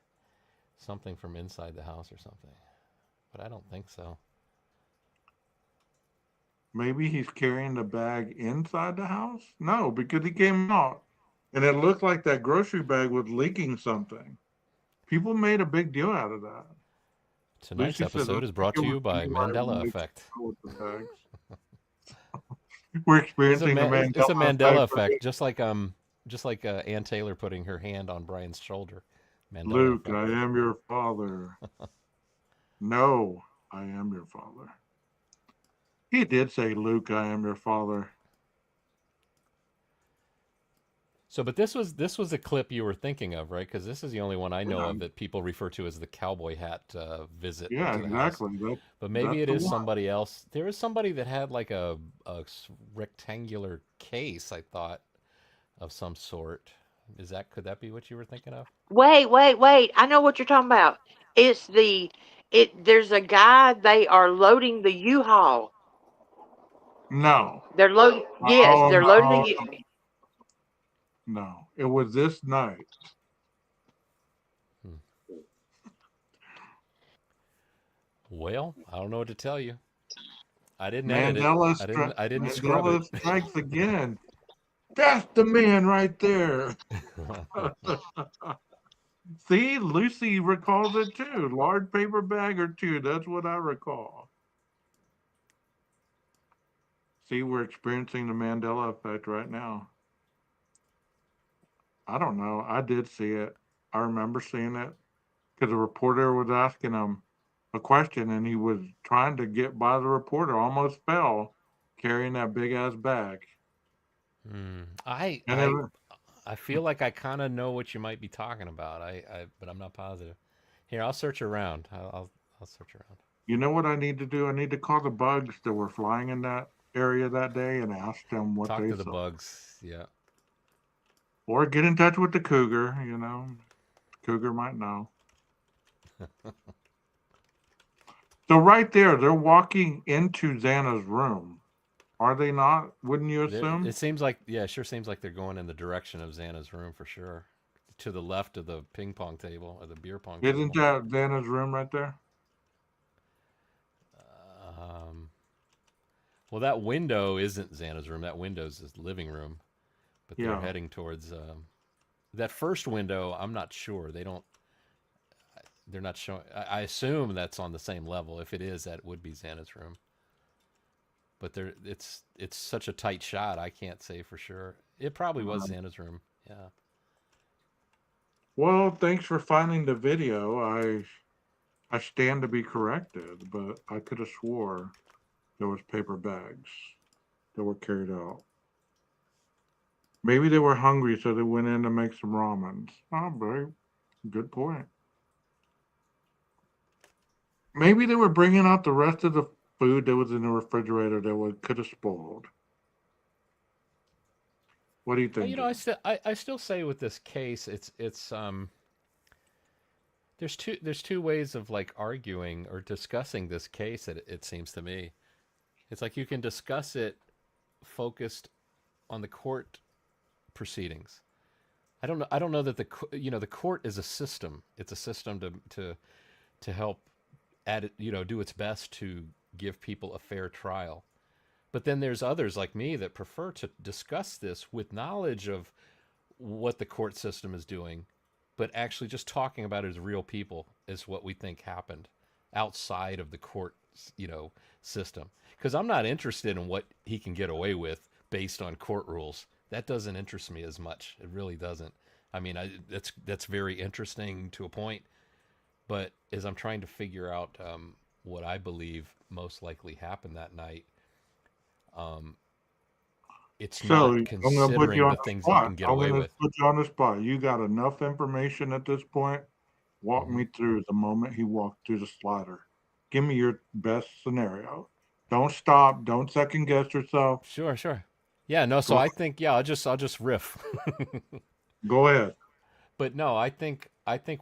something from inside the house or something, but I don't think so. Maybe he's carrying the bag inside the house? No, because he came out and it looked like that grocery bag was leaking something. People made a big deal out of that. Tonight's Lucy said, I episode is think brought it to was you by Eli when Mandela they Effect. with the bags. We're experiencing the It's a Mandela Mandela effect for effect, just like Ann Taylor putting her hand on Brian's shoulder. Mandela Luke, effect. I am your father. No, I am your father. He did say, Luke, I am your father. So, but this was a clip you were thinking of, right? Because this is the only one I know Yeah, of that people refer to as the cowboy hat visit yeah, to the house. exactly. But maybe That's it the is one. somebody else. There is somebody that had like a rectangular case, I thought, of some sort. Could that be what you were thinking of? Wait. I know what you're talking about. It's the it. There's a guy. They are loading the U-Haul. No. They're loading. Yes, Oh they're loading the. no, no. It was this night. Hmm. Well, I don't know what to tell you. I didn't edit it. I didn't scrub it. Mandela strikes again. That's the man right there. See, Lucy recalls it too. Large paper bag or two. That's what I recall. See, we're experiencing the Mandela effect right now. I don't know. I did see it. I remember seeing it because the reporter was asking him a question and he was trying to get by the reporter, almost fell carrying that big ass bag. Hmm. I And I it, I feel like I kind of know what you might be talking about. But I'm not positive. Here, I'll search around. I'll search around. you know what I need to do? I need to call the bugs that were flying in that area that day and ask them what Talk they to the saw. bugs. Yeah. Or get in touch with the cougar, Cougar might know. So right there, they're walking into Xana's room. Are they not? Wouldn't you It assume? seems like, yeah, it sure seems like they're going in the direction of Xana's room for sure. To the left of the ping pong table or the beer pong Isn't table. that Xana's room right there? Um, well, that window isn't Xana's room. That window's his living room. But they're Yeah. heading towards that first window. I'm not sure. They're not showing. I assume that's on the same level. If it is, that would be Xana's room. But it's such a tight shot. I can't say for sure. It probably was Xana's room. Yeah. Well, thanks for finding the video. I stand to be corrected, but I could have swore there was paper bags that were carried out. Maybe they were hungry, so they went in to make some ramen. Oh, very good point. Maybe they were bringing out the rest of the food that was in the refrigerator that could have spoiled. What do you think, I Jeff? still say with this case, it's there's two ways of like arguing or discussing this case. It seems to me, it's like you can discuss it focused on the court proceedings. I don't know that the court is a system. It's a system to help do its best to give people a fair trial. But then there's others like me that prefer to discuss this with knowledge of what the court system is doing, but actually just talking about it as real people is what we think happened outside of the court, system. Because I'm not interested in what he can get away with based on court rules. That doesn't interest me as much. It really doesn't. I mean, that's very interesting to a point, but as I'm trying to figure out what I believe most likely happened that night, um, it's So not I'm going to put you considering on the the things that he spot. can get I'm away going to with. put you on the spot. You got enough information at this point. Walk Hmm. me through the moment he walked through the slider. Give me your best scenario. Don't stop. Don't second guess yourself. Sure, sure. Yeah, no, so Go, I think, yeah, I'll just riff. go ahead. But no, I think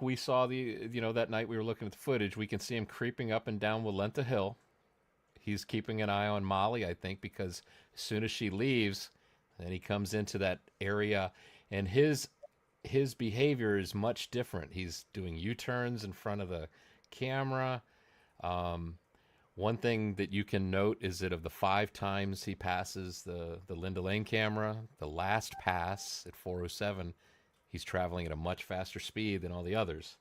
we saw that night we were looking at the footage, we can see him creeping up and down Walenta Hill. He's keeping an eye on Molly, I think, because as soon as she leaves, then he comes into that area, and his behavior is much different. He's doing U-turns in front of the camera. Um, One thing that you can note is that of the 5 times he passes the Linda Lane camera, the last pass at 407, he's traveling at a much faster speed than all the others,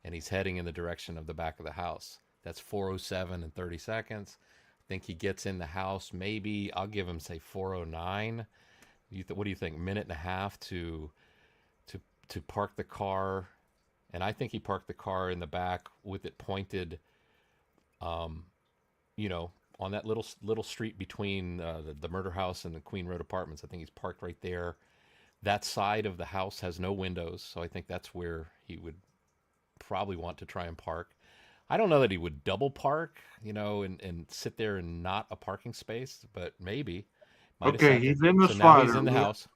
and he's heading in the direction of the back of the house. That's 407 in 30 seconds. I think he gets in the house, maybe I'll give him say 409. What do you think? Minute and a half to to park the car, and I think he parked the car in the back with it pointed, um, you know, on that little street between the murder house and the Queen Road Apartments. I think he's parked right there. That side of the house has no windows, so I think that's where he would probably want to try and park. I don't know that he would double park, and sit there in not a parking space, but maybe might have Okay, sat there. he's in the So now he's slider. in the house.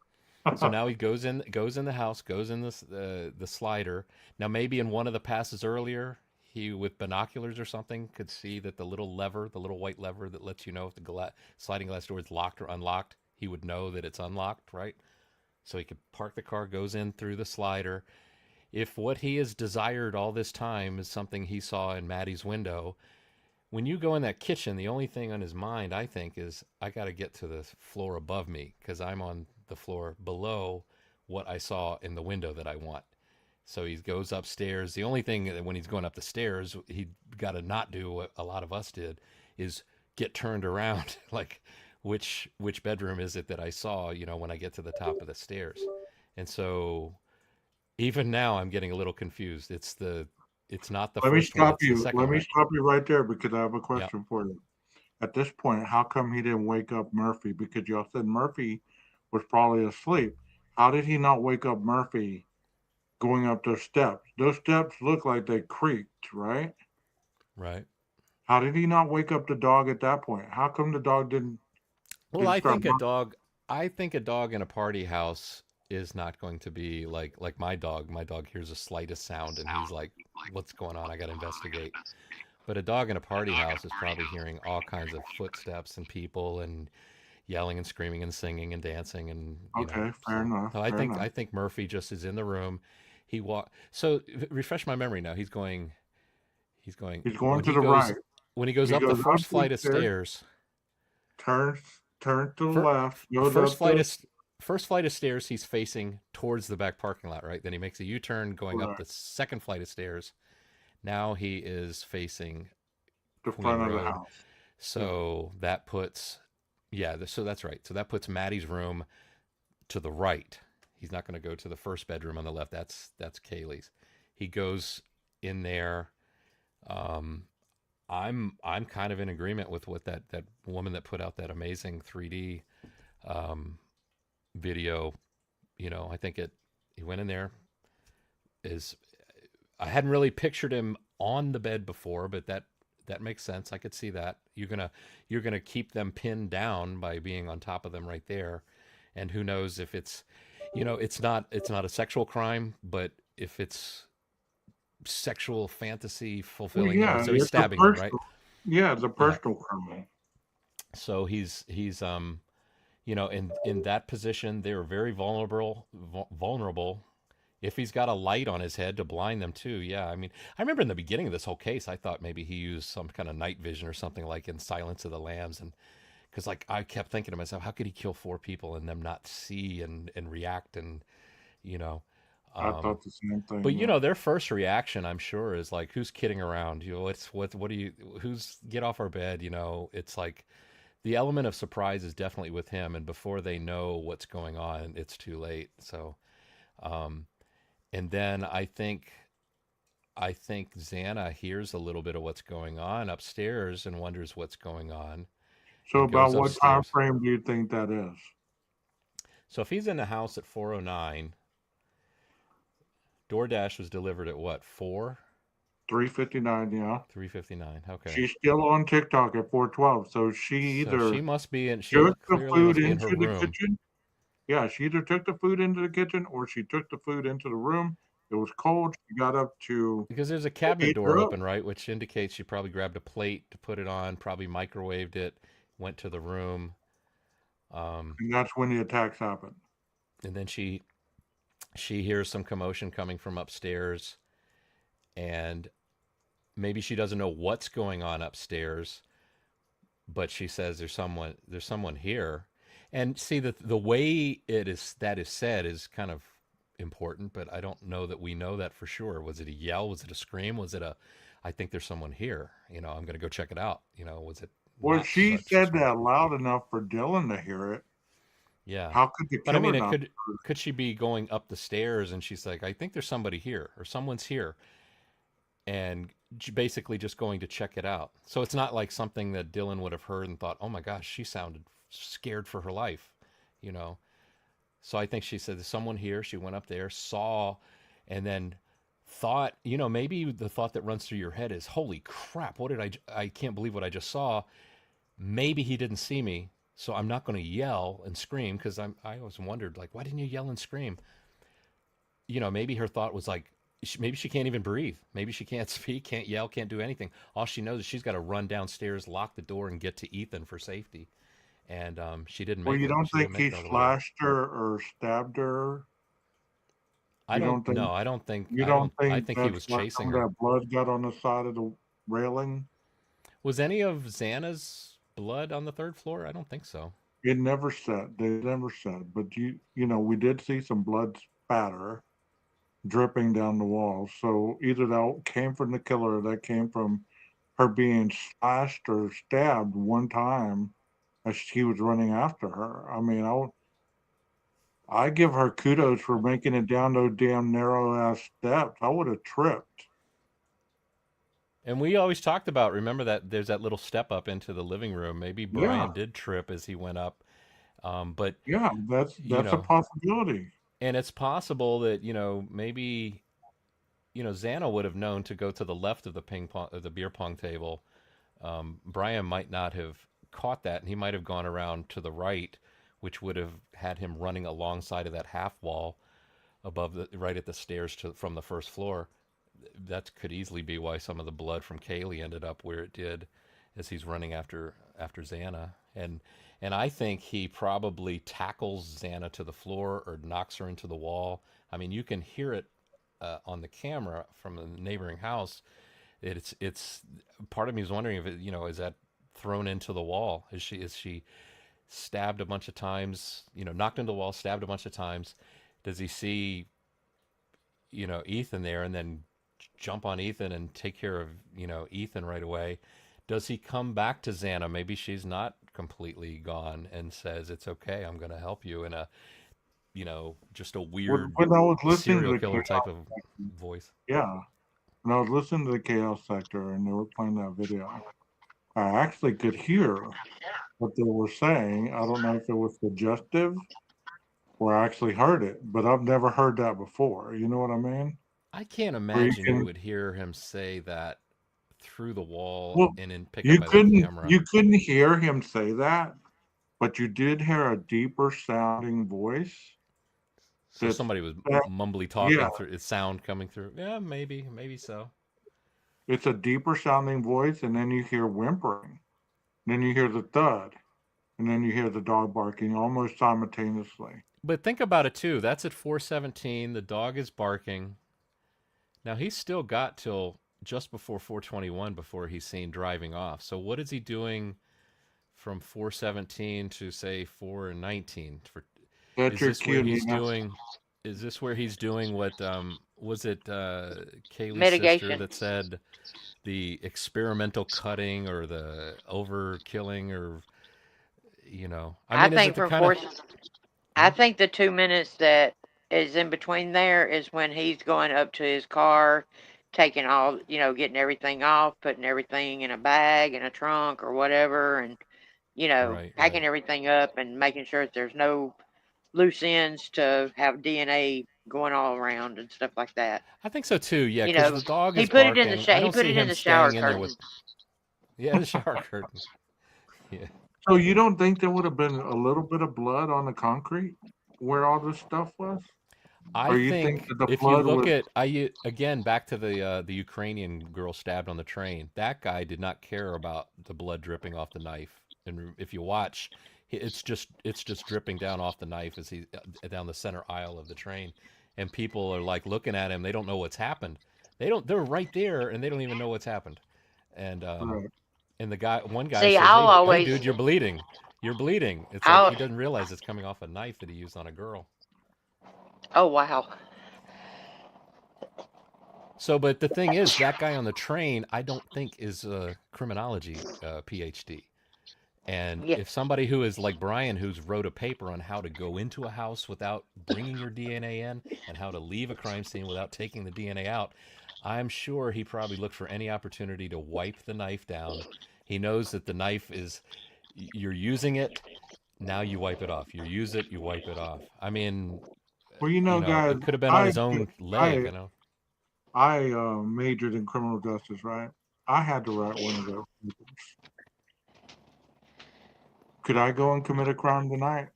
So now he goes in the house, goes in the slider. Now maybe in one of the passes earlier, he with binoculars or something could see that the little lever, the little white lever that lets you know if the sliding glass door is locked or unlocked, he would know that it's unlocked, right? So he could park the car, goes in through the slider. If what he has desired all this time is something he saw in Maddie's window, when you go in that kitchen, the only thing on his mind, I think, is I got to get to the floor above me because I'm on the floor below what I saw in the window that I want. So he goes upstairs. The only thing that when he's going up the stairs, he got to not do what a lot of us did is get turned around. Like, which bedroom is it that I saw, when I get to the top of the stairs? And so even now I'm getting a little confused. It's not the Let me first one, stop it's the you. second Let one, me right? stop you right there because I have a Yeah. question for you. At this point, how come he didn't wake up Murphy? Because y'all said Murphy was probably asleep. How did he not wake up Murphy going up those steps? Those steps look like they creaked, right? Right. How did he not wake up the dog at that point? How come the dog Well, didn't I start think a barking? dog I think a dog in a party house is not going to be like my dog. My dog hears the slightest sound and he's like, "What's going on? I got to investigate." But a dog in a party house is probably hearing all kinds of footsteps and people and yelling and screaming and singing and dancing and. Okay, fair So enough. so I Fair think enough. I think Murphy just is in the room. He walk so refresh my memory now. He's going He's going when to he the goes right. when he goes He up the goes up first the flight of stairs, stairs. turns to the Fir- left, goes first up flight the of first flight of stairs, he's facing towards the back parking lot, right? Then he makes a U-turn going up correct, the second flight of stairs. Now he is facing the Queen front of the Road. house. Yeah. So that puts yeah, so that's right. So that puts Maddie's room to the right. He's not going to go to the first bedroom on the left. That's Kaylee's. He goes in there. Um, I'm kind of in agreement with what that woman that put out that amazing 3D um, video. I think he went in there is I hadn't really pictured him on the bed before, but that makes sense. I could see that. You're gonna keep them pinned down by being on top of them right there. And who knows if it's not a sexual crime, but if it's sexual fantasy Well, fulfilling, yeah, so he's it's a stabbing them, right? personal. Yeah, it's a Yeah. personal criminal. So in that position, they're very vulnerable. If he's got a light on his head to blind them too, yeah. I mean, I remember in the beginning of this whole case, I thought maybe he used some kind of night vision or something like in Silence of the Lambs, and because like I kept thinking to myself, how could he kill 4 people and them not see and react and you know, I um, thought the same but thing. Yeah. their first reaction, I'm sure, is like, who's kidding around? It's what do you? Who's get off our bed? It's like the element of surprise is definitely with him, and before they know what's going on, it's too late. So, um, and then I think Xana hears a little bit of what's going on upstairs and wonders what's going on So, and about goes what time upstairs. frame do you think that is? So if he's in the house at 4:09, DoorDash was delivered at what? 3:59. Yeah. 3:59. Okay. She's still on TikTok at 4:12. So she So she either must be in she took the clearly food must be in her into the room. kitchen. Yeah, she either took the food into the kitchen or she took the food into the room. It was cold. She got up to Because there's a go cabinet heat door her up, open, right? Which indicates she probably grabbed a plate to put it on, probably microwaved it, went to the room, um, and that's when the attacks happened. and then she she hears some commotion coming from upstairs, and maybe she doesn't know what's going on upstairs, but she says there's someone here. And see, the way that is said is kind of important, but I don't know that we know that for sure. Was it a yell? Was it a scream? Was it a I think there's someone here, I'm going to go check it out, was it Well, not she such a said scream? that loud enough for Dylan to hear it. Yeah. How could the But I killer mean, it not? could she be going up the stairs and she's like, I think there's somebody here or someone's here, and basically just going to check it out. So it's not like something that Dylan would have heard and thought, "Oh my gosh, she sounded scared for her life," you know. So I think she said, "There's someone here." She went up there, saw, and then thought, maybe the thought that runs through your head is, "Holy crap! What did I can't believe what I just saw." Maybe he didn't see me, so I'm not going to yell and scream because I always wondered, like, why didn't you yell and scream? Maybe her thought was like, maybe she can't even breathe. Maybe she can't speak, can't yell, can't do anything. All she knows is she's got to run downstairs, lock the door, and get to Ethan for safety. And she didn't Well, make you it. don't She didn't think make he it all the way there. slashed her or stabbed her? I You don't don't think know. I don't think. you I don't don't. I think think he that's was why chasing some of her. that blood got on the side of the railing? Was any of Xana's blood on the third floor? I don't think so. It never said. They never said. But we did see some blood spatter dripping down the walls. So either that came from the killer, or that came from her being slashed or stabbed one time as he was running after her. I mean, I give her kudos for making it down those damn narrow ass steps. I would have tripped. And we always talked about, remember that there's that little step up into the living room. Maybe Yeah, Brian did trip as he went up. But, yeah, that's you a know, possibility. and it's possible that, maybe, Xana would have known to go to the left of the ping pong, of the beer pong table. Brian might not have caught that, and he might have gone around to the right, which would have had him running alongside of that half wall above right at the stairs from the first floor. That could easily be why some of the blood from Kaylee ended up where it did, as he's running after Xana. And I think he probably tackles Xana to the floor or knocks her into the wall. I mean, you can hear it on the camera from the neighboring house. It's part of me is wondering if is that thrown into the wall? Is she stabbed a bunch of times? Knocked into the wall, stabbed a bunch of times. Does he see Ethan there and then jump on Ethan and take care of Ethan right away? Does he come back to Xana? Maybe she's not completely gone and says, "It's okay, I'm going to help you," in a just a When, weird when I was listening to serial the killer type chaos of sector, voice. yeah, when I was listening to the chaos sector and they were playing that video, I actually could hear what they were saying. I don't know if it was suggestive or I actually heard it, but I've never heard that before. You know what I mean? I can't Where you imagine you can, would hear him say that through the wall well, and then pick up by the camera. you couldn't hear him say that, but you did hear a deeper sounding voice. So That's somebody was that, mumbly yeah, talking through, its sound coming through. Yeah, maybe so. it's a deeper sounding voice, and then you hear whimpering, then you hear the thud, and then you hear the dog barking almost simultaneously. But think about it too. That's at 4:17. The dog is barking. Now he's still got till just before 4:21 before he's seen driving off. So what is he doing from 4:17 to say 4:19? That's Is your this where cue, he's Nina. doing? Is this where he's doing what? Was it Kaylee's sister Mitigation. that said the experimental cutting or the overkilling or I I mean, is it think the from kind of? four. I Hmm? think the 2 minutes that is in between there is when he's going up to his car, taking all, getting everything off, putting everything in a bag, in a trunk, or whatever, and, Right, packing right. everything up and making sure that there's no loose ends to have DNA going all around and stuff like that. I think so too. Yeah, You because know, the dog he is put it in the barking. I he don't put see it in him the shower staying in there with. curtain. Yeah, the shower curtain. Yeah. So you don't think there would have been a little bit of blood on the concrete where all this stuff was? I Or you think think that the if you blood look was at again back to the Ukrainian girl stabbed on the train, that guy did not care about the blood dripping off the knife. And if you watch, it's just dripping down off the knife as he down the center aisle of the train. and people are like looking at him. They don't know what's happened. They're right there, and they don't even know what's happened. And Right. and one guy See, says, I'll "Hey, always, dude, you're bleeding. You're bleeding." It's like I'll, he doesn't realize it's coming off a knife that he used on a girl. oh wow. So, but the thing is, that guy on the train, I don't think is a criminology PhD. And Yeah. if somebody who is like Brian, who's wrote a paper on how to go into a house without bringing your DNA in and how to leave a crime scene without taking the DNA out, I'm sure he probably looked for any opportunity to wipe the knife down. He knows that the knife is, you're using it, now you wipe it off. You use it, you wipe it off. I mean, Well, guys, it could have been on I his own leg, I majored in criminal justice, right? I had to write one of those papers. Could I go and commit a crime tonight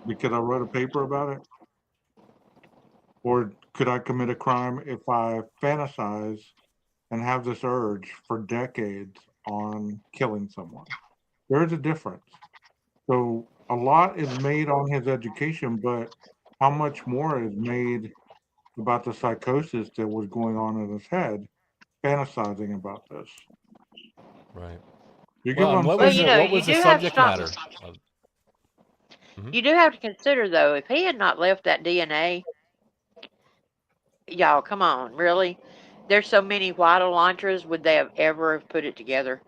because I wrote a paper about it? Or could I commit a crime if I fantasize and have this urge for decades on killing someone? There is a difference. So a lot is made on his education, but how much more is made about the psychosis that was going on in his head, fantasizing about this? right? You get Well, what and I'm what Well, was saying? you it? know, What you was the do have to subject stop. matter? Mhm. You do have to consider though, if he had not left that DNA, y'all, come on, really? There's so many white Elantras. Would they have ever have put it together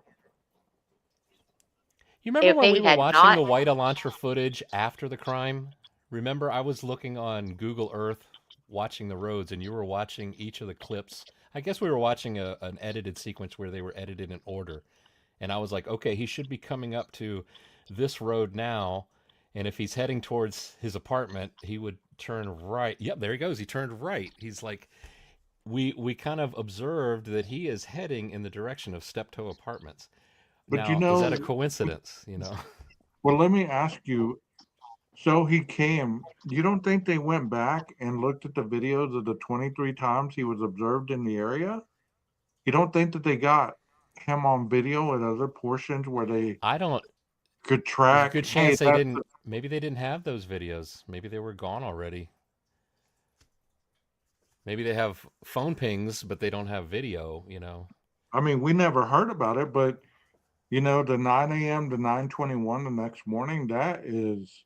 You remember if when we he were had watching not? the White Elantra footage after the crime? Remember, I was looking on Google Earth, watching the roads, and you were watching each of the clips. I guess we were watching an edited sequence where they were edited in order. And I was like, okay, he should be coming up to this road now. And if he's heading towards his apartment, he would turn right. Yep, there he goes. He turned right. He's like, we kind of observed that he is heading in the direction of Steptoe Apartments. But Now, is that a coincidence? well, let me ask you. So he came. You don't think they went back and looked at the videos of the 23 times he was observed in the area? You don't think that they got him on video at other portions where they I don't. could There's a track, good hey, chance they that's didn't. Maybe they didn't have those videos. Maybe they were gone already. Maybe they have phone pings, but they don't have video. I mean, we never heard about it, but the 9 a.m. to 9:21 the next morning, that is,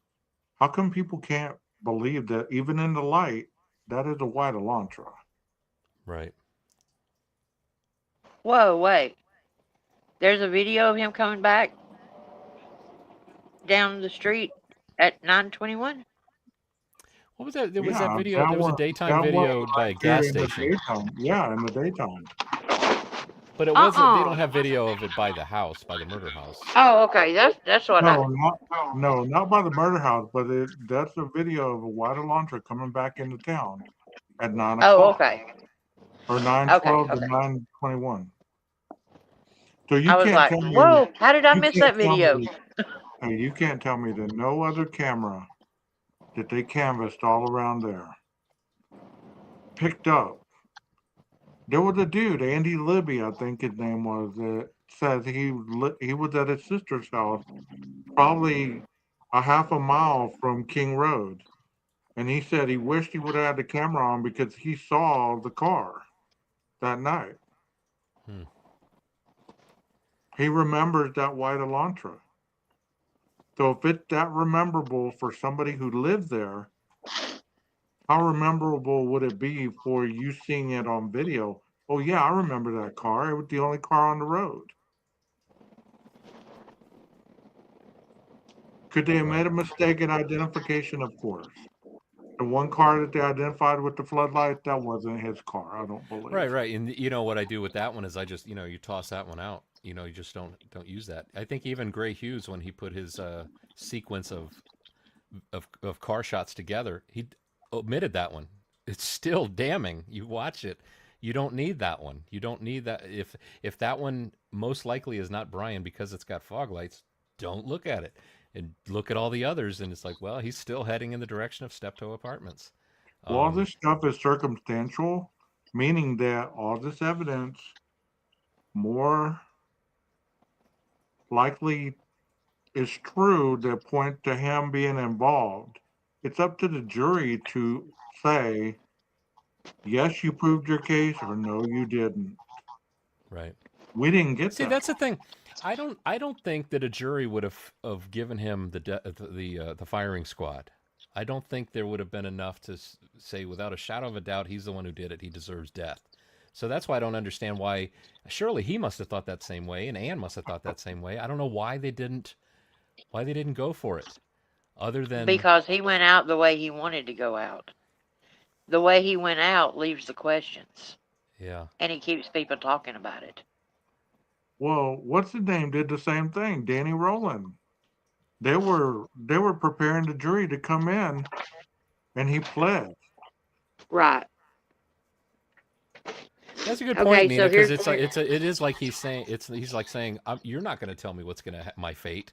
how come people can't believe that even in the light, that is a white Elantra? Right. Whoa, wait. There's a video of him coming back down the street at 9:21. What was that? There was that Yeah, video. There was a daytime that one video by right a there gas in the station, daytime. Yeah, in the daytime. but it wasn't. They don't Uh-uh. have video of it by the house, by the murder house. Oh, okay. That's what I. No, not by the murder house, but that's a video of a white Elantra coming back into town at nine Oh, o'clock okay. or nine Okay. twelve to Okay. 9:21. So I was like, whoa, how did I you miss can't that tell video? me, hey, you can't tell me that no other camera that they canvassed all around there picked up. There was a dude, Andy Libby, I think his name was, that says he was at his sister's house, probably a half a mile from King Road, and he said he wished he would have had the camera on because he saw the car that night. Hmm. He remembers that white Elantra. So if it's that rememberable for somebody who lives there, how memorable would it be for you seeing it on video? Oh yeah, I remember that car. It was the only car on the road. Could they have Right. made a mistake in identification? Of course. The one car that they identified with the floodlight, that wasn't his car, I don't Right. believe. Right. And what I do with that one is I just you toss that one out. You just don't use that. I think even Gray Hughes, when he put his sequence of car shots together, he omitted that one. It's still damning. You watch it, you don't need that one. You don't need that. If that one most likely is not Brian because it's got fog lights, don't look at it and look at all the others. And it's like, well, he's still heading in the direction of Steptoe Apartments. Well, all Um, this stuff is circumstantial, meaning that all this evidence more likely is true that point to him being involved. It's up to the jury to say, yes, you proved your case, or no, you didn't. Right. We didn't get See, that. that's the thing. I don't think that a jury would have given him the firing squad. I don't think there would have been enough to say without a shadow of a doubt he's the one who did it. He deserves death. So that's why I don't understand why. Surely he must have thought that same way, and Anne must have thought that same way. I don't know why they didn't go for it, other than Because he went out the way he wanted to go out. The way he went out leaves the questions, yeah. and he keeps people talking about it. Well, what's his name did the same thing. Danny Rowland. They were preparing the jury to come in, and he pled. Right. That's a good point, Okay, Nina, so because here's here, it is like he's like saying you're not going to tell me what's going to my fate.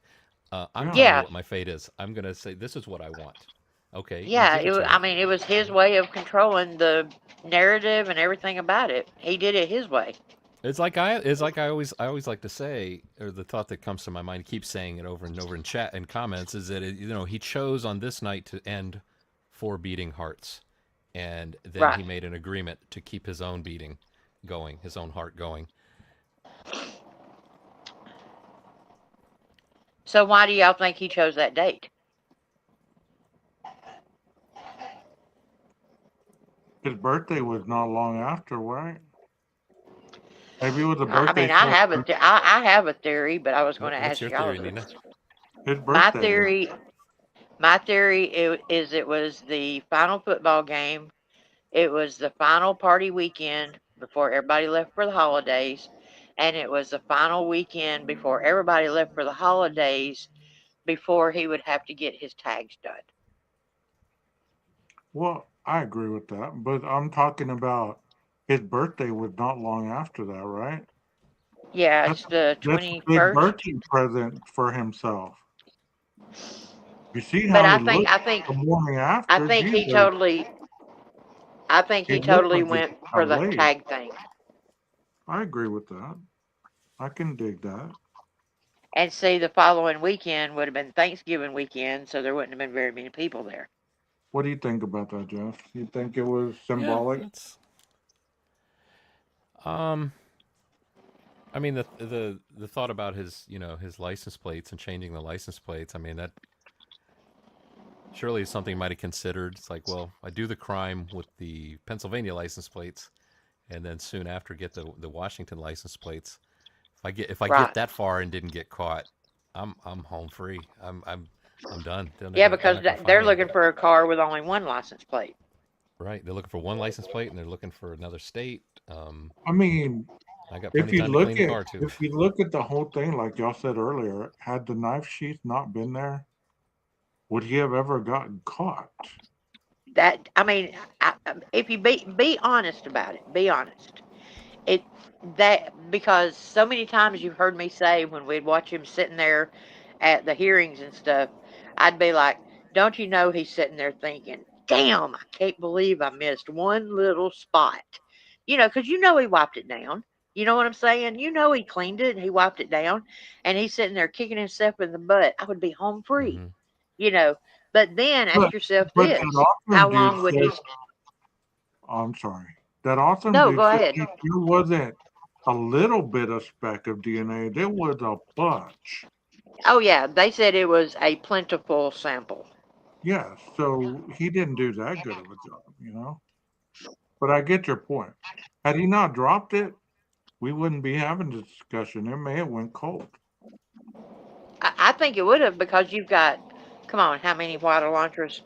I'm Yeah. telling you yeah, what my fate is. I'm going to say this is what I want. Okay, you yeah. give it to I me. mean, it was his way of controlling the narrative and everything about it. He did it his way. It's like I always like to say, or the thought that comes to my mind, keep saying it over and over in chat and comments, is that he chose on this night to end 4 beating hearts, and then Right. he made an agreement to keep his own beating going, his own heart going. So why do y'all think he chose that date? His birthday was not long after, right? Maybe it was a I birthday mean, I have celebration. I have a theory, but I was going to What's ask your y'all theory, this. Nina? His My birthday. theory, my theory is it was the final football game. It was the final party weekend before everybody left for the holidays, and it was the final weekend before everybody left for the holidays before he would have to get his tags done. Well, I agree with that, but I'm talking about his birthday was not long after that, right? Yeah, That's it's the that's a big 21st. birthday present for himself. You see But how he looked the morning I after? think he Jesus, totally I think he he looked totally like he went for got the laid. tag thing. I agree with that. I can dig that. And see, the following weekend would have been Thanksgiving weekend, so there wouldn't have been very many people there. What do you think about that, Jeff? You think it was Yeah, symbolic? that's um. I mean the thought about his his license plates and changing the license plates. I mean that surely is something he might have considered. It's like, well, I do the crime with the Pennsylvania license plates, and then soon after get the Washington license plates. If I get Right. that far and didn't get caught, I'm home free. I'm done. Yeah, They're because not going to find they're me. looking for a car with only one license plate. Right? They're looking for one license plate, and they're looking for another state. I mean, I got plenty if of you time to look clean the at car too. if you look at the whole thing, like y'all said earlier, had the knife sheath not been there, would he have ever gotten caught? That I mean, if you be honest about it, be honest. It that because so many times you've heard me say when we'd watch him sitting there at the hearings and stuff, I'd be like, "Don't you know he's sitting there thinking, damn, I can't believe I missed one little spot." Because he wiped it down. You know what I'm saying? He cleaned it and he wiped it down, and he's sitting there kicking himself in the butt. I would be home free. Hmm. You know, but then But ask yourself but that this: awesome how dude long would he? said, oh, I'm sorry. That awesome No, dude go said ahead. that there wasn't a little bit of speck of DNA. There was a bunch. Oh yeah, they said it was a plentiful sample. Yeah, so he didn't do that good of a job. But I get your point. Had he not dropped it, we wouldn't be having this discussion. It may have went cold. I think it would have because you've got, come on, how many water launchers?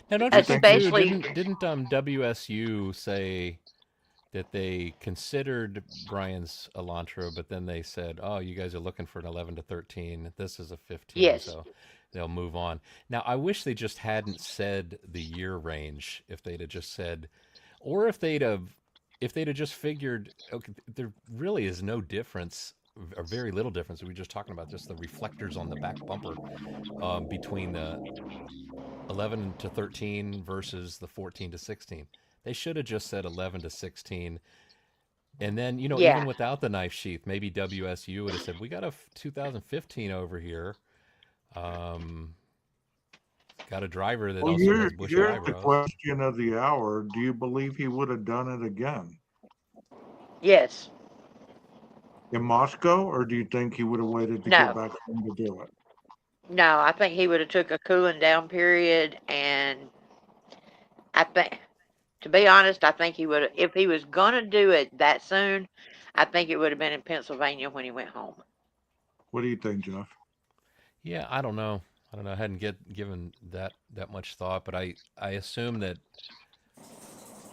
Now, don't You you think think it? too? Especially, Didn't WSU say that they considered Brian's Elantra, but then they said, "Oh, you guys are looking for an 11 to 13. This is a 15, yes. so they'll move on." Now, I wish they just hadn't said the year range. If they'd have just said, or if they'd have just figured, okay, there really is no difference, or very little difference. We were just talking about just the reflectors on the back bumper between the 11 to 13 versus the 14 to 16. They should have just said 11 to 16. And then, even Yeah. without the knife sheath, maybe WSU would have said, "We got a 2015 over here. Um, got a driver that Well, also has bushy here's the eyebrows. question of the hour. Do you believe he would have done it again Yes. in Moscow, or do you think he would have waited to get No. back home to do it? No, I think he would have took a cooling down period, and I think, to be honest, I think he would have, if he was gonna do it that soon, I think it would have been in Pennsylvania when he went home. What do you think, Jeff? Yeah, I don't know. I don't know. I hadn't given that much thought, but I assume that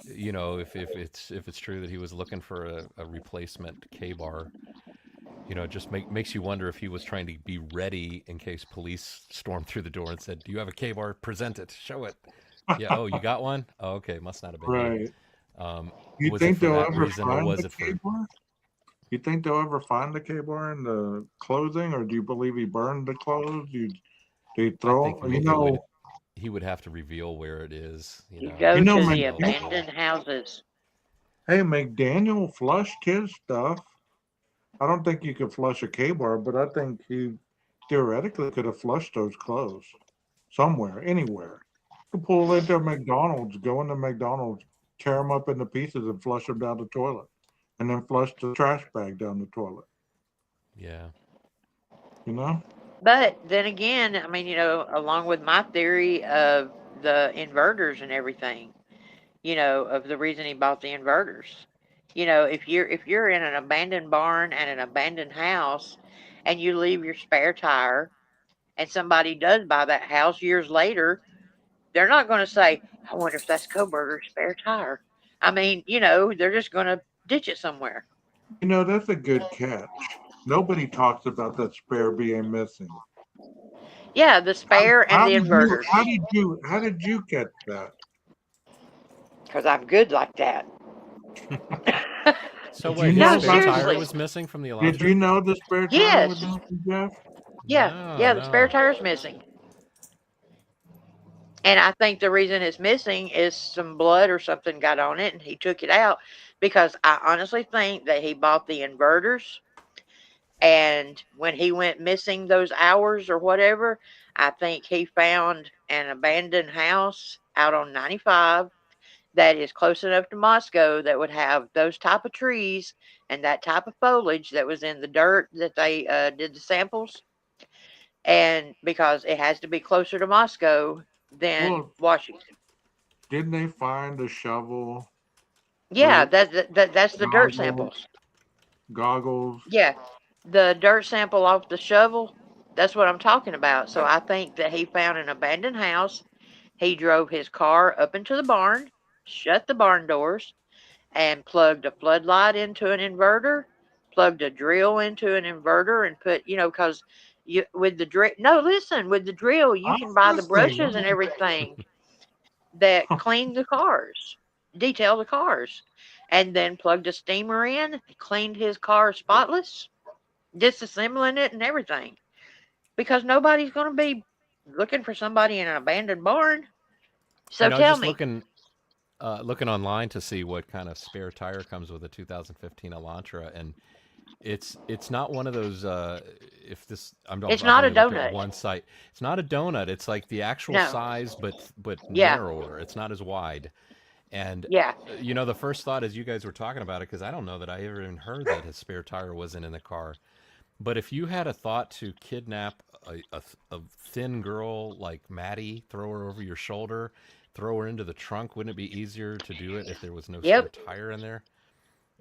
if it's true that he was looking for a replacement K bar, it just makes you wonder if he was trying to be ready in case police stormed through the door and said, "Do you have a K bar? Present it. Show it." Yeah. Oh, you got one? Oh, okay. Must not have been you. Right. You Was it think for they'll that ever reason, or find was the it K for? bar? You think they'll ever find the K bar in the clothing, or do you believe he burned the clothes? Do you I think throw? he would have to reveal where it is. You You go know, to the Spell school. abandoned houses. Hey, McDaniel flushed his stuff. I don't think you could flush a K bar, but I think he theoretically could have flushed those clothes somewhere, anywhere. You could pull into McDonald's, go into McDonald's, tear them up into pieces, and flush them down the toilet, and then flush the trash bag down the toilet. Yeah. You know? But then again, I mean, along with my theory of the inverters and everything, of the reason he bought the inverters. If you're in an abandoned barn and an abandoned house and you leave your spare tire and somebody does buy that house years later, they're not going to say, I wonder if that's Coburger's spare tire. I mean, they're just going to ditch it somewhere. That's a good catch. Nobody talks about that spare being missing. Yeah, the How, spare and how the did you? inverters. How did you catch that? Because I'm good like that. So Did you wait, his know No, spare about tire seriously. was missing from the Did you Elantra? know the spare tire was Yes. missing, Jeff? Yeah. No, Yeah, the spare no. tire's missing. And I think the reason it's missing is some blood or something got on it and he took it out because I honestly think that he bought the inverters and when he went missing those hours or whatever, I think he found an abandoned house out on 95 that is close enough to Moscow that would have those type of trees and that type of foliage that was in the dirt that they did the samples. And because it has to be closer to Moscow than Well, Washington. didn't they find a shovel, Yeah, boots, that's the dirt goggles, samples. goggles? Yeah, the dirt sample off the shovel. That's what I'm talking about. So I think that he found an abandoned house. He drove his car up into the barn, shut the barn doors, and plugged a floodlight into an inverter, plugged a drill into an inverter, and put, because you with the drill. No, listen, with the drill you I'm can buy the listening. brushes and everything that cleaned the cars, detail the cars, and then plugged a steamer in, cleaned his car spotless, disassembling it and everything. Because nobody's going to be looking for somebody in an abandoned barn. So tell Just me, looking online to see what kind of spare tire comes with a 2015 Elantra, and it's not one of those. If this, it's I've not a only looked at donut. one site. It's not a donut. It's like the actual No. size, but Yeah. narrower. It's not as wide. And Yeah. the first thought as you guys were talking about it, because I don't know that I ever even heard that his spare tire wasn't in the car. But if you had a thought to kidnap a thin girl like Maddie, throw her over your shoulder, throw her into the trunk, wouldn't it be easier to do it if there was no spare Yep. tire in there?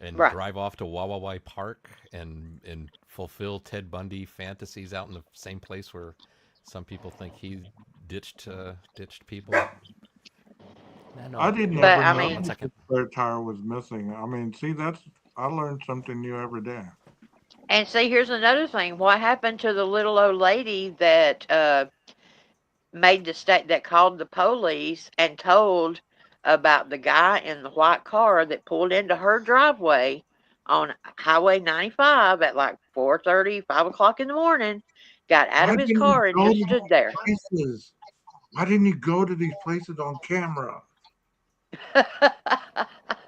And Right. drive off to Wawa Park and fulfill Ted Bundy fantasies out in the same place where some people think he ditched people. I No. didn't But ever I know One mean, that the second. spare tire was missing. I mean, see, I learned something new every day. and see, here's another thing. What happened to the little old lady that made the state that called the police and told about the guy in the white car that pulled into her driveway on Highway 95 at like 4:30, 5 o'clock in the morning, got out Why of his didn't he car and go just to stood there. these places? Why didn't he go to these places on camera?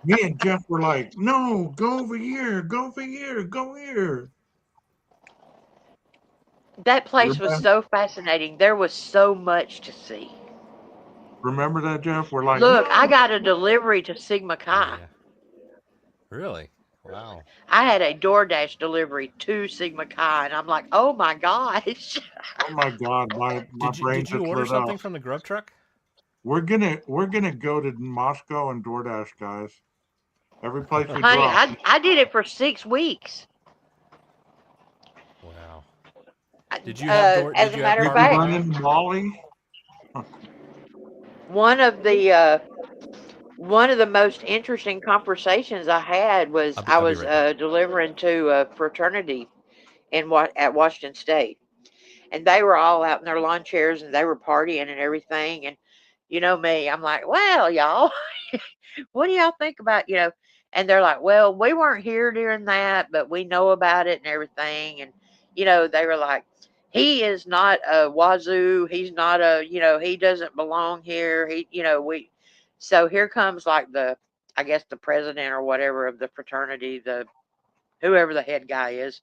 Me and Jeff were like, no, go over here, go over here, go here. That place was Remember? so fascinating. There was so much to see. Remember that, Jeff? We're like, Look, I no. got a delivery to Sigma Chi. Yeah. Really? Wow. I had a DoorDash delivery to Sigma Chi, and I'm like, oh my gosh. Oh my God, my brain Did you just order lit something up. from the grub truck? We're gonna go to Moscow and DoorDash, guys. Every place we Honey, drop. I did it for 6 weeks. Wow. Did As a you have matter of Did you cargo fact, run now? into Molly? one of the uh, one of the most interesting conversations I had was I I'll be was right back. delivering to a fraternity at Washington State, and they were all out in their lawn chairs and they were partying and everything. And you know me, I'm like, well, y'all, what do y'all think about, And they're like, well, we weren't here during that, but we know about it and everything. And they were like, he is not a wazoo. He's not he doesn't belong here. We. So here comes like I guess the president or whatever of the fraternity, whoever the head guy is.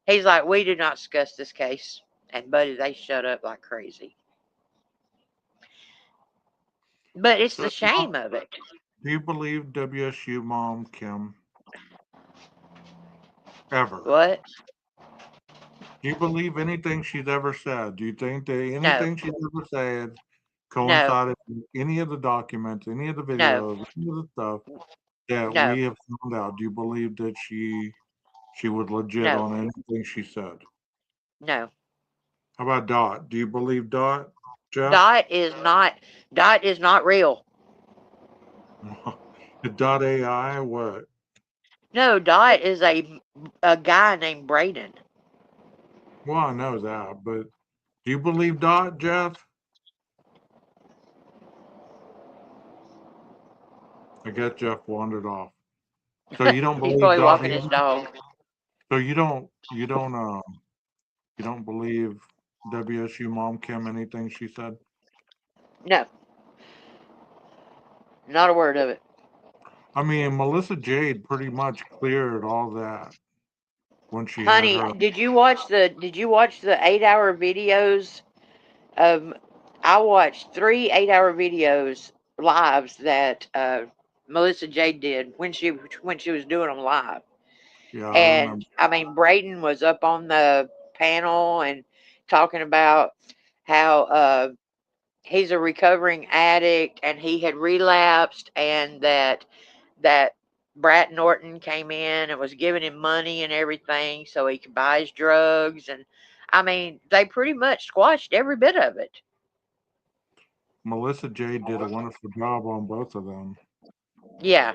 He's like, we do not discuss this case. And buddy, they shut up like crazy. But it's the So, shame of it. do you believe WSU mom Kim ever? What? Do you believe anything she's ever said? Do you think that No, anything she's ever said no, coincided with any of the documents, any of the no, videos, any of the stuff that no, we have found out? Do you believe that she was legit no, on anything she said? no. How about Dot? Do you believe Dot, Jeff? Dot is not Dot is not real. Dot AI, what? No, Dot is a guy named Braden. Well, I know that, but do you believe Dot, Jeff? I guess Jeff wandered off. So you don't He's believe probably Dot walking his either? dog. So you don't believe WSU mom Kim anything she said? No, not a word of it. I mean, Melissa Jade pretty much cleared all that when she had Honey, her. did you watch the 8-hour videos of I watched 3 8-hour videos lives that Melissa Jade did when she was doing them live. Yeah, I And remember. I mean, Braden was up on the panel and talking about how he's a recovering addict and he had relapsed, and that Brat Norton came in and was giving him money and everything so he could buy his drugs. And I mean, they pretty much squashed every bit of it. Melissa Jade did a wonderful job on both of them. Yeah,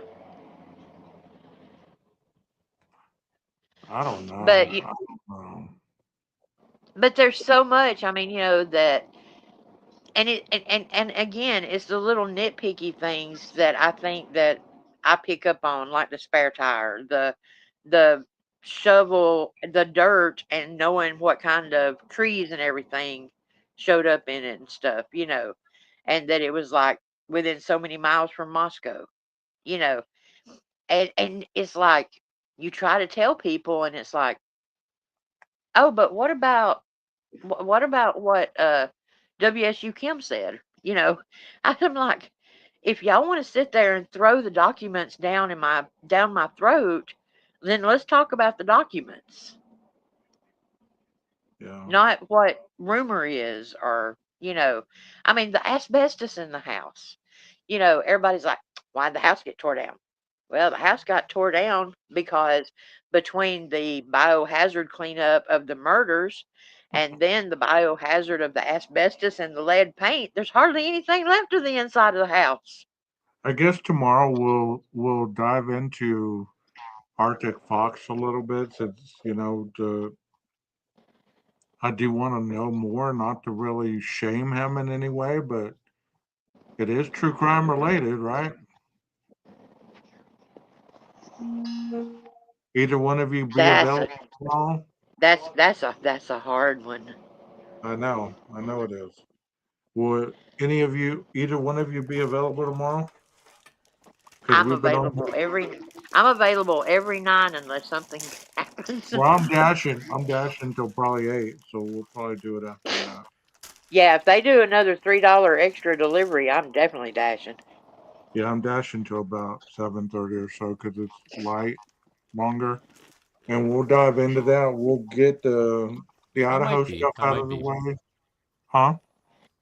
I don't know. but I don't know. but there's so much. I mean, that. And again, it's the little nitpicky things that I think that I pick up on, like the spare tire, the shovel, the dirt, and knowing what kind of trees and everything showed up in it and stuff, and that it was like within so many miles from Moscow, you know, and it's like you try to tell people, and it's like, oh, but what about what WSU Kim said? I'm like, if y'all want to sit there and throw the documents down my throat, then let's talk about the documents, Yeah. not what rumor is, or I mean, the asbestos in the house. Everybody's like, why'd the house get tore down? Well, the house got tore down because between the biohazard cleanup of the murders and then the biohazard of the asbestos and the lead paint, there's hardly anything left of the inside of the house. I guess tomorrow we'll dive into Arctic Fox a little bit since I do want to know more, not to really shame him in any way, but it is true crime related, right? Either one of you be That's available a tomorrow? that's a hard one. I know it is. Will any of you, either one of you, be available tomorrow? Because I'm we've been on. available every I'm available every night unless something happens. Well, I'm dashing. I'm dashing until probably 8, so we'll probably do it after that. Yeah, if they do another $3 extra delivery, I'm definitely dashing. Yeah, I'm dashing to about 7:30 or so because it's light longer, and we'll dive into that. We'll get the I might Idaho be. stuff I out might of the be. way, huh?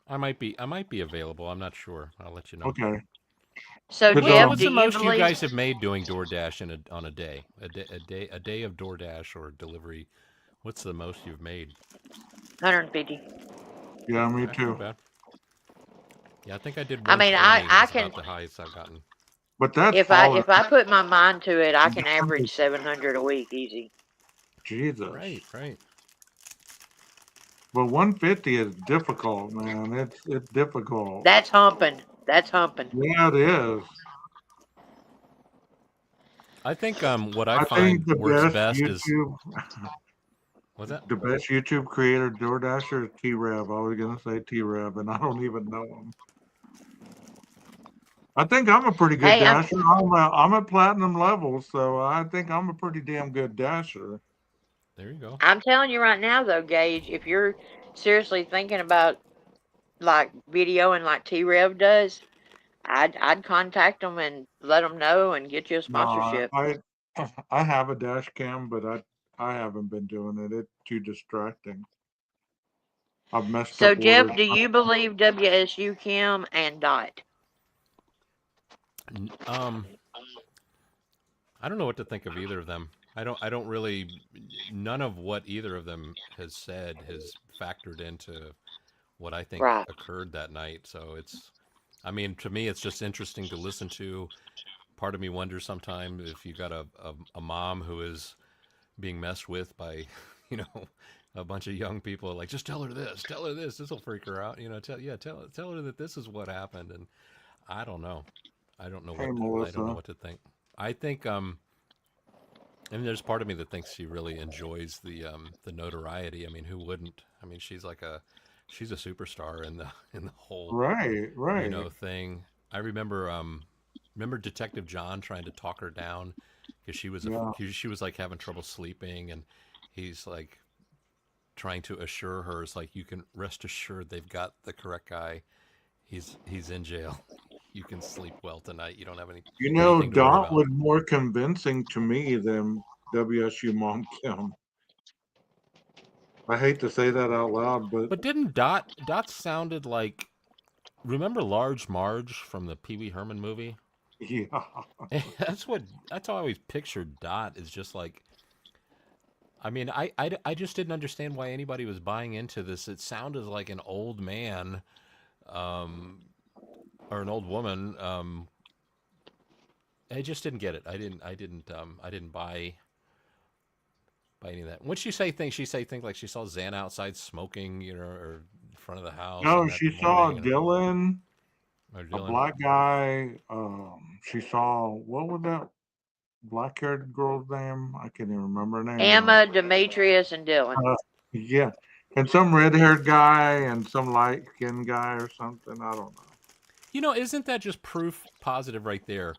I might be. I might be available. I'm not sure. I'll let you know. Okay, So, because Jeff, What's do the you most you believe guys have made doing DoorDash on a day? A day of DoorDash or delivery. What's the most you've made? 150? yeah, me That's not too. bad. Yeah, I think I did I mean, 120 I is can about the highest I've gotten. But that's if I falling. if I put my mind to it, I can average 700 a week easy. Jesus. Right, right. But 150 is difficult, man. It's difficult. That's humping. That's humping. Yeah, it is. I think what I I think find works best is what's that? The best YouTube creator, DoorDasher, is T-Rev. I was gonna say T-Rev, and I don't even know him. I think I'm a pretty good Hey, dasher. I'm at platinum level, so I think I'm a pretty damn good dasher. There you go. I'm telling you right now though, Gage, if you're seriously thinking about like videoing like T Rev does, I'd contact them and let them know and get you a No, sponsorship. I have a dash cam, but I haven't been doing it. It's too distracting. I've messed So up orders. Jeff, do you believe WSU Kim and Dot? Um, I don't know what to think of either of them. I don't really. None of what either of them has said has factored into what I think Right. occurred that night. So it's. I mean, to me, it's just interesting to listen to. Part of me wonders sometimes if you got a mom who is being messed with by, you know, a bunch of young people, like, just tell her this will freak her out, tell her that this is what happened. And I don't know. Hey, I don't know Melissa. what to think. I think and there's part of me that thinks she really enjoys the notoriety. I mean, who wouldn't? I mean, she's a superstar in the whole, Right, right. thing. I remember Detective John trying to talk her down because Yeah. she was like having trouble sleeping, and he's like trying to assure her, it's like, you can rest assured they've got the correct guy. He's in jail. You can sleep well tonight. You don't have anything to worry Dot about. was more convincing to me than WSU Mom Kim. I hate to say that out loud, but But didn't Dot sounded like, remember Large Marge from the Pee Wee Herman movie? yeah. That's how I always pictured Dot, is just like, I mean, I just didn't understand why anybody was buying into this. It sounded like an old man, um, or an old woman. I just didn't get it. I didn't buy any of that. When she say things like she saw Xan outside smoking, or in front of the house, No, and that she saw morning, Dylan, or a Dylan. black guy. She saw, what was that black haired girl's name? I can't even remember her name now. Emma, Demetrius, and Dylan. Uh, yeah. And some red haired guy and some light skinned guy or something. I don't know. Isn't that just proof positive right there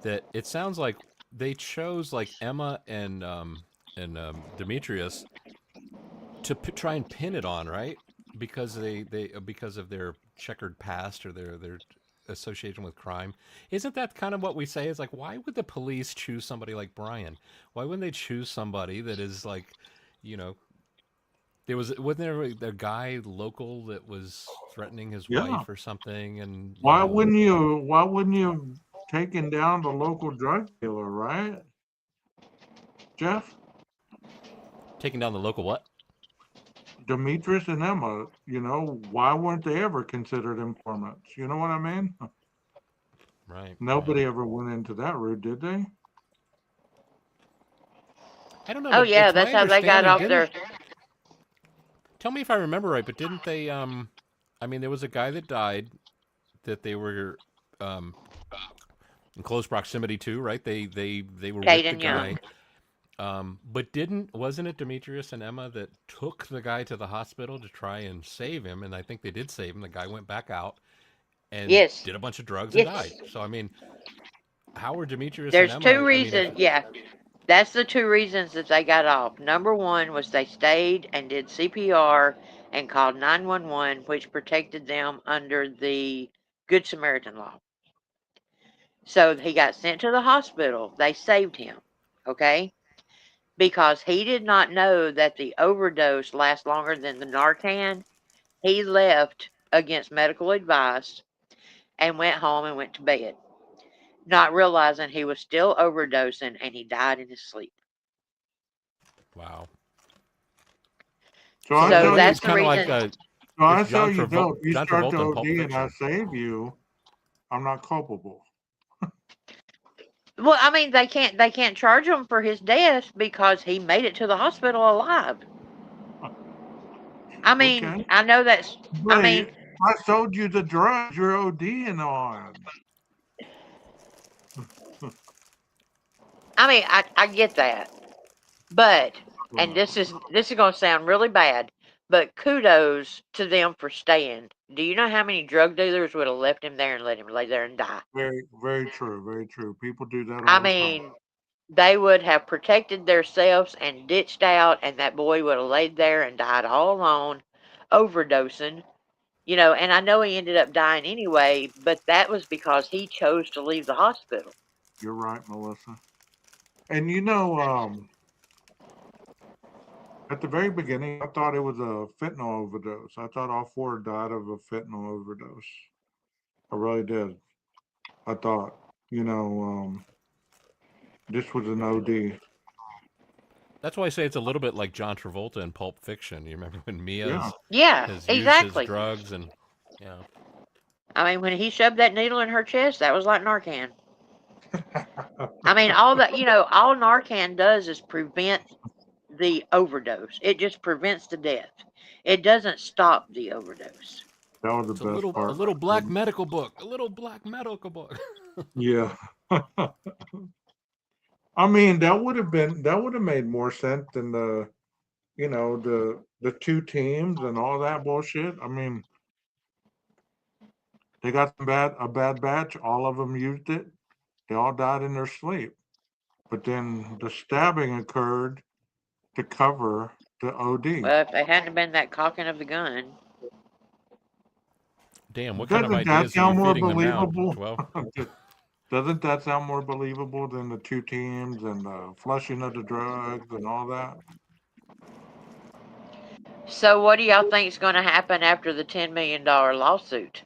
that it sounds like they chose like Emma and Demetrius to try and pin it on, right? Because because of their checkered past, or their association with crime. Isn't that kind of what we say? Is like, why would the police choose somebody like Brian? Why wouldn't they choose somebody that is like, you know, wasn't there a guy local that was threatening his Yeah. wife or something, and Why wouldn't you have taken down the local drug dealer, right? Jeff? taking down the local what? Demetrius and Emma, why weren't they ever considered informants? You know what I mean? Right, right. Nobody ever went into that route, did they? I don't know, Oh but yeah, it's my that's how they got understanding. off their. Didn't Tell me if I remember right, but didn't they? I mean, there was a guy that died that they were um, in close proximity to, right? They were with the Caden guy. Young. But wasn't it Demetrius and Emma that took the guy to the hospital to try and save him? And I think they did save him. The guy went back out and Yes. did a bunch of drugs and died. Yes. So I mean, how were Demetrius and There's two Emma? I mean, if reasons. Yeah, that's the two reasons that they got off. Number one was they stayed and did CPR and called 911, which protected them under the Good Samaritan law. So he got sent to the hospital. They saved him, okay? Because he did not know that the overdose lasts longer than the Narcan. He left against medical advice and went home and went to bed, not realizing he was still overdosing, and he died in his sleep. Wow. So I So So tell you, that's it's the kind of like reason. so I it's tell you, though, if you John start to Travolta in OD Pulp and I Fiction. save you, I'm not culpable. Well, I mean, they can't charge him for his death because he made it to the hospital alive. I mean, Okay, I know that's. I but mean, I sold you the drugs you're ODing on. I get that, but and this is going to sound really bad, but kudos to them for staying. Do you know how many drug dealers would have left him there and let him lay there and die? Very, very true. Very true. People do that I all the time. mean, they would have protected themselves and ditched out, and that boy would have laid there and died all alone, overdosing. And I know he ended up dying anyway, but that was because he chose to leave the hospital. You're right, Melissa. And at the very beginning, I thought it was a fentanyl overdose. I thought all four died of a fentanyl overdose. I really did. I thought, you know, this was an OD. That's why I say it's a little bit like John Travolta in Pulp Fiction. You remember when Yeah. Mia Yeah, has used his exactly. drugs and yeah. I mean, when he shoved that needle in her chest, that was like Narcan. I mean, all Narcan does is prevent the overdose. It just prevents the death. It doesn't stop the overdose. That was the It's best a part. little black medical book. A little black medical book. Yeah. I mean, that would have made more sense than the two teams and all that bullshit. I mean, they got a bad batch. All of them used it. They all died in their sleep. But then the stabbing occurred to cover the OD. Well, if they hadn't been that cocking of the gun. Damn, what kind of Doesn't that ideas are you sound more feeding them now, believable? 12? Doesn't that sound more believable than the two teams and the flushing of the drugs and all that? So, what do y'all think is going to happen after the $10 million lawsuit?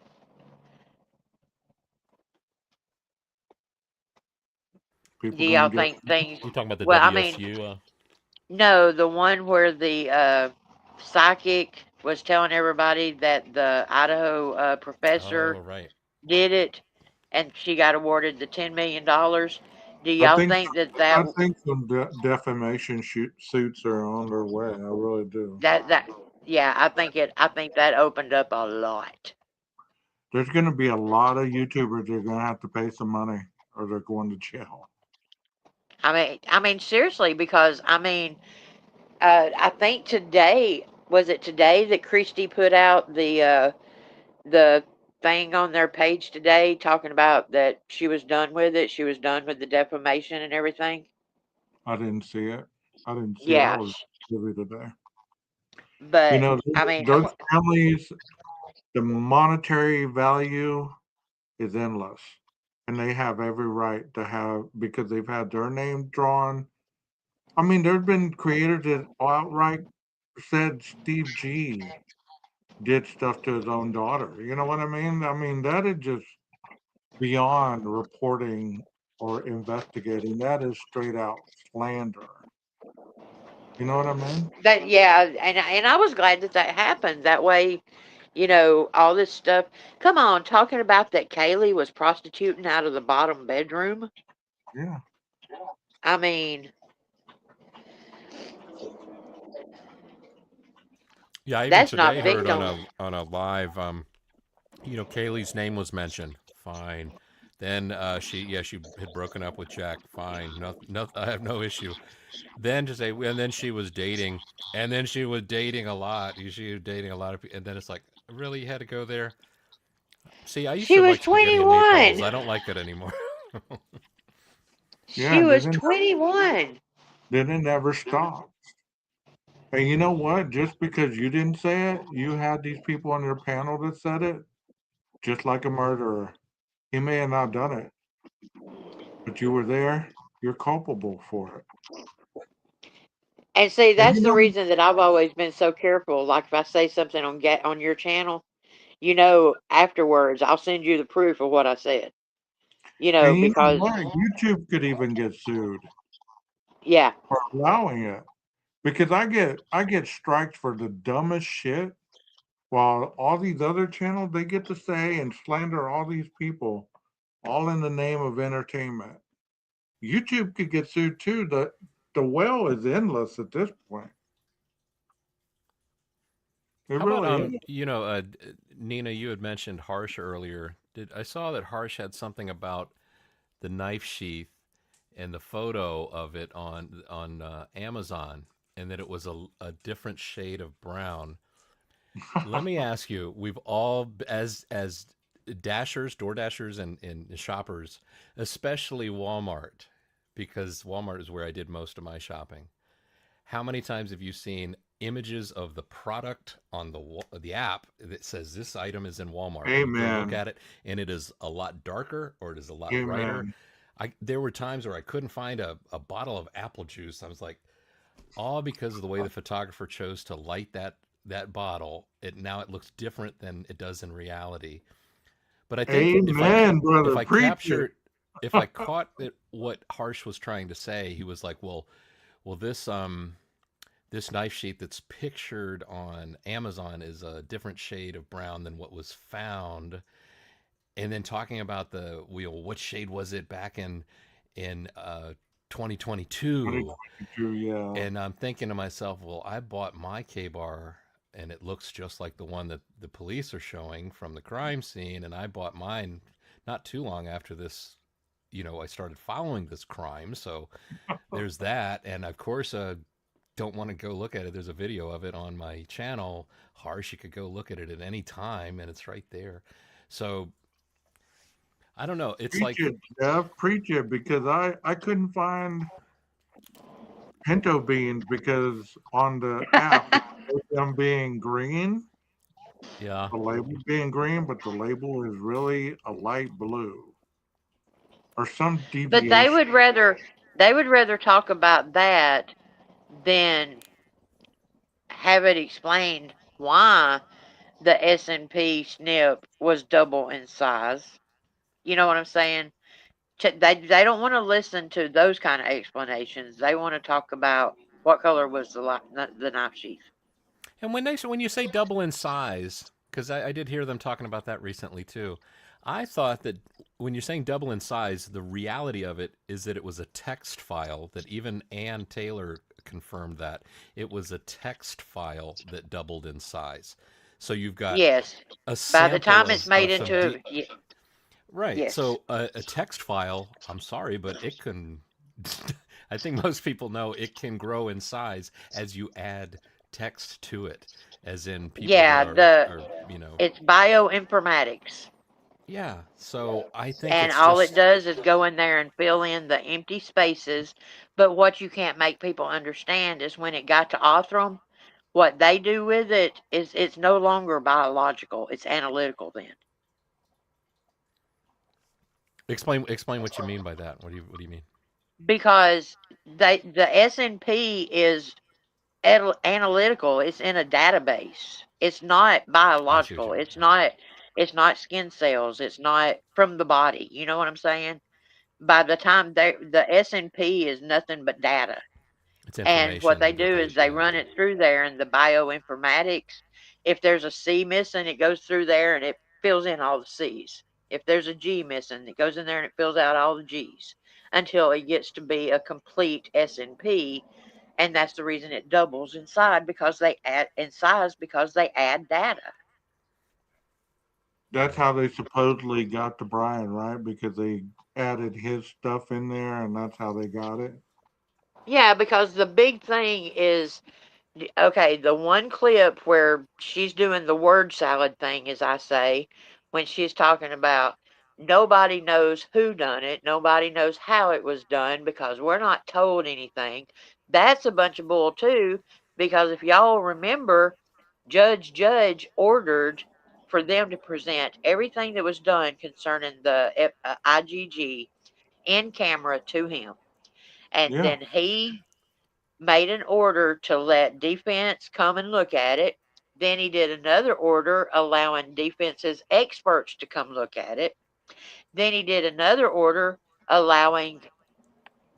Do People y'all gonna get think things? You talking about the Well, I mean, WSU? no, the one where the psychic was telling everybody that the Idaho Oh, professor right. did it, and she got awarded the $10 million. Do I y'all think think that I think some defamation suits are on their way. I really do. that yeah, I think that opened up a lot. There's going to be a lot of YouTubers that are going to have to pay some money, or they're going to jail. I mean seriously, because I think today, was it today that Christie put out the thing on their page today talking about that she was done with it. She was done with the defamation and everything. I didn't see it. I didn't see it. I Yeah, was busy today. You but know, I mean, those families, the monetary value is endless, and they have every right to have because they've had their name drawn. I mean, there's been creators that outright said Steve G did stuff to his own daughter. You know what I mean? I mean, that is just beyond reporting or investigating. That is straight out slander. You know what I mean? that yeah, and I was glad that that happened. That way, all this stuff. Come on, talking about that Kaylee was prostituting out of the bottom bedroom. Yeah. I mean, Yeah, I even that's today not heard on victim. a live Kaylee's name was mentioned. Fine. Then she had broken up with Jack. Fine. No, I have no issue. Then to say, and then she was dating, and then she was dating a lot. She was dating a lot of people, and then it's like, really, you had to go there. See, I used She to was like spaghetti and meatballs. 21. I don't like it anymore. She Yeah. was 21. Then it never stopped. And you know what? Just because you didn't say it, you had these people on your panel that said it, just like a murderer. He may have not done it, but you were there. You're culpable for it. And see, And that's the reason that I've always been so careful. Like if I say something on your channel, afterwards I'll send you the proof of what I said. you know Because what? YouTube could even get sued yeah, for allowing it because I get strikes for the dumbest shit, while all these other channels they get to say and slander all these people, all in the name of entertainment. YouTube could get sued too. The well is endless at this point. It How about really is. Nina? You had mentioned Harsh earlier. Did I saw that Harsh had something about the knife sheath and the photo of it on Amazon, and that it was a different shade of brown. Let me ask you: we've all, as dashers, door dashers, and shoppers, especially Walmart, because Walmart is where I did most of my shopping. How many times have you seen images of the product on the app that says this item is in Walmart, and you go look Amen. at it, and it is a lot darker or it is a lot brighter? Amen. There were times where I couldn't find a bottle of apple juice. I was like, all because of the way the photographer chose to light that bottle. It looks different than it does in reality. But I think Amen, if brother. I Preach it. captured if I caught what Harsh was trying to say, he was like, well, this knife sheath that's pictured on Amazon is a different shade of brown than what was found. And then talking about the wheel, what shade was it back in 2022? 2022, yeah. And I'm thinking to myself, well, I bought my K bar and it looks just like the one that the police are showing from the crime scene. And I bought mine not too long after this. I started following this crime. So there's that. And of course, don't want to go look at it. There's a video of it on my channel. Harsh, you could go look at it at any time and it's right there. So I don't know. It's Preach like, it, Jeff. Preach it because I couldn't find pinto beans because on the app it showed them being green, yeah. the label being green, but the label is really a light blue or some but deviation. they would rather talk about that than have it explained why the S&P SNP was double in size. You know what I'm saying? They don't want to listen to those kind of explanations. They want to talk about what color was the knife sheath. And when you say double in size, because I did hear them talking about that recently too. I thought that when you're saying double in size, the reality of it is that it was a text file that even Ann Taylor confirmed that it was a text file that doubled in size. So you've got Yes. a By the sample time it's made of some into right. yes. So a text file, I'm sorry, but it can. I think most people know it can grow in size as you add text to it, as in people that Yeah, are. it's bioinformatics. Yeah. So I think And it's all it just does is go in there and fill in the empty spaces. But what you can't make people understand is when it got to Othram, what they do with it is it's no longer biological, it's analytical then. explain what you mean by that. What do you mean? Because the S&P is analytical, it's in a database. It's not I see what biological. you mean. It's Okay. not skin cells. It's not from the body. You know what I'm saying? By the time the S&P is nothing but data. It's And what they information that do they is they yeah. run it through there in the bioinformatics. If there's a C missing, it goes through there and it fills in all the C's. If there's a G missing, it goes in there and it fills out all the G's until it gets to be a complete S&P. And that's the reason it doubles inside because they add in size because they add data. That's Right. how they supposedly got to Brian, right? Because they added his stuff in there, and that's how they got it. Yeah, because the big thing is okay, the one clip where she's doing the word salad thing, as I say, when she's talking about nobody knows who done it, nobody knows how it was done because we're not told anything. That's a bunch of bull too, Because if y'all remember, Judge ordered for them to present everything that was done concerning the IGG in camera to him. And Yeah. then he made an order to let defense come and look at it. Then he did another order allowing defense's experts to come look at it. Then he did another order allowing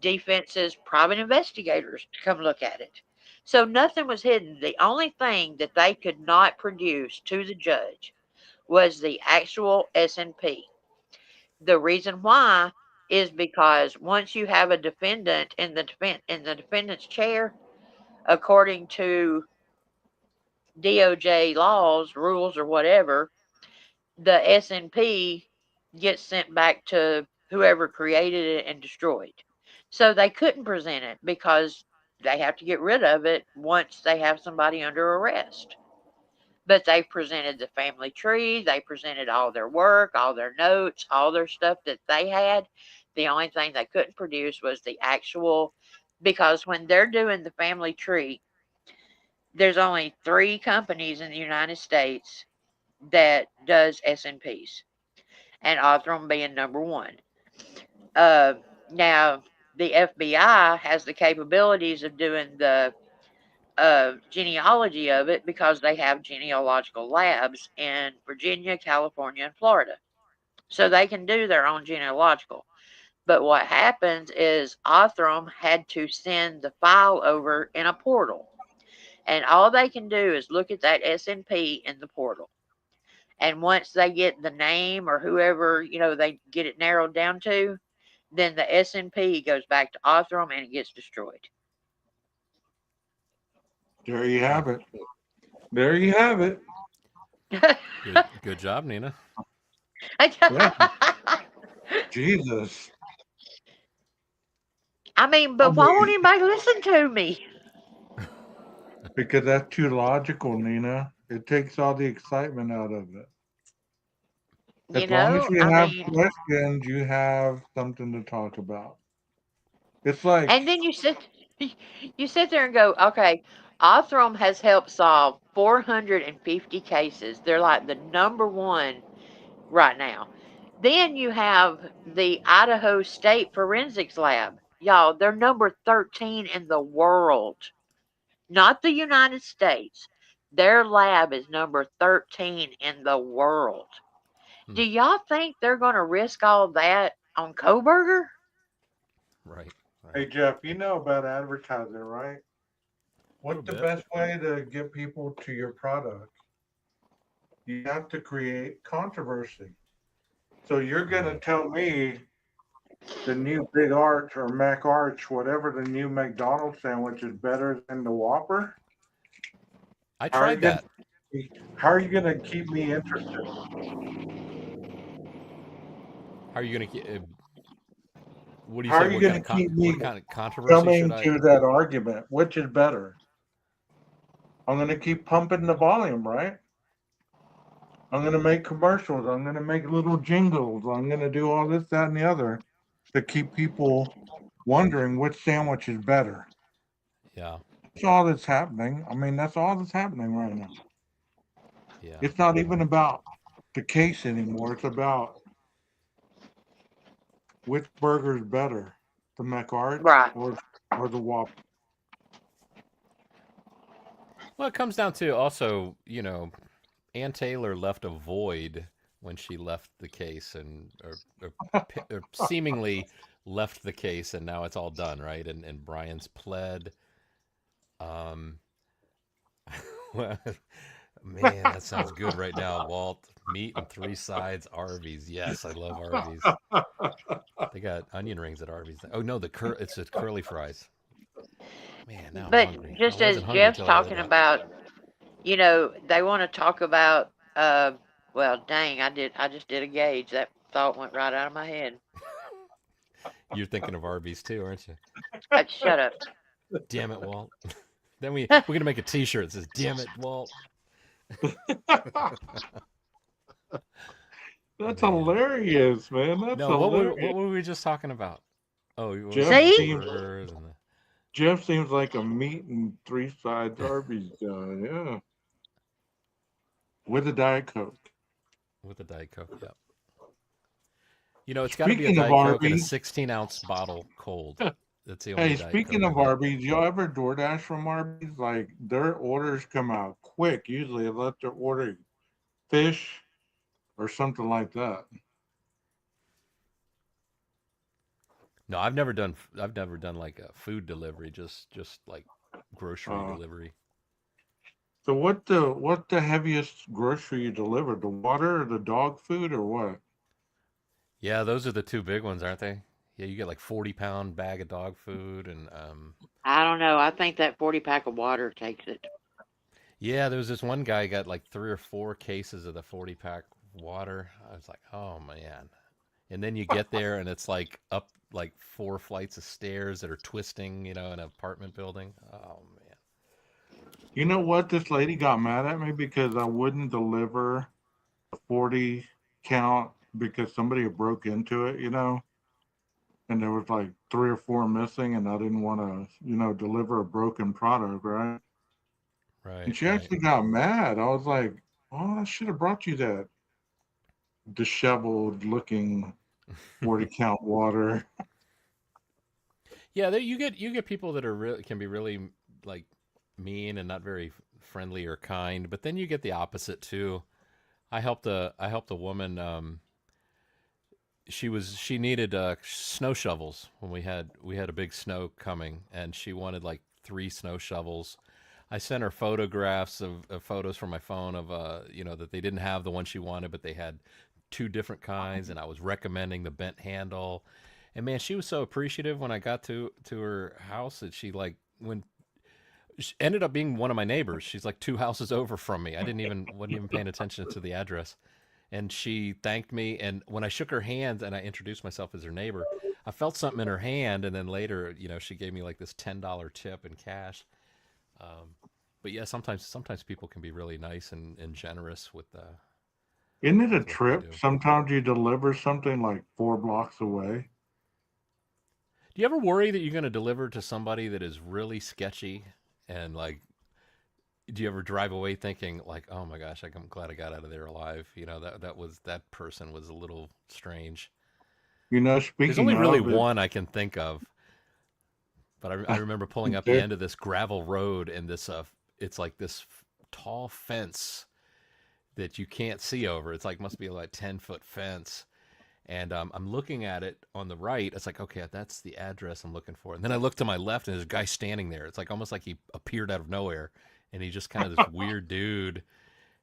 defense's private investigators to come look at it. So nothing was hidden. The only thing that they could not produce to the judge was the actual S&P. The reason why is because once you have a defendant in the defendant's chair, according to DOJ laws, rules, or whatever, the S&P gets sent back to whoever created it and destroyed. So they couldn't present it because they have to get rid of it once they have somebody under arrest. But they presented the family tree, they presented all their work, all their notes, all their stuff that they had. The only thing they couldn't produce was the actual, because when they're doing the family tree, there's only 3 companies in the United States that does S&Ps, and Othram being number 1. Uh, Now, the FBI has the capabilities of doing the genealogy of it because they have genealogical labs in Virginia, California, and Florida. So they can do their own genealogical. But what happens is Othram had to send the file over in a portal. And all they can do is look at that S&P in the portal. And once they get the name or whoever, they get it narrowed down to, then the S&P goes back to Othram and it gets destroyed. There you have it. There you have it. Good job, Nina. Yeah. Jesus. I mean, but why won't anybody listen to me? Because that's too logical, Nina. It takes all the excitement out of it. As long as you have questions, you have something to talk about. It's like, and then you sit there and go, okay, Othram has helped solve 450 cases. They're like the number 1 right now. Then you have the Idaho State Forensics Lab. Y'all, they're number 13 in the world, not the United States. Their lab is number 13 in the world. Do y'all think they're going to risk all that on Koberger? Right. hey, Jeff, you know about advertising, right? What's the best way to get people to your product? You have to create controversy. So you're going to tell me the new Big Arch or Mac Arch, whatever the new McDonald's sandwich is better than the Whopper? I tried that. How are you going to keep me interested? How are you going to? What do you How say? are you going to keep me what kind of controversy coming should I? to that argument? Which is better? I'm going to keep pumping the volume, right? I'm going to make commercials. I'm going to make little jingles. I'm going to do all this, that, and the other to keep people wondering which sandwich is better. Yeah. That's all that's happening. I mean, that's all that's happening right now. Yeah. It's not even about the case anymore. It's about which burger is better, the McArch or the Whopper. Well, it comes down to also, Ann Taylor left a void when she left the case or seemingly left the case, and now it's all done, right? And Brian's pled. Man, that sounds good right now, Walt. Meat and 3 sides, Arby's. Yes, I love Arby's. They got onion rings at Arby's. Oh no, it's the curly fries. Man, now I'm hungry. But just as Jeff's talking about, they want to talk about. Well, dang, I just did a Gage. That thought went right out of my head. You're thinking of Arby's too, aren't you? Shut up. Damn it, Walt. Then we're gonna make a T-shirt that says "Damn it, Walt." That's hilarious, man. That's hilarious. What were we just talking about? Oh, Jeff Jeff seems like a meat and three sides Arby's guy. Yeah, with a Diet Coke. with a Diet Coke. Yep. You know, it's got to be a Speaking of Diet Coke in a Arby's, 16-ounce bottle cold. That's the only hey, Diet speaking Coke I of like. Arby's, y'all ever DoorDash from Arby's? Like their orders come out quick. Usually, unless they're ordering fish or something like that. No, I've never done like a food delivery, just like grocery Uh, delivery. so what the heaviest grocery you delivered? The water or the dog food or what? Yeah, those are the two big ones, aren't they? Yeah, you get like 40-pound bag of dog food, and I don't know. I think that 40 pack of water takes it. yeah, there was this one guy got like 3 or 4 cases of the 40-pack water. I was like, oh man. And then you get there and it's like up like 4 flights of stairs that are twisting, in an apartment building. Oh man. You know what? This lady got mad at me because I wouldn't deliver a 40 count because somebody had broke into it, and there was like three or four missing, and I didn't want to, deliver a broken product, right? And Right, she right. actually got mad. I was like, oh, I should have brought you that disheveled looking 40 count water. Yeah, you get people that are really can be really like mean and not very friendly or kind, but then you get the opposite too. I helped a woman. She needed snow shovels when we had a big snow coming, and she wanted like 3 snow shovels. I sent her photographs of photos from my phone of that they didn't have the one she wanted, but they had two different kinds, and I was recommending the bent handle. And man, she was so appreciative when I got to her house that she like when she ended up being one of my neighbors. She's like 2 houses over from me. I didn't even wasn't even paying attention to the address, and she thanked me. And when I shook her hand and I introduced myself as her neighbor, I felt something in her hand. And then later, she gave me like this $10 tip in cash. Um, but yeah, sometimes people can be really nice and generous Isn't it a with what they trip? do. Sometimes you deliver something like 4 blocks away. Do you ever worry that you're going to deliver to somebody that is really sketchy and like? Do you ever drive away thinking like, "Oh my gosh, I'm glad I got out of there alive"? That person was a little strange. There's Speaking only really of it, one I can think of, but I remember pulling up the there, end of this gravel road and it's like this tall fence that you can't see over. It's like must be like 10-foot fence. And I'm looking at it on the right. It's like, okay, that's the address I'm looking for. And then I look to my left, and there's a guy standing there. It's like almost like he appeared out of nowhere, and he's just kind of this weird dude.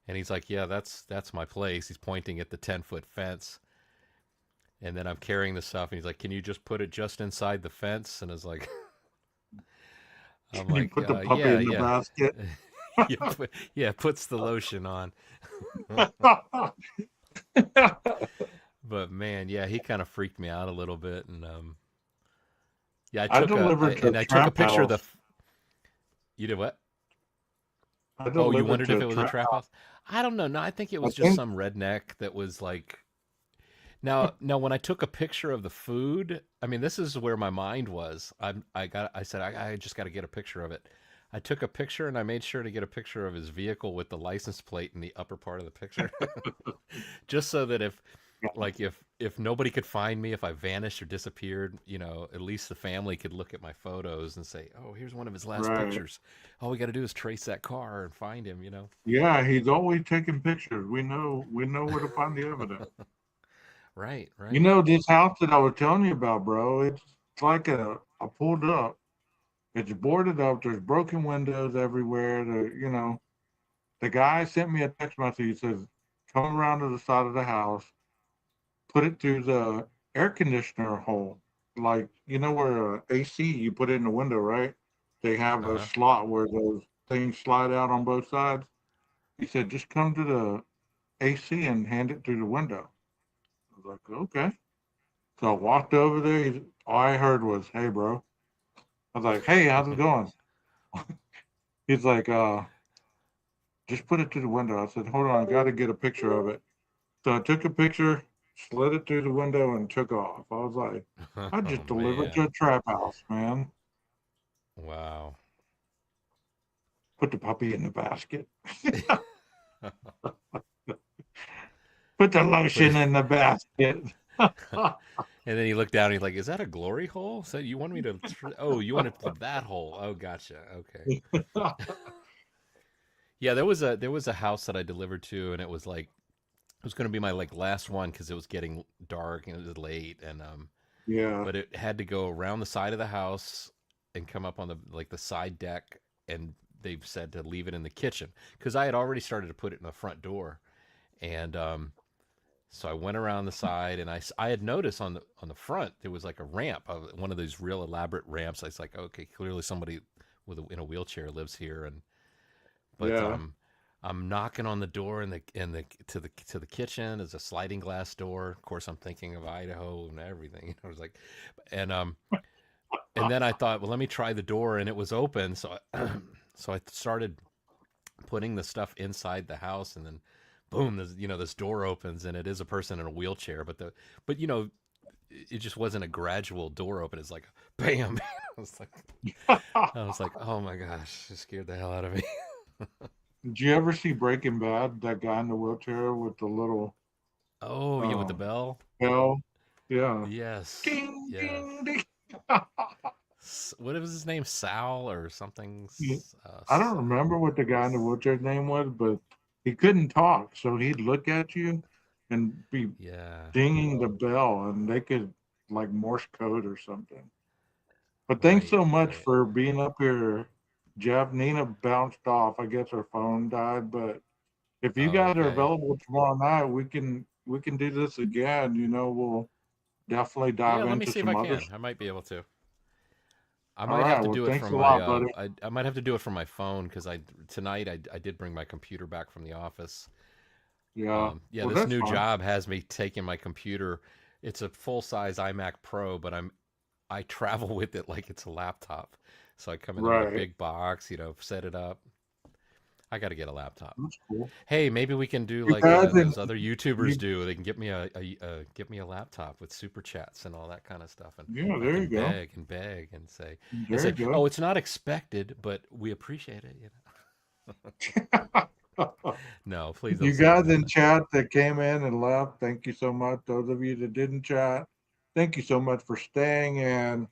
And he's like, yeah, that's my place. He's pointing at the 10-foot fence. And then I'm carrying the stuff, and he's like, can you just put it just inside the fence? And it's like, I'm you like, put the puppy yeah, in the yeah. basket. Yeah, puts the lotion on. But man, yeah, he kind of freaked me out a little bit, and yeah, I I took a I, delivered to a and I took a trap picture of the. house. You did what? I Oh, you delivered wondered to if a it was a trap trap house. house? I don't know. No, I think it I was just think some redneck that was like. Now, when I took a picture of the food, I mean, this is where my mind was. I said, I just got to get a picture of it. I took a picture and I made sure to get a picture of his vehicle with the license plate in the upper part of the picture, just so that if nobody could find me, if I vanished or disappeared, at least the family could look at my photos and say, "Oh, here's one of his last right. pictures. All we got to do is trace that car and find him." Yeah, he's always taking pictures. We know where to find the evidence. Right, right. This house that I was telling you about, bro, it's like I pulled up. It's boarded up. There's broken windows everywhere. The guy sent me a text message. He says, come around to the side of the house, put it through the air conditioner hole. Like, where AC, you put it in the window, right? They have Uh a huh. slot where those things slide out on both sides. He said, just come to the AC and hand it through the window. I was like, okay. So I walked over there. All I heard was, hey, bro. I was like, hey, how's it going? He's like, just put it through the window. I said, hold on, I got to get a picture of it. So I took a picture, slid it through the window, and took off. I was like, I Oh just delivered to man. a trap house, man. Wow. Put the puppy in the basket. Put the Put lotion it, in the basket. and then you look down and you're like, "Is that a glory hole? So you want me to? Oh, you want to plug that hole? Oh, gotcha. Okay. Yeah, there was a house that I delivered to, and it was like it was going to be my like last one because it was getting dark and it was late, and Yeah, but it had to go around the side of the house and come up on the like the side deck, and they've said to leave it in the kitchen because I had already started to put it in the front door, and so I went around the side, and I had noticed on the front there was like a ramp, one of those real elaborate ramps. I was like, okay, clearly somebody in a wheelchair lives here, and but yeah. I'm knocking on the door in the to the kitchen. There's a sliding glass door. Of course, I'm thinking of Idaho and everything. I was like, and and then I thought, well, let me try the door, and it was open. So so I started putting the stuff inside the house, and then boom, this door opens, and it is a person in a wheelchair. But it just wasn't a gradual door open. It's like bam. I was like, oh my gosh, it scared the hell out of me. Did you ever see Breaking Bad? That guy in the wheelchair with the little Oh yeah, with the um, bell. bell? Yeah. Yes. Ding, Yes. ding, ding. What was his name? Sal or something? I don't remember what the guy in the wheelchair's name was, but he couldn't talk, so he'd look at you and be Yeah. dinging the bell, and they could like Morse code or something. But thanks Right. so much Right. for being up here, Jeff. Nina bounced off. I guess her phone died, but if you Oh, guys are okay. available tomorrow night, we can do this again. We'll definitely Yeah. dive Let me into see if some I others. can. I might be able to. I All might have right. to Well, do it thanks from a my. lot, buddy. I might have to do it from my phone because I tonight I did bring my computer back from the office. Yeah. Yeah, Well, this that's new fine. job has me taking my computer. It's a full size iMac Pro, but I travel with it like it's a laptop. So I come in my Right. big box, set it up. I got to get a laptop. That's cool. Hey, maybe we can do You like guys, and those other YouTubers you, do. They can get me a laptop with super chats and all that kind of stuff, and yeah, I there can you go. beg and beg and There say, you go. oh, it's not expected, but we appreciate it. No, please don't You say guys that. in chat that came in and left, thank you so much. Those of you that didn't chat, thank you so much for staying. And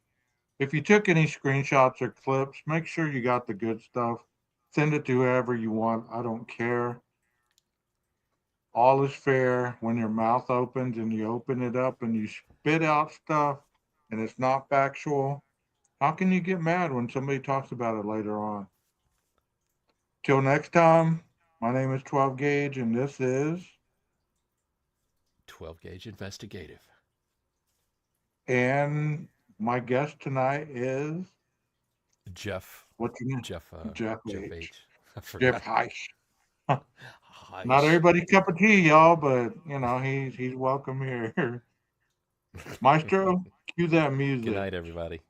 if you took any screenshots or clips, make sure you got the good stuff. Send it to whoever you want. I don't care. All is fair when your mouth opens and you open it up and you spit out stuff and it's not factual. How can you get mad when somebody talks about it later on? Till next time, my name is 12 Gage and this is, 12 gauge investigative. and my guest tonight is, Jeff, what's your name? Jeff, Jeff Jeff H. H. I Jeff forgot. Heish. Not Heish. everybody's cup of tea, y'all, but he's welcome here. Maestro, cue that Good music. night, everybody.